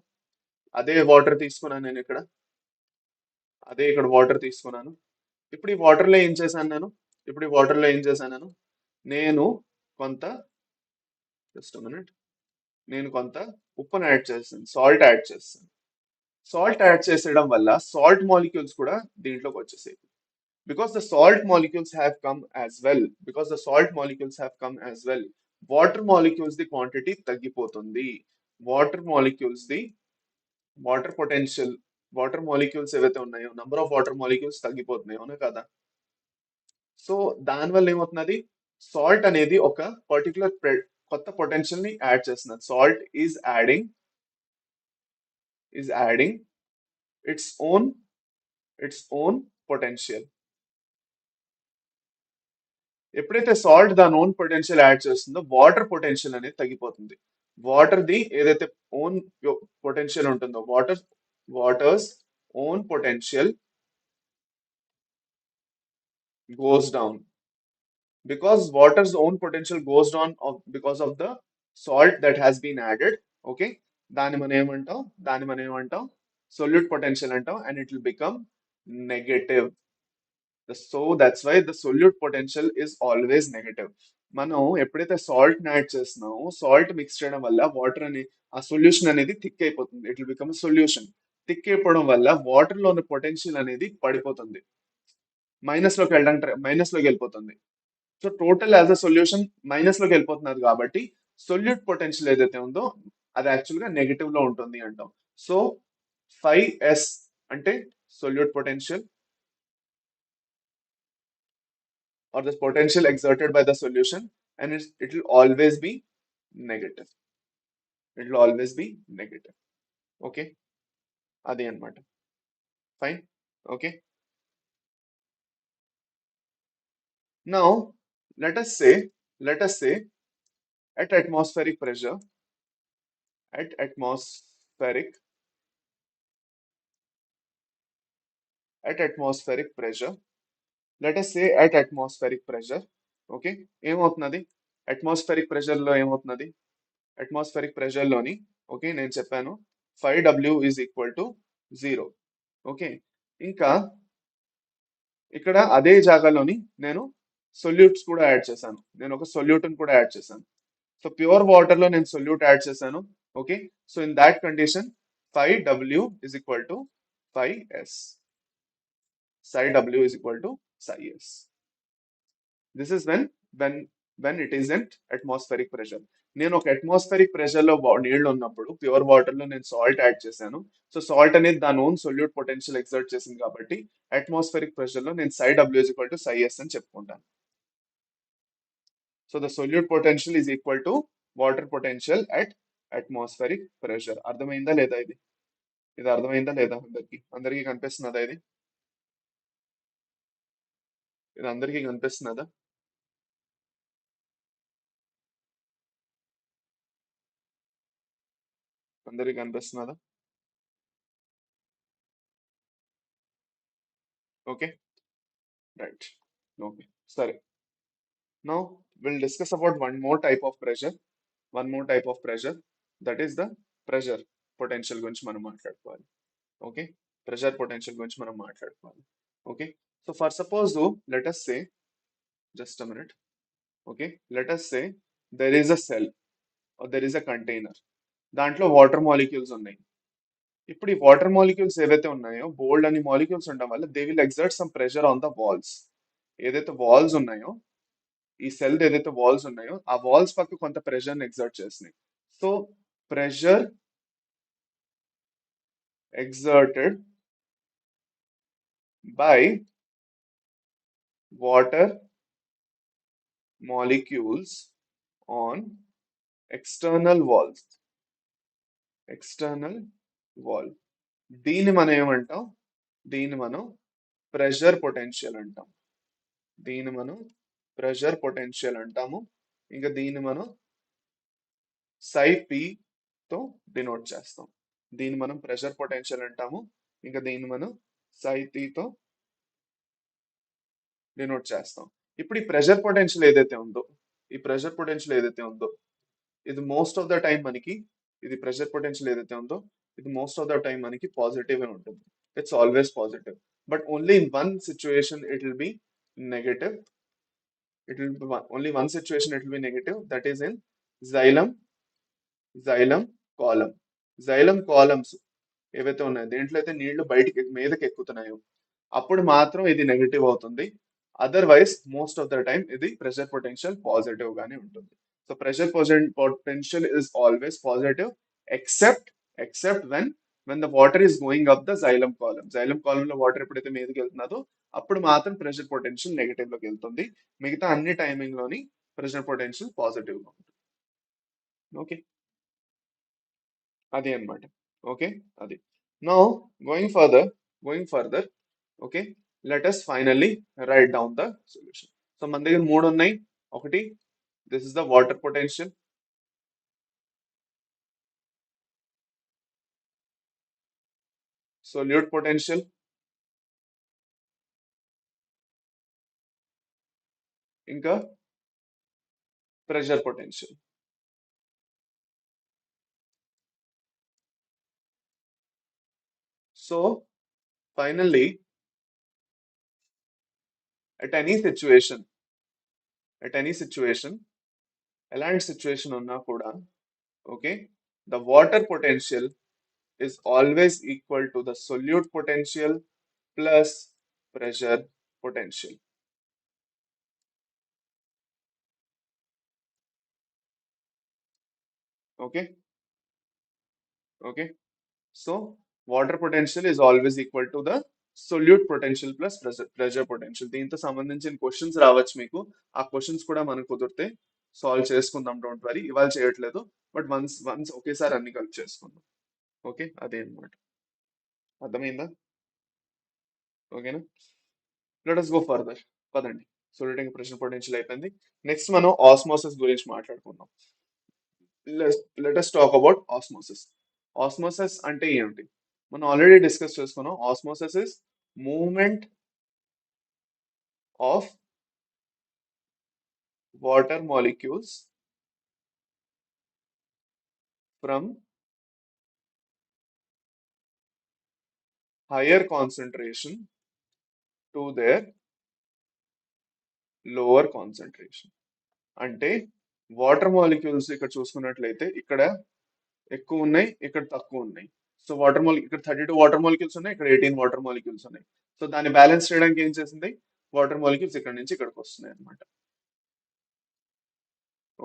అదే వాటర్ తీసుకున్నాను నేను ఇక్కడ అదే ఇక్కడ వాటర్ తీసుకున్నాను ఇప్పుడు ఈ వాటర్ లో ఏం చేశాను నేను నేను కొంత జస్ట్ మినిట్ నేను కొంత ఉప్పును యాడ్ చేస్తాను సాల్ట్ యాడ్ చేసేయడం వల్ల సాల్ట్ మాలిక్యూల్స్ కూడా దీంట్లోకి వచ్చేసాయి because the salt molecules have come as well because the salt molecules have come as well water molecules ది క్వాంటిటీ తగ్గిపోతుంది వాటర్ మాలిక్యూల్స్ ది వాటర్ పొటెన్షియల్ వాటర్ మాలిక్యూల్స్ ఏవైతే ఉన్నాయో నంబర్ ఆఫ్ వాటర్ మాలిక్యూల్స్ తగ్గిపోతున్నాయి అవునా కదా సో దానివల్ల ఏమవుతున్నది సాల్ట్ అనేది ఒక పర్టికులర్ కొత్త పొటెన్షియల్ ని యాడ్ చేస్తున్నది salt is adding its own its own potential ఎప్పుడైతే సాల్ట్ దాని ఓన్ పొటెన్షియల్ యాడ్ చేస్తుందో వాటర్ పొటెన్షియల్ అనేది తగ్గిపోతుంది. వాటర్ ది ఏదైతే ఓన్ పొటెన్షియల్ ఉంటుందో waters own potential goes down because water's own potential goes down because of the salt that has been added. Okay, దాని మనం ఏమంటాం solute potential అంటాం, and it will become negative. So that's why the solute potential is always negative. మనం ఎప్పుడైతే salt add చేస్తున్నామో salt mix చేయడం వల్ల water అని ఆ సొల్యూషన్ అనేది థిక్ అయిపోతుంది. It will become solution. Thick అయిపోవడం వల్ల వాటర్ లో ఉన్న పొటెన్షియల్ అనేది పడిపోతుంది, మైనస్ లోకి వెళ్ళిపోతుంది. So total as a solution minus లోకి వెళ్ళిపోతున్నది కాబట్టి సొల్యూట్ పొటెన్షియల్ ఏదైతే ఉందో అది యాక్చువల్ గా నెగటివ్ లో ఉంటుంది అంటాం. సో 5s అంటే solute potential or the potential exerted by the solution, and it will always be negative. It will always be negative. Okay, అది అన్నమాట. Fine. Okay, now let us say at atmospheric pressure, at atmospheric at atmospheric pressure let us say at atmospheric pressure. Okay, ఏమవుతున్నది atmospheric pressure లో ఏమవుతున్నది atmospheric pressure లోని okay నేను చెప్పాను 5W is equal to 0. Okay, ఇంకా ఇక్కడ అదే జాగాలోని నేను సొల్యూట్స్ కూడా యాడ్ చేశాను, నేను ఒక సొల్యూట్ కూడా యాడ్ చేశాను. సో ప్యూర్ వాటర్ లో నేను సొల్యూట్ యాడ్ చేశాను. Okay, so in that condition 5W is equal to 5S. psi W is equal to psi S. This is when it isn't atmospheric pressure. నేను ఒక atmospheric pressure లో నీళ్లు ఉన్నప్పుడు pure water లో నేను సాల్ట్ యాడ్ చేశాను. So salt అనేది దాని ఓన్ సొల్యూట్ పొటెన్షియల్ ఎగ్జర్ట్ చేసింది కాబట్టి అట్మాస్ఫెరిక్ ప్రెషర్ లో నేను psi W is equal to psi S అని చెప్పుకుంటాను. So the solute potential is equal to water potential at atmospheric pressure. అర్థమైందా లేదా ఇది అర్థమైందా లేదా అందరికీ కనిపిస్తున్నదా ఇది అందరికీ కనిపిస్తున్నదా? అందరికీ కనిపిస్తున్నదా? Okay, right. ఓకే, సరే. Now we'll discuss about one more type of pressure. That is the pressure potential గురించి మనం మాట్లాడుకోవాలి. ఓకే, ప్రెషర్ పొటెన్షియల్ గురించి మనం మాట్లాడుకోవాలి. Okay, so for suppose let us say, just a minute. Okay, let us say there is a cell or there is a container. దాంట్లో water molecules ఉన్నాయి. ఇప్పుడు ఈ వాటర్ మాలిక్యూల్స్ ఏవైతే ఉన్నాయో బోల్డ్ అని మాలిక్యూల్స్ ఉండడం వల్ల they will exert some pressure on the walls. ఏదైతే వాల్స్ ఉన్నాయో ఈ సెల్ ఏదైతే వాల్స్ ఉన్నాయో ఆ వాల్స్ పక్క కొంత ప్రెషర్ ఎగ్జర్ట్ చేస్తున్నాయి. So pressure exerted by water molecules on external wall. దీన్ని మనం ఏమంటాం? దీన్ని మనం ప్రెషర్ పొటెన్షియల్ అంటాం. ఇంకా దీన్ని మనం psi p తో డినోట్ చేస్తాం. దీన్ని మనం ప్రెషర్ పొటెన్షియల్ అంటాము. ఇంకా దీన్ని మనం psi p తో డినోట్ చేస్తాం. ఇప్పుడు ఈ ప్రెషర్ పొటెన్షియల్ ఏదైతే ఉందో ఇది మోస్ట్ ఆఫ్ ద టైం మనకి ఇది ప్రెషర్ పొటెన్షియల్ ఏదైతే ఉందో ఇది మోస్ట్ ఆఫ్ ద టైం మనకి పాజిటివ్ గా ఉంటుంది. It's always positive. But only in one situation it will be negative. Only one situation it will be negative, that is in xylem column. xylem columns ఏవైతే ఉన్నాయో దేంట్లో అయితే నీళ్లు బయటికి మీదకి ఎక్కుతున్నాయో అప్పుడు మాత్రం ఇది నెగటివ్ అవుతుంది. Otherwise most of the time ఇది ప్రెషర్ పొటెన్షియల్ పాజిటివ్ గానే ఉంటుంది. So pressure potential is always positive except when the water is going up the xylem column లో వాటర్ ఎప్పుడైతే మీదకి వెళ్తున్నదో అప్పుడు మాత్రం ప్రెషర్ పొటెన్షియల్ నెగటివ్ లోకి వెళ్తుంది. మిగతా అన్ని టైమింగ్ లోని ప్రెషర్ పొటెన్షియల్ పాజిటివ్ గా ఉంటుంది. ఓకే, అది అన్నమాట. ఓకే, అది. Now going further okay, let us finally write down the solution. So మన దగ్గర మూడు ఉన్నాయి. ఒకటి, this is the water potential. Solute potential, ఇంకా pressure potential. So finally at any situation, at any situation, ఎలాంటి సిచ్యువేషన్ ఉన్నా కూడా, okay, the water potential is always equal to the solute potential plus pressure potential. Okay, okay. So water potential is always equal to the solute potential plus pressure potential. దీంతో సంబంధించిన questions రావచ్చు మీకు. ఆ questions కూడా మనకు కుదిరితే solve చేసుకుందాం, don't worry. ఇవాళ చేయట్లేదు, బట్ వన్స్ ఒకేసారి అన్ని కలిపి చేసుకుందాం. ఓకే, అదే అన్నమాట. అర్థమైందా? ఓకేనా? Let us go further. పదండి. సొల్యూటింగ్ ప్రెషర్ పొటెన్షియల్ అయిపోయింది. నెక్స్ట్ మనం ఆస్మోసిస్ గురించి మాట్లాడుకుందాం. Let us talk about osmosis. Osmosis అంటే ఏమిటి? మనం ఆల్రెడీ డిస్కస్ చేసుకున్నాం. Osmosis is movement of water molecules from higher concentration to their lower concentration. అంటే వాటర్ మాలిక్యూల్స్ ఇక్కడ చూసుకున్నట్లయితే ఇక్కడ ఎక్కువ ఉన్నాయి, ఇక్కడ తక్కువ ఉన్నాయి. సో ఇక్కడ 32 వాటర్ మాలిక్యూల్స్ ఉన్నాయి, ఇక్కడ 18 వాటర్ మాలిక్యూల్స్ ఉన్నాయి. సో దాన్ని బ్యాలెన్స్ చేయడానికి ఏం చేసింది? వాటర్ మాలిక్యూల్స్ ఇక్కడ నుంచి ఇక్కడికి వస్తున్నాయి అనమాట.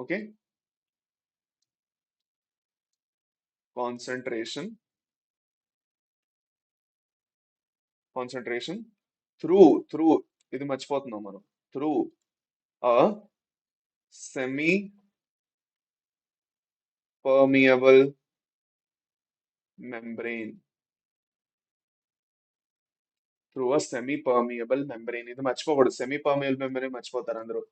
Okay, concentration concentration through through ఇది మర్చిపోతున్నాం మనం. Through a semi permeable membrane, through a semi permeable membrane. ఇది మర్చిపోకూడదు, సెమీ పర్మియబుల్ మెంబ్రెయిన్ మర్చిపోతారు అందరూ.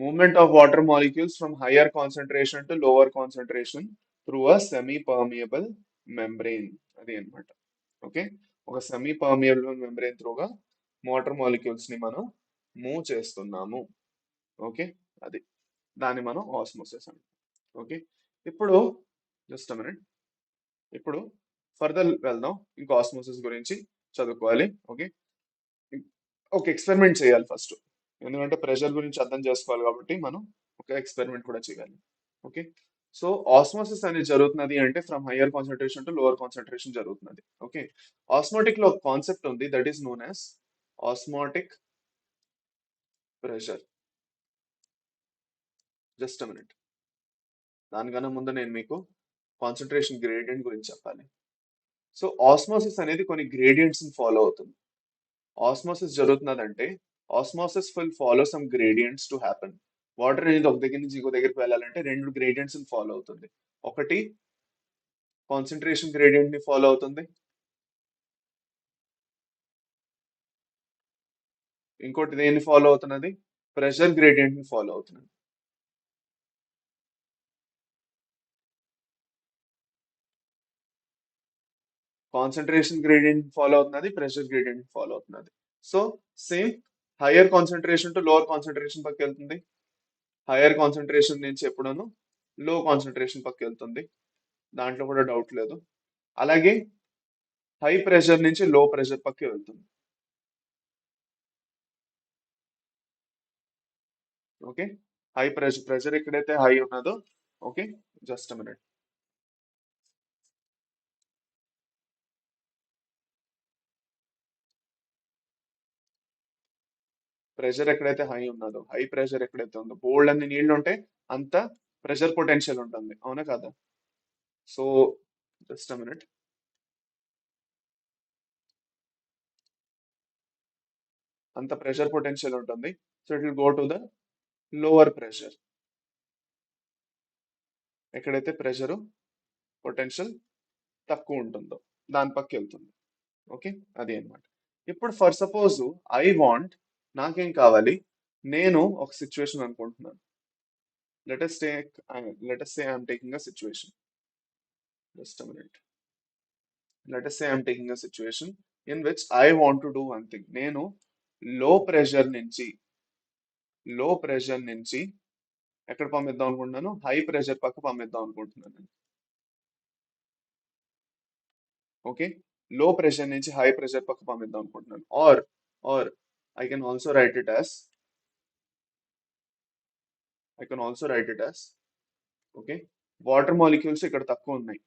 Movement of water molecules from higher concentration to lower concentration through a semi permeable membrane, అది అన్నమాట. Okay, ఒక సెమీ పర్మియబుల్ మెంబ్రెయిన్ త్రూగా water molecules ని మనం మూవ్ చేస్తున్నాము. ఓకే, అది దాన్ని మనం ఆస్మోసిస్ అంటాం. ఓకే, ఇప్పుడు జస్ట్ మినిట్, ఇప్పుడు ఫర్దర్ వెళ్దాం. ఇంకా ఆస్మోసిస్ గురించి చదువుకోవాలి. ఓకే, ఒక ఎక్స్పెరిమెంట్ చేయాలి ఫస్ట్, ఎందుకంటే ప్రెషర్ గురించి అర్థం చేసుకోవాలి కాబట్టి మనం ఒక ఎక్స్పెరిమెంట్ కూడా చేయాలి. ఓకే, సో ఆస్మోసిస్ అనేది జరుగుతున్నది అంటే from higher concentration to lower concentration జరుగుతున్నది. ఓకే, ఆస్మోటిక్ లో ఒక కాన్సెప్ట్ ఉంది, that is known as osmotic pressure. Just minute, దానికన్నా ముందు నేను మీకు కాన్సన్ట్రేషన్ గ్రేడియంట్ గురించి చెప్పాలి. సో ఆస్మోసిస్ అనేది కొన్ని గ్రేడియంట్స్ ని ఫాలో అవుతుంది. ఆస్మోసిస్ జరుగుతున్నదంటే osmosis will follow some gradients to happen. Water అనేది ఒక దగ్గర నుంచి ఇంకో దగ్గరికి వెళ్ళాలంటే రెండు గ్రేడియంట్స్ ని ఫాలో అవుతుంది. ఒకటి కాన్సన్ట్రేషన్ గ్రేడియంట్ ని ఫాలో అవుతుంది, ఇంకోటి దేన్ని ఫాలో అవుతున్నది? ప్రెషర్ గ్రేడియంట్ ని ఫాలో అవుతున్నది. కాన్సన్ట్రేషన్ గ్రేడియంట్ ఫాలో అవుతున్నది, ప్రెషర్ గ్రేడియంట్ ఫాలో అవుతున్నది. So same higher concentration to lower concentration పక్క వెళ్తుంది, హయ్యర్ కాన్సన్ట్రేషన్ నుంచి ఎప్పుడూను లో కాన్సన్ట్రేషన్ పక్క వెళ్తుంది, దాంట్లో కూడా డౌట్ లేదు. అలాగే హై ప్రెషర్ నుంచి లో ప్రెషర్ పక్క వెళ్తుంది. ఓకే, హై ప్రెషర్ ఎక్కడైతే హై ఉన్నదో, ఓకే, జస్ట్ మినిట్, ప్రెషర్ ఎక్కడైతే హై ఉన్నదో, హై ప్రెషర్ ఎక్కడైతే ఉందో, బోల్డ్ అన్ని నీళ్లు ఉంటే అంత ప్రెషర్ పొటెన్షియల్ ఉంటుంది, అవునా కదా? సో జస్ట్ మినిట్, అంత ప్రెషర్ పొటెన్షియల్ ఉంటుంది. So it will go to the lower pressure, ఎక్కడైతే ప్రెషర్ పొటెన్షియల్ తక్కువ ఉంటుందో దాని పక్క వెళ్తుంది. ఓకే, అది అన్నమాట. ఇప్పుడు ఫర్ సపోజ్ ఐ వాంట్, నాకేం కావాలి? నేను ఒక సిచ్యువేషన్ అనుకుంటున్నాను. let us take let us say I'm taking a situation. Just a minute. Let us say I'm taking a situation in which I want to do one thing. నేను లో pressure నుంచి లో pressure నుంచి ఎక్కడ పంపిద్దాం అనుకుంటున్నాను, high pressure పక్క పంపిద్దాం అనుకుంటున్నాను. ఓకే, లో ప్రెషర్ నుంచి హై ప్రెషర్ పక్క పంపిద్దాం అనుకుంటున్నాను. Or I can also write it as I can also write it as okay, water molecules ఇక్కడ తక్కువ ఉన్నాయి.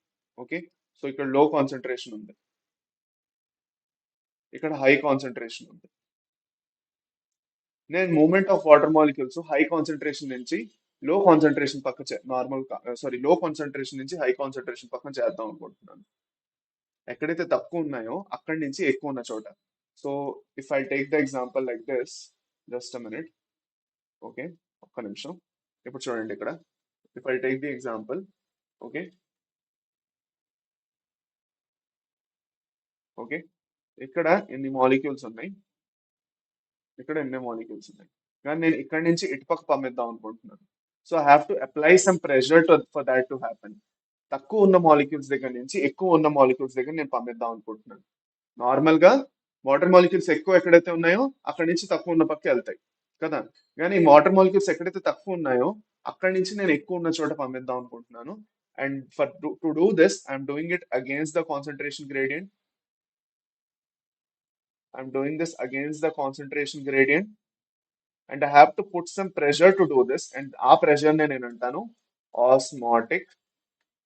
ఓకే, సో ఇక్కడ లో కాన్సన్ట్రేషన్ ఉంది, ఇక్కడ హై కాన్సన్ట్రేషన్ ఉంది. నేను moment of water molecules high concentration నుంచి లో కాన్సన్ట్రేషన్ పక్క నార్మల్ సారీ లో కాన్సన్ట్రేషన్ నుంచి హై కాన్సన్ట్రేషన్ పక్కన చేద్దాం అనుకుంటున్నాను. ఎక్కడైతే తక్కువ ఉన్నాయో అక్కడి నుంచి ఎక్కువ ఉన్న చోట. So if I take the example like this, just a minute. Okay, ఒక్క నిమిషం. ఇప్పుడు చూడండి ఇక్కడ, if I take the example. Okay, okay, ఇక్కడ ఎన్ని మాలిక్యూల్స్ ఉన్నాయి, ఇక్కడ ఎన్ని మాలిక్యూల్స్ ఉన్నాయి, కానీ నేను ఇక్కడ నుంచి ఇటుపక్క పంపిద్దాం అనుకుంటున్నాను. So I have to apply some pressure for that to happen. తక్కువ ఉన్న మాలిక్యూల్స్ దగ్గర నుంచి ఎక్కువ ఉన్న మాలిక్యూల్స్ దగ్గర నేను పంపిద్దాం అనుకుంటున్నాను. నార్మల్ గా వాటర్ మాలిక్యూల్స్ ఎక్కువ ఎక్కడైతే ఉన్నాయో అక్కడి నుంచి తక్కువ ఉన్న పక్క వెళ్తాయి కదా, కానీ వాటర్ మాలిక్యూల్స్ ఎక్కడైతే తక్కువ ఉన్నాయో అక్కడి నుంచి నేను ఎక్కువ ఉన్న చోట పంపిద్దాం అనుకుంటున్నాను. And for to do this I'm doing it against the concentration gradient. I'm doing this against the concentration gradient and I have to put some pressure to do this. And ఆ ప్రెషర్ నే నేను అంటాను osmotic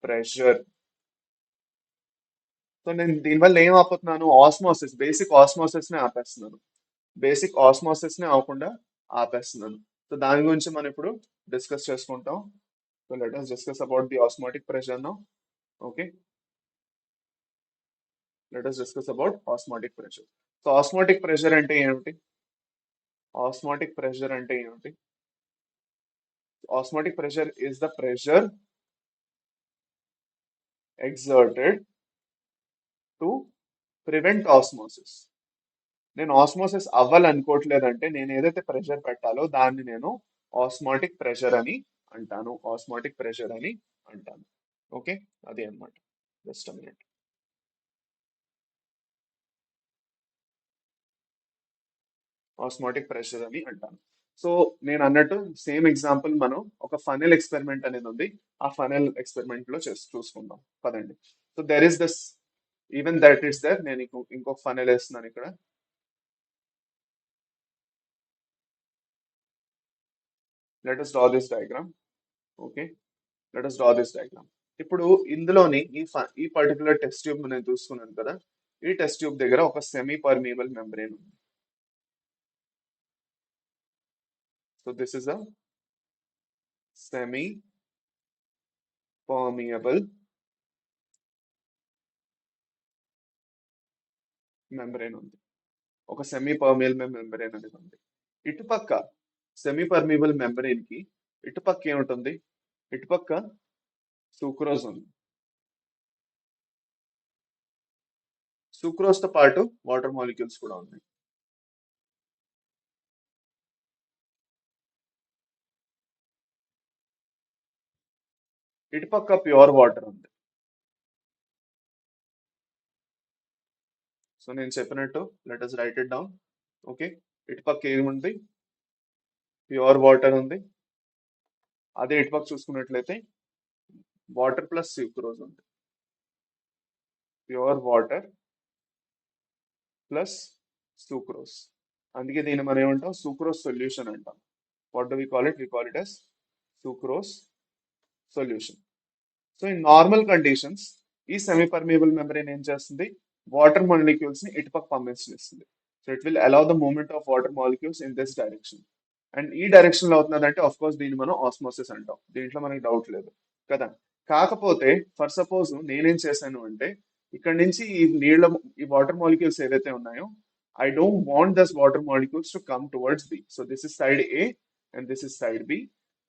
pressure. So నేను దీనివల్ల ఏం ఆపుతున్నాను, osmosis, basic osmosis ని ఆపేస్తున్నాను. Basic osmosis ని అవ్వకుండా ఆపేస్తున్నాను. సో దాని గురించి మనం ఇప్పుడు డిస్కస్ చేసుకుంటాం. So let us discuss about the osmotic pressure now. Okay, let us discuss about osmotic pressure. So osmotic pressure అంటే ఏమిటి, ఆస్మాటిక్ ప్రెషర్ అంటే ఏమిటి? Osmotic pressure is the pressure exerted to prevent osmosis. నేను osmosis అవ్వాలనుకోవట్లేదంటే నేను ఏదైతే pressure పెట్టాలో దాన్ని నేను ఆస్మాటిక్ ప్రెషర్ అని అంటాను, ఆస్మాటిక్ ప్రెషర్ అని అంటాను. ఓకే, అదే అన్నమాట. Just minute. ఆస్మాటిక్ ప్రెషర్ అని అంటాను. సో నేను అన్నట్టు సేమ్ ఎగ్జాంపుల్ మనం ఒక ఫనెల్ ఎక్స్పెరిమెంట్ అనేది ఉంది, ఆ ఫనెల్ ఎక్స్పెరిమెంట్ లో చేసి చూసుకుందాం పదండి. So there is this, even that it's there, నేను ఇంకొక ఫనెల్ వేస్తున్నాను ఇక్కడ. Let us draw this diagram. Okay, let us draw this diagram. ఇప్పుడు ఇందులోని ఈ పర్టికులర్ టెస్ట్ ట్యూబ్ నేను చూసుకున్నాను కదా, ఈ టెస్ట్ ట్యూబ్ దగ్గర ఒక సెమీ పర్మియబుల్ మెంబ్రేన్ ఉంది. So this is a semi permeable membrane ఉంది, ఒక సెమీ పర్మియబుల్ మెంబ్రేన్ అనేది ఉంది. ఇటుపక్క సెమీ పర్మియబుల్ మెంబ్రేన్ కి ఇటుపక్క ఏముంటుంది, ఇటుపక్క సూక్రోజ్ ఉంది. సూక్రోజ్ తో పాటు వాటర్ మాలిక్యూల్స్ కూడా ఉన్నాయి. ఇటుపక్క ప్యూర్ వాటర్ ఉంది. సో నేను చెప్పినట్టు let us write it down. Okay, ఇటుపక్క ఏముంది, ప్యూర్ వాటర్ ఉంది. అదే ఇటుపక్క చూసుకున్నట్లయితే వాటర్ ప్లస్ సూక్రోజ్ ఉంది, ప్యూర్ వాటర్ ప్లస్ సూక్రోజ్. అందుకే దీన్ని మనం ఏమంటాం, సూక్రోజ్ సొల్యూషన్ అంటాం. What do we call it, we call it as sucrose solution. So in normal conditions ఈ సెమీ పర్మియబుల్ మెంబ్రేన్ ఏం చేస్తుంది, వాటర్ మాలిక్యూల్స్ ని ఇటుపక్క పంపించేస్తుంది. So it will allow the movement of water molecules in this direction. And ఈ direction లో అవుతున్నదంటే of course దీన్ని మనం ఆస్మోసిస్ అంటాం, దీంట్లో మనకి డౌట్ లేదు కదా. కాకపోతే ఫర్ సపోజ్ నేనేం చేశాను అంటే, ఇక్కడ నుంచి ఈ నీళ్ళ, ఈ వాటర్ మాలిక్యూల్స్ ఏవైతే ఉన్నాయో, I don't want these water molecules to come towards B. So this is side A and this is side B.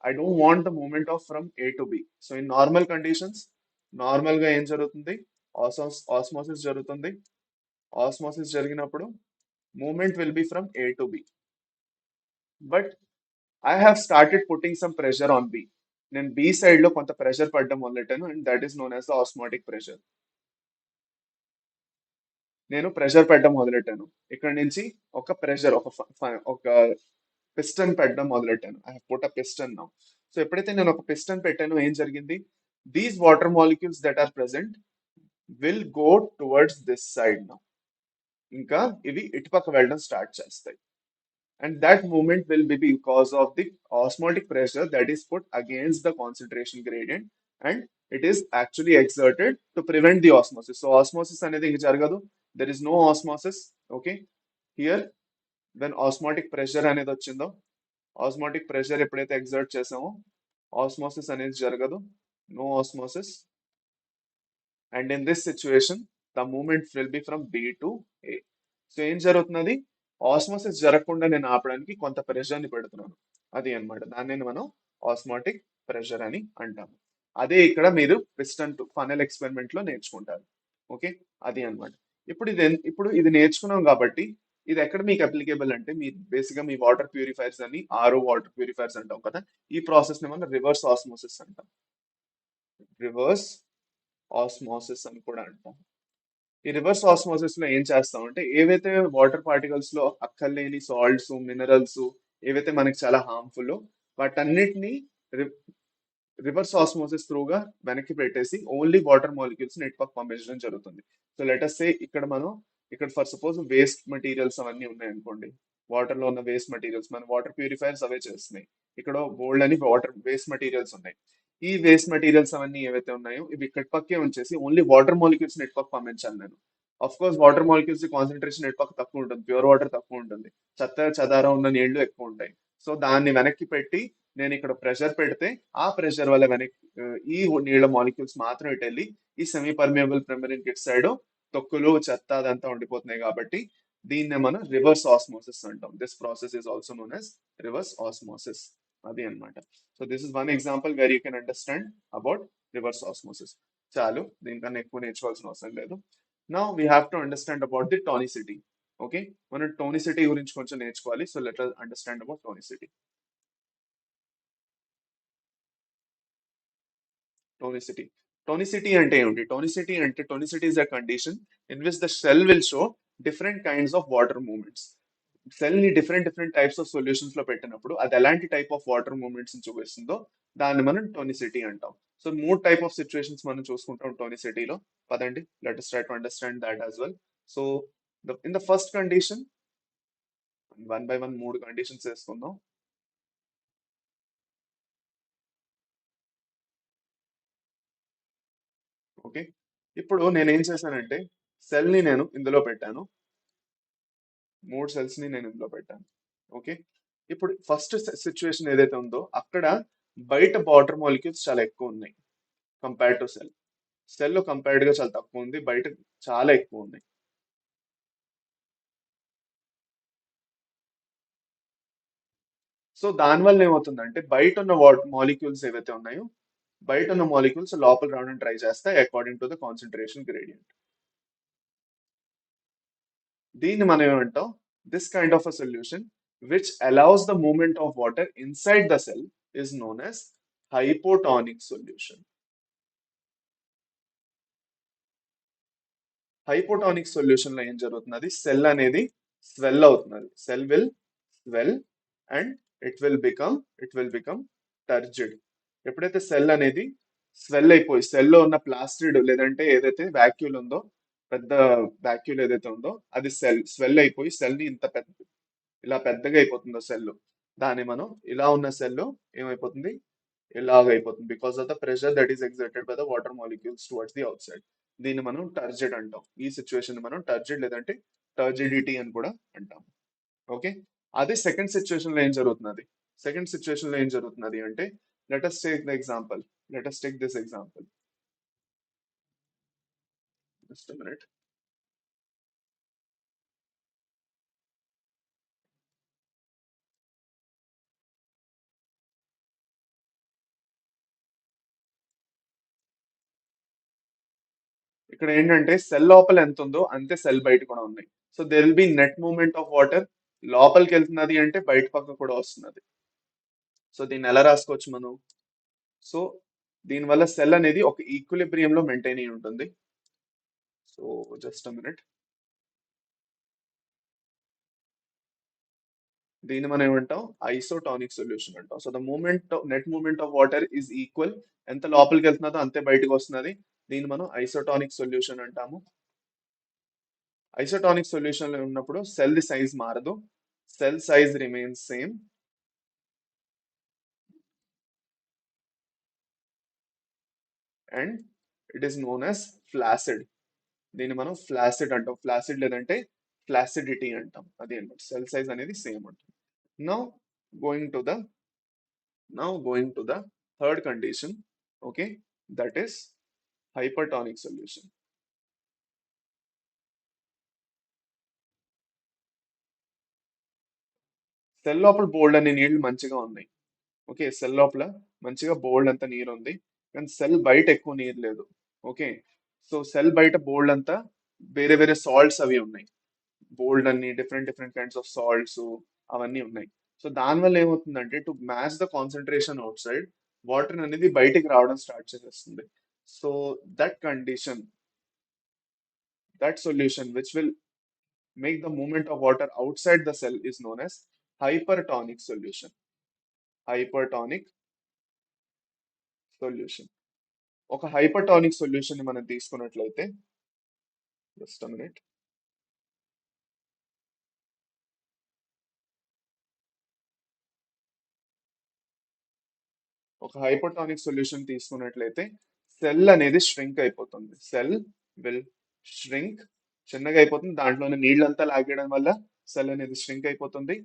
I don't want the moment of from A to B. So in normal conditions normal గా ఏం జరుగుతుంది, osmosis జరుగుతుంది. Osmosis జరిగినప్పుడు moment will be from A to B. But I have started putting some pressure on B. నేను B side లో కొంత pressure పడడం మొదలెట్టాను, and that is known as the osmotic pressure. నేను ప్రెషర్ పెట్టడం మొదలెట్టాను. ఇక్కడ నుంచి ఒక ప్రెషర్ ఒక పిస్టన్ పెట్టడం మొదలెట్టాను. I put a piston now. So ఎప్పుడైతే నేను ఒక పిస్టన్ పెట్టానో ఏం జరిగింది? These water molecules that are present will go towards this side now. ఇంకా ఇవి ఇటుపక్క వెళ్ళడం స్టార్ట్ చేస్తాయి. And that movement will be because of the osmotic pressure that is put against the concentration gradient, and it is actually exerted to prevent the osmosis. So osmosis అనేది ఇంక జరగదు. There is no osmosis. Okay. Here when osmotic pressure అనేది వచ్చిందో, osmotic pressure ఎప్పుడైతే exert చేసామో osmosis అనేది జరగదు. No osmosis. And in this situation, the movement will be from B to A. So ఏం జరుగుతున్నది? ఆస్మోసిస్ జరగకుండా నేను ఆపడానికి కొంత ప్రెషర్ ని పెడుతున్నాను. అది అన్నమాట. దాన్ని మనం ఆస్మాటిక్ ప్రెషర్ అని అంటాము. అదే ఇక్కడ మీరు పిస్టన్ ఫనెల్ ఎక్స్పెరిమెంట్ లో నేర్చుకుంటారు. ఓకే, అది అన్నమాట. ఇప్పుడు ఇది నేర్చుకున్నాం కాబట్టి ఇది ఎక్కడ మీకు అప్లికేబుల్ అంటే, మీ బేసిక్ గా మీ వాటర్ ప్యూరిఫైర్స్ అని ఆర్ఓ వాటర్ ప్యూరిఫైర్స్ అంటాం కదా, ఈ ప్రాసెస్ ని మనం రివర్స్ ఆస్మోసిస్ అంటాం. రివర్స్ ఆస్మోసిస్ అని కూడా అంటాం. ఈ రివర్స్ ఆస్మోసిస్ లో ఏం చేస్తామంటే, ఏవైతే వాటర్ పార్టికల్స్ లో అక్కర్లేని సాల్ట్స్, మినరల్స్ ఏవైతే మనకి చాలా హార్మ్ఫుల్, వాటన్నిటిని రివర్స్ ఆస్మోసిస్ త్రూగా వెనక్కి పెట్టేసి ఓన్లీ వాటర్ మాలిక్యూల్స్ నెట్వర్క్ పంపించడం జరుగుతుంది. సో లెటస్ సే ఇక్కడ ఫర్ సపోజ్ వేస్ట్ మెటీరియల్స్ అవన్నీ ఉన్నాయి అనుకోండి. వాటర్ లో ఉన్న వేస్ట్ మెటీరియల్స్ మన వాటర్ ప్యూరిఫైర్స్ అవే చేస్తున్నాయి. ఇక్కడ బోల్డ్ అని వాటర్ వేస్ట్ మెటీరియల్స్ ఉన్నాయి. ఈ వేస్ట్ మెటీరియల్స్ అవన్నీ ఏవైతే ఉన్నాయో ఇవి ఇక్కడ పక్కే ఉంచేసి ఓన్లీ వాటర్ మాలిక్యూల్స్ నెట్వర్క్ పంపించాను నేను. Of course water molecules concentration network తక్కువ ఉంటుంది, ప్యూర్ వాటర్ తక్కువ ఉంటుంది, చెత్త చెదారం ఉన్న నీళ్లు ఎక్కువ ఉంటాయి. సో దాన్ని వెనక్కి పెట్టి నేను ఇక్కడ ప్రెషర్ పెడితే ఆ ప్రెషర్ వల్ల ఈ నీళ్ళ మాలిక్యూల్స్ మాత్రం ఇటు వెళ్ళి ఈ సెమీ పర్మియబుల్ మెమరీన్ కిట్ సైడ్ తొక్కులు చెత్త అదంతా ఉండిపోతున్నాయి. కాబట్టి దీన్నే మనం రివర్స్ ఆస్మోసిస్ అంటాం. This process is also known as reverse osmosis. అది అన్నమాట. So this is one example where you can understand about reverse osmosis. చాలు, దీనికన్నా ఎక్కువ నేర్చుకోవాల్సిన అవసరం లేదు. Now we have to understand about the tonicity. Okay, మనం టోనిసిటీ గురించి కొంచెం నేర్చుకోవాలి. So let us understand about tonicity. Tonicity tonicity అంటే ఏమిటి? Tonicity is a condition in which the cell will show different kinds of water movements. Cell ని different different types of solutions లో పెట్టినప్పుడు అది ఎలాంటి టైప్ ఆఫ్ వాటర్ మూవ్మెంట్స్ చూపిస్తుందో దాన్ని మనం టోనిసిటీ అంటాం. సో మూడు టైప్ ఆఫ్ సిచ్యువేషన్స్ మనం చూసుకుంటాం టోనిసిటీలో. పదండి, let us try to understand that as well. So in the first condition, one by one మూడు కండిషన్స్ వేసుకుందాం. ఓకే, ఇప్పుడు నేను ఏం చేశానంటే సెల్ ని నేను ఇందులో పెట్టాను. మూడు సెల్స్ ని నేను ఇందులో పెట్టాను. ఓకే, ఇప్పుడు ఫస్ట్ సిచ్యువేషన్ ఏదైతే ఉందో అక్కడ బయట వాటర్ మాలిక్యూల్స్ చాలా ఎక్కువ ఉన్నాయి కంపేర్డ్ టు సెల్. సెల్ లో కంపేర్డ్ గా చాలా తక్కువ ఉంది, బయట చాలా ఎక్కువ ఉన్నాయి. సో దానివల్ల ఏమవుతుందంటే బయట ఉన్న మాలిక్యూల్స్ ఏవైతే ఉన్నాయో బయట ఉన్న మాలిక్యూల్స్ లోపల రావడానికి ట్రై చేస్తాయి according to the concentration gradient. దీన్ని మనం ఏమంటాం? This kind of a solution which allows the movement of water inside the cell is known as hypotonic solution. Hypotonic solution లో ఏం జరుగుతున్నది? సెల్ అనేది స్వెల్ అవుతున్నది. Cell will swell and it will become టర్జిడ్. ఎప్పుడైతే cell అనేది swell అయిపోయి cell లో ఉన్న ప్లాస్టిడ్ లేదంటే ఏదైతే వాక్యూల్ ఉందో, పెద్ద వాక్యూల్ ఏదైతే ఉందో అది స్వెల్ అయిపోయి సెల్ ని ఇలా పెద్దగా అయిపోతుందో సెల్, దాన్ని మనం ఇలా ఉన్న సెల్ ఏమైపోతుంది? ఇలాగ అయిపోతుంది. Because of the pressure that is exerted by the water molecules towards the out side. దీన్ని మనం టర్జిడ్ అంటాం. ఈ సిచ్యువేషన్ మనం టర్జిడ్ లేదంటే టర్జిడిటీ అని కూడా అంటాం. ఓకే, అదే సెకండ్ సిచ్యువేషన్ లో ఏం జరుగుతున్నది అంటే, let us take the example. Let us take this example. Just a minute. ఇక్కడ ఏంటంటే సెల్ లోపల ఎంత ఉందో అంతే సెల్ బయట కూడా ఉన్నాయి. So there will be net movement of water లోపలికి వెళ్తున్నది అంటే బయట పక్క కూడా వస్తున్నది. సో దీన్ని ఎలా రాసుకోవచ్చు మనం? సో దీనివల్ల సెల్ అనేది ఒక ఈక్విలిబ్రియం లో మెయింటైన్ అయి ఉంటుంది. So just a minute. దీన్ని మనం ఏమంటాం? ఐసోటానిక్ సొల్యూషన్ అంటాం. So the net moment of water is equal. ఎంత లోపలికి వెళ్తున్నదో అంతే బయటకు వస్తున్నది. దీన్ని మనం ఐసోటానిక్ సొల్యూషన్ అంటాము. ఐసోటానిక్ సొల్యూషన్ లో ఉన్నప్పుడు సెల్ ది సైజ్ మారదు, cell size remains same, and it is known as flaccid. దీన్ని మనం ఫ్లాసిడ్ అంటాం. ఫ్లాసిడ్ లేదంటే ఫ్లాసిడిటీ అంటాం. అది అన్నమాట. సెల్ సైజ్ అనేది సేమ్ ఉంటుంది. Now going to the going to the third condition, okay, that is hypertonic solution. Cell లోపల బోల్డ్ అనే నీళ్లు మంచిగా ఉన్నాయి. ఓకే, సెల్ లోపల మంచిగా బోల్డ్ అంత నీరు ఉంది, కానీ సెల్ బయట ఎక్కువ నీరు లేదు. ఓకే, సో సెల్ బయట బోల్డ్ అంతా వేరే వేరే సాల్ట్స్ అవి ఉన్నాయి. బోల్డ్ అన్ని different different kinds of salts అవన్నీ ఉన్నాయి. సో దానివల్ల ఏమవుతుందంటే to match the concentration out side, water అనేది బయటికి రావడం స్టార్ట్ చేసేస్తుంది. So that condition, that solution which will make the movement of water outside the cell is known as hypertonic solution. Hypertonic solution. ఒక hypertonic solution ని మనం తీసుకున్నట్లయితే, just a minute, ఒక hypertonic solution తీసుకున్నట్లయితే సెల్ అనేది shrink అయిపోతుంది. Cell will shrink, చిన్నగా అయిపోతుంది. దాంట్లోని నీళ్ళంతా లాగేయడం వల్ల సెల్ అనేది ష్రింక్ అయిపోతుంది.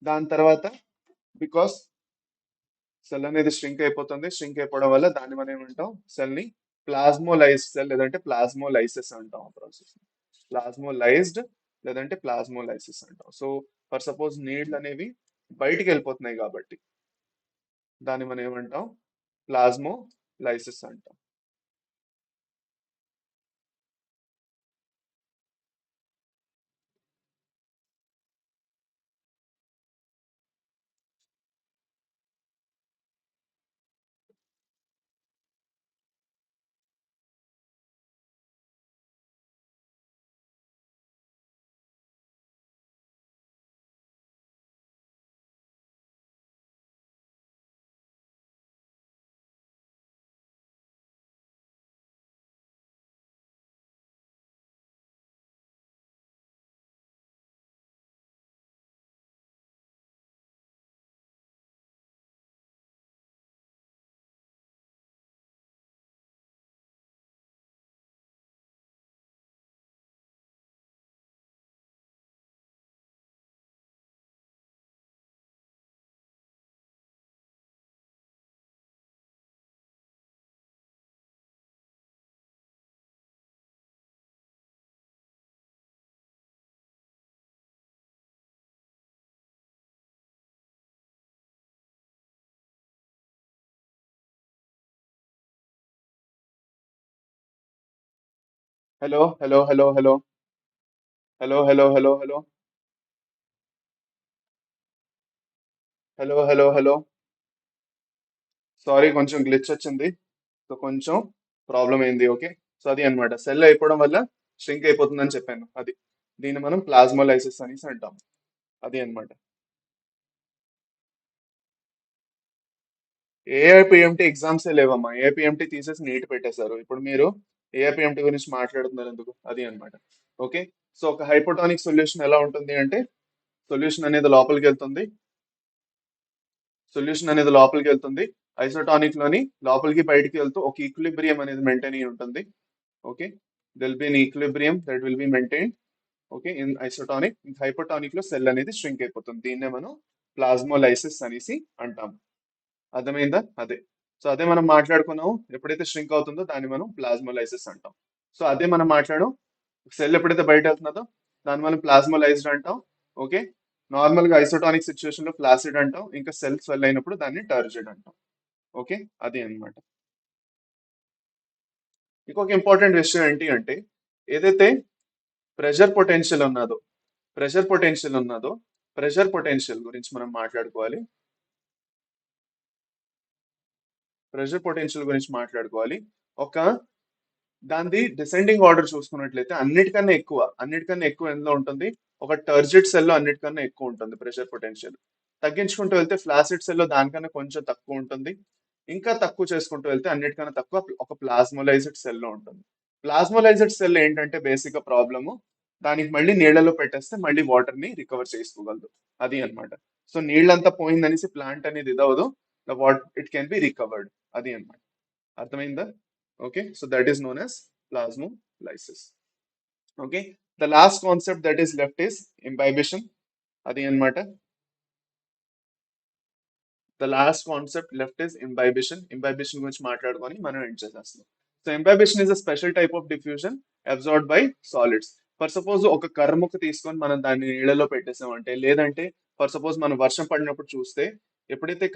దాని తర్వాత బికాస్ సెల్ అనేది ష్రింక్ అయిపోతుంది, ష్రింక్ అయిపోవడం వల్ల దాన్ని మనం ఏమంటాం? సెల్ ని ప్లాస్మోలైజ్డ్ సెల్ లేదంటే ప్లాస్మోలైసిస్ అంటాం. ఆ ప్రాసెస్ ప్లాస్మోలైజ్డ్ లేదంటే ప్లాస్మోలైసిస్ అంటాం. సో ఫర్ సపోజ్ నీళ్ళు అనేవి బయటికి వెళ్ళిపోతున్నాయి కాబట్టి దాన్ని మనం ఏమంటాం? ప్లాస్మోలైసిస్ అంటాం. Hello hello hello hello hello hello hello hello hello hello hello sorry, కొంచెం గ్లిచ్ వచ్చింది. సో కొంచెం ప్రాబ్లం అయింది. ఓకే, సో అది అన్నమాట. సెల్ అయిపోవడం వల్ల ష్రింక్ అయిపోతుందని చెప్పాను. అది దీన్ని మనం ప్లాస్మోలైసిస్ అనేసి అంటాం. అది అన్నమాట. ఏఐపిఎంటి ఎగ్జామ్స్ లేవమ్మా. ఏఐపిఎంటి తీసేసి నీట్ పెట్టేశారు. ఇప్పుడు మీరు ఏఐపిఎంటి గురించి మాట్లాడుతున్నారు ఎందుకు? అది అన్నమాట. ఓకే, సో ఒక హైపోటానిక్ సొల్యూషన్ ఎలా ఉంటుంది అంటే, సొల్యూషన్ అనేది లోపలికి వెళ్తుంది, సొల్యూషన్ అనేది లోపలికి వెళ్తుంది. ఐసోటానిక్ లోని లోపలికి బయటికి వెళ్తూ ఒక ఈక్విలిబ్రియం అనేది మెయింటైన్ అయ్యి ఉంటుంది. Okay, there'll be an equilibrium that will be maintain. Okay, in isotonic. Hypotonic లో సెల్ అనేది ష్రింక్ అయిపోతుంది. దీన్నే మనం ప్లాస్మోలైసిస్ అనేసి అంటాం. అర్థమైందా? అదే. సో అదే మనం మాట్లాడుకున్నాం. ఎప్పుడైతే ష్రింక్ అవుతుందో దాన్ని మనం ప్లాస్మోలైసిస్ అంటాం. సో అదే మనం మాట్లాడాం. సెల్ ఎప్పుడైతే బయట వెళ్తున్నదో దాన్ని మనం ప్లాస్మోలైజ్డ్ అంటాం. ఓకే, నార్మల్ గా ఐసోటానిక్ సిచ్యువేషన్ లో ఫ్లాసిడ్ అంటాం. ఇంకా సెల్ స్వెల్ అయినప్పుడు దాన్ని టర్జిడ్ అంటాం. ఓకే, అది అన్నమాట. ఇంకొక ఇంపార్టెంట్ విషయం ఏంటి అంటే, ఏదైతే ప్రెషర్ పొటెన్షియల్ ఉన్నదో ప్రెషర్ పొటెన్షియల్ ఉన్నదో ప్రెషర్ పొటెన్షియల్ గురించి మనం మాట్లాడుకోవాలి. ప్రెషర్ పొటెన్షియల్ గురించి మాట్లాడుకోవాలి. ఒక దానిది డిసెండింగ్ ఆర్డర్ చూసుకున్నట్లయితే అన్నిటికన్నా ఎక్కువ ఎందులో ఉంటుంది, ఒక టర్జిడ్ సెల్ లో అన్నిటికన్నా ఎక్కువ ఉంటుంది ప్రెషర్ పొటెన్షియల్. తగ్గించుకుంటూ వెళ్తే ఫ్లాసిడ్ సెల్ లో దానికన్నా కొంచెం తక్కువ ఉంటుంది. ఇంకా తక్కువ చేసుకుంటూ వెళ్తే అన్నిటికన్నా తక్కువ ఒక ప్లాస్మోలైజ్డ్ సెల్ లో ఉంటుంది. ప్లాస్మోలైజ్డ్ సెల్ ఏంటంటే బేసిక్ గా ప్రాబ్లము, దానికి మళ్ళీ నీళ్ళలో పెట్టేస్తే మళ్ళీ వాటర్ ని రికవర్ చేసుకోగలదు. అది అన్నమాట. సో నీళ్ళంతా పోయిందనేసి ప్లాంట్ అనేది ఇదవదు, what it can be recovered. అది అన్నమాట. అర్థమైందా? Okay, so that is known as plasmolysis. Okay, the last concept that is left is imbibition. అది అన్నమాట. The last concept left is imbibition. Imbibition గురించి మాట్లాడుకొని మనం ఎండ్ చేసేస్తాం. So imbibition is a special type of diffusion absorbed by solids. For suppose ఒక కర్రముక్క తీసుకొని మనం దాన్ని నీళ్ళలో పెట్టేసామంటే, లేదంటే ఫర్ సపోజ్ మనం వర్షం పడినప్పుడు చూస్తే, ఎప్పుడైతే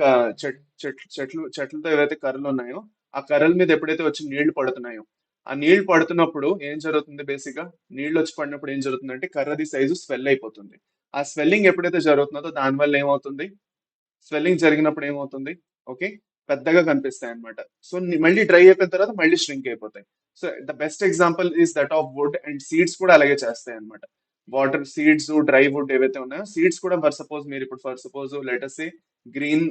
చెట్లతో ఏవైతే కర్రలు ఉన్నాయో, ఆ కర్రల మీద ఎప్పుడైతే వచ్చి నీళ్లు పడుతున్నాయో, ఆ నీళ్లు పడుతున్నప్పుడు ఏం జరుగుతుంది, బేసిక్ గా నీళ్లు వచ్చి పడినప్పుడు ఏం జరుగుతుందంటే కర్రది సైజు స్వెల్ అయిపోతుంది. ఆ స్వెల్లింగ్ ఎప్పుడైతే జరుగుతుందో దానివల్ల ఏమవుతుంది, స్వెల్లింగ్ జరిగినప్పుడు ఏమవుతుంది, ఓకే, పెద్దగా కనిపిస్తాయి అన్నమాట. సో మళ్ళీ డ్రై అయిపోయిన తర్వాత మళ్ళీ స్ట్రింక్ అయిపోతాయి. So the best example is that of would, and seeds కూడా అలాగే చేస్తాయి అన్నమాట. వాటర్ సీడ్స్, డ్రై వుడ్ ఏవైతే ఉన్నాయో, సీడ్స్ కూడా ఫర్ సపోజ్ మీరు ఇప్పుడు ఫర్ సపోజ్ లెటస్ గ్రీన్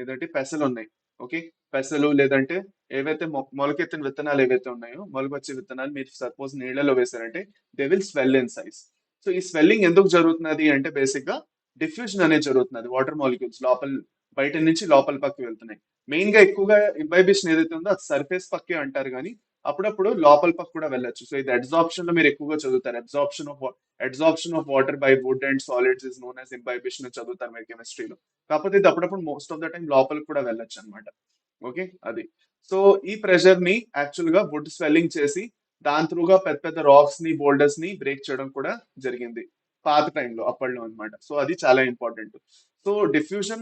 ఏదంటే పెసలు ఉన్నాయి. ఓకే, పెసలు లేదంటే ఏవైతే మొలకెత్తిన విత్తనాలు ఏవైతే ఉన్నాయో, మొలకొచ్చే విత్తనాలు మీరు సపోజ్ నీళ్ళలో వేశారంటే they will swell in size. So ఈ స్వెల్లింగ్ ఎందుకు జరుగుతున్నది అంటే బేసిక్ గా డిఫ్యూజన్ అనేది జరుగుతున్నది. వాటర్ మాలిక్యూల్స్ లోపల, బయట నుంచి లోపల పక్క వెళ్తున్నాయి. మెయిన్ గా ఎక్కువగా ఇంబైబిషన్ ఏదైతే ఉందో అది సర్ఫేస్ పక్కే అంటారు, కానీ అప్పుడప్పుడు లోపల పక్క కూడా వెళ్ళొచ్చు. సో ఇది అబ్జార్ప్షన్ లో మీరు ఎక్కువగా చదువుతారు. Absorption of water by wood and solids is known as imbibition అని చదువుతారు మీరు కెమిస్ట్రీలో. కాకపోతే ఇది అప్పుడప్పుడు మోస్ట్ ఆఫ్ ద టైం లోపలికి కూడా వెళ్ళొచ్చు అనమాట. ఓకే, అది. సో ఈ ప్రెషర్ ని యాక్చువల్ గా వుడ్ స్వెల్లింగ్ చేసి దాని త్రూగా పెద్ద పెద్ద రాక్స్ ని, బోల్డర్స్ ని బ్రేక్ చేయడం కూడా జరిగింది పాత టైంలో, అప్పట్లో అన్నమాట. సో అది చాలా important. So diffusion,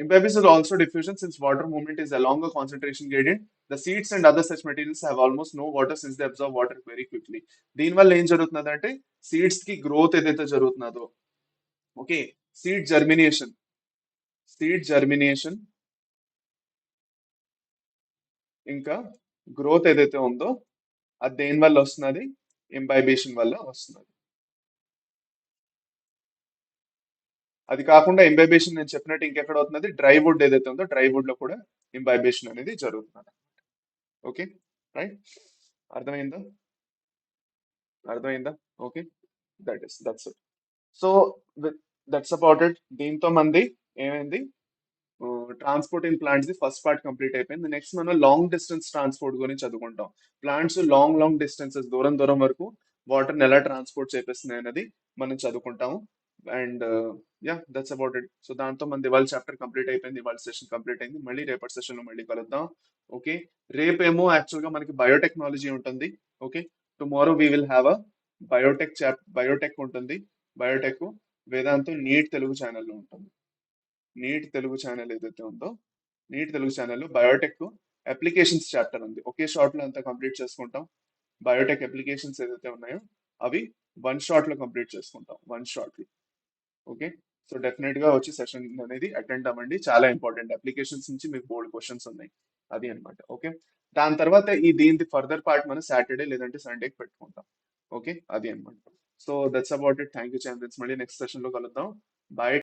imbibition is also diffusion since water movement is along a concentration gradient. The seeds and other such materials have almost no water since they absorb water very quickly. దీనివల్ల ఏం జరుగుతుందంటే seeds కి growth ఏదైతే జరుగుతున్నదో, okay, seed germination, seed germination, ఇంకా growth ఏదైతే ఉందో అది దేని వల్ల వస్తున్నది, ఇంబైబేషన్ వల్ల వస్తున్నది. అది కాకుండా ఇంబైబేషన్ నేను చెప్పినట్టు ఇంకెక్కడ అవుతున్నది, డ్రై వుడ్ ఏదైతే ఉందో డ్రై వుడ్ లో కూడా ఇంబైబేషన్ అనేది జరుగుతున్నది. Okay, right. అర్థమైందా? అర్థమైందా? Okay, that's it. So that's about it. దీంతో మంది ఏమైంది, transport in plants the first part complete అయిపోయింది. నెక్స్ట్ మనం లాంగ్ డిస్టెన్స్ ట్రాన్స్పోర్ట్ గురించి చదువుకుంటాం. ప్లాంట్స్ లాంగ్ లాంగ్ డిస్టెన్సెస్, దూరం దూరం వరకు వాటర్ని ఎలా ట్రాన్స్పోర్ట్ చేపిస్తున్నాయి అనేది మనం చదువుకుంటాము. And yeah, that's about it. So దాంతో మన ఇవాళ చాప్టర్ కంప్లీట్ అయిపోయింది, ఇవాళ సెషన్ కంప్లీట్ అయింది. మళ్ళీ రేపటి సెషన్ లో మళ్ళీ కలుద్దాం. ఓకే, రేపేమో యాక్చువల్ గా మనకి బయోటెక్నాలజీ ఉంటుంది. Okay, tomorrow we will have a biotech ఉంటుంది. బయోటెక్ వేదాంతు నీట్ తెలుగు ఛానల్లో ఉంటుంది. నీట్ తెలుగు ఛానల్ ఏదైతే ఉందో, NEET Telugu channel biotech applications chapter ఉంది. ఒకే షార్ట్ లో అంతా కంప్లీట్ చేసుకుంటాం. బయోటెక్ అప్లికేషన్స్ ఏదైతే ఉన్నాయో అవి వన్ షాట్ లో కంప్లీట్ చేసుకుంటాం, వన్ షాట్ లో. ఓకే, సో డెఫినెట్ గా వచ్చి సెషన్ అనేది అటెండ్ అవ్వండి, చాలా ఇంపార్టెంట్. అప్లికేషన్స్ నుంచి మీకు బోల్డ్ క్వశ్చన్స్ ఉన్నాయి. అది అన్నమాట. ఓకే, దాని తర్వాత దీని ఫర్దర్ పార్ట్ మనం సాటర్డే లేదంటే సండేకి పెట్టుకుంటాం. ఓకే, అది అన్నమాట. So that's about it. Thank you champions. మళ్ళీ నెక్స్ట్ సెషన్ లో కలుద్దాం. బాయ్.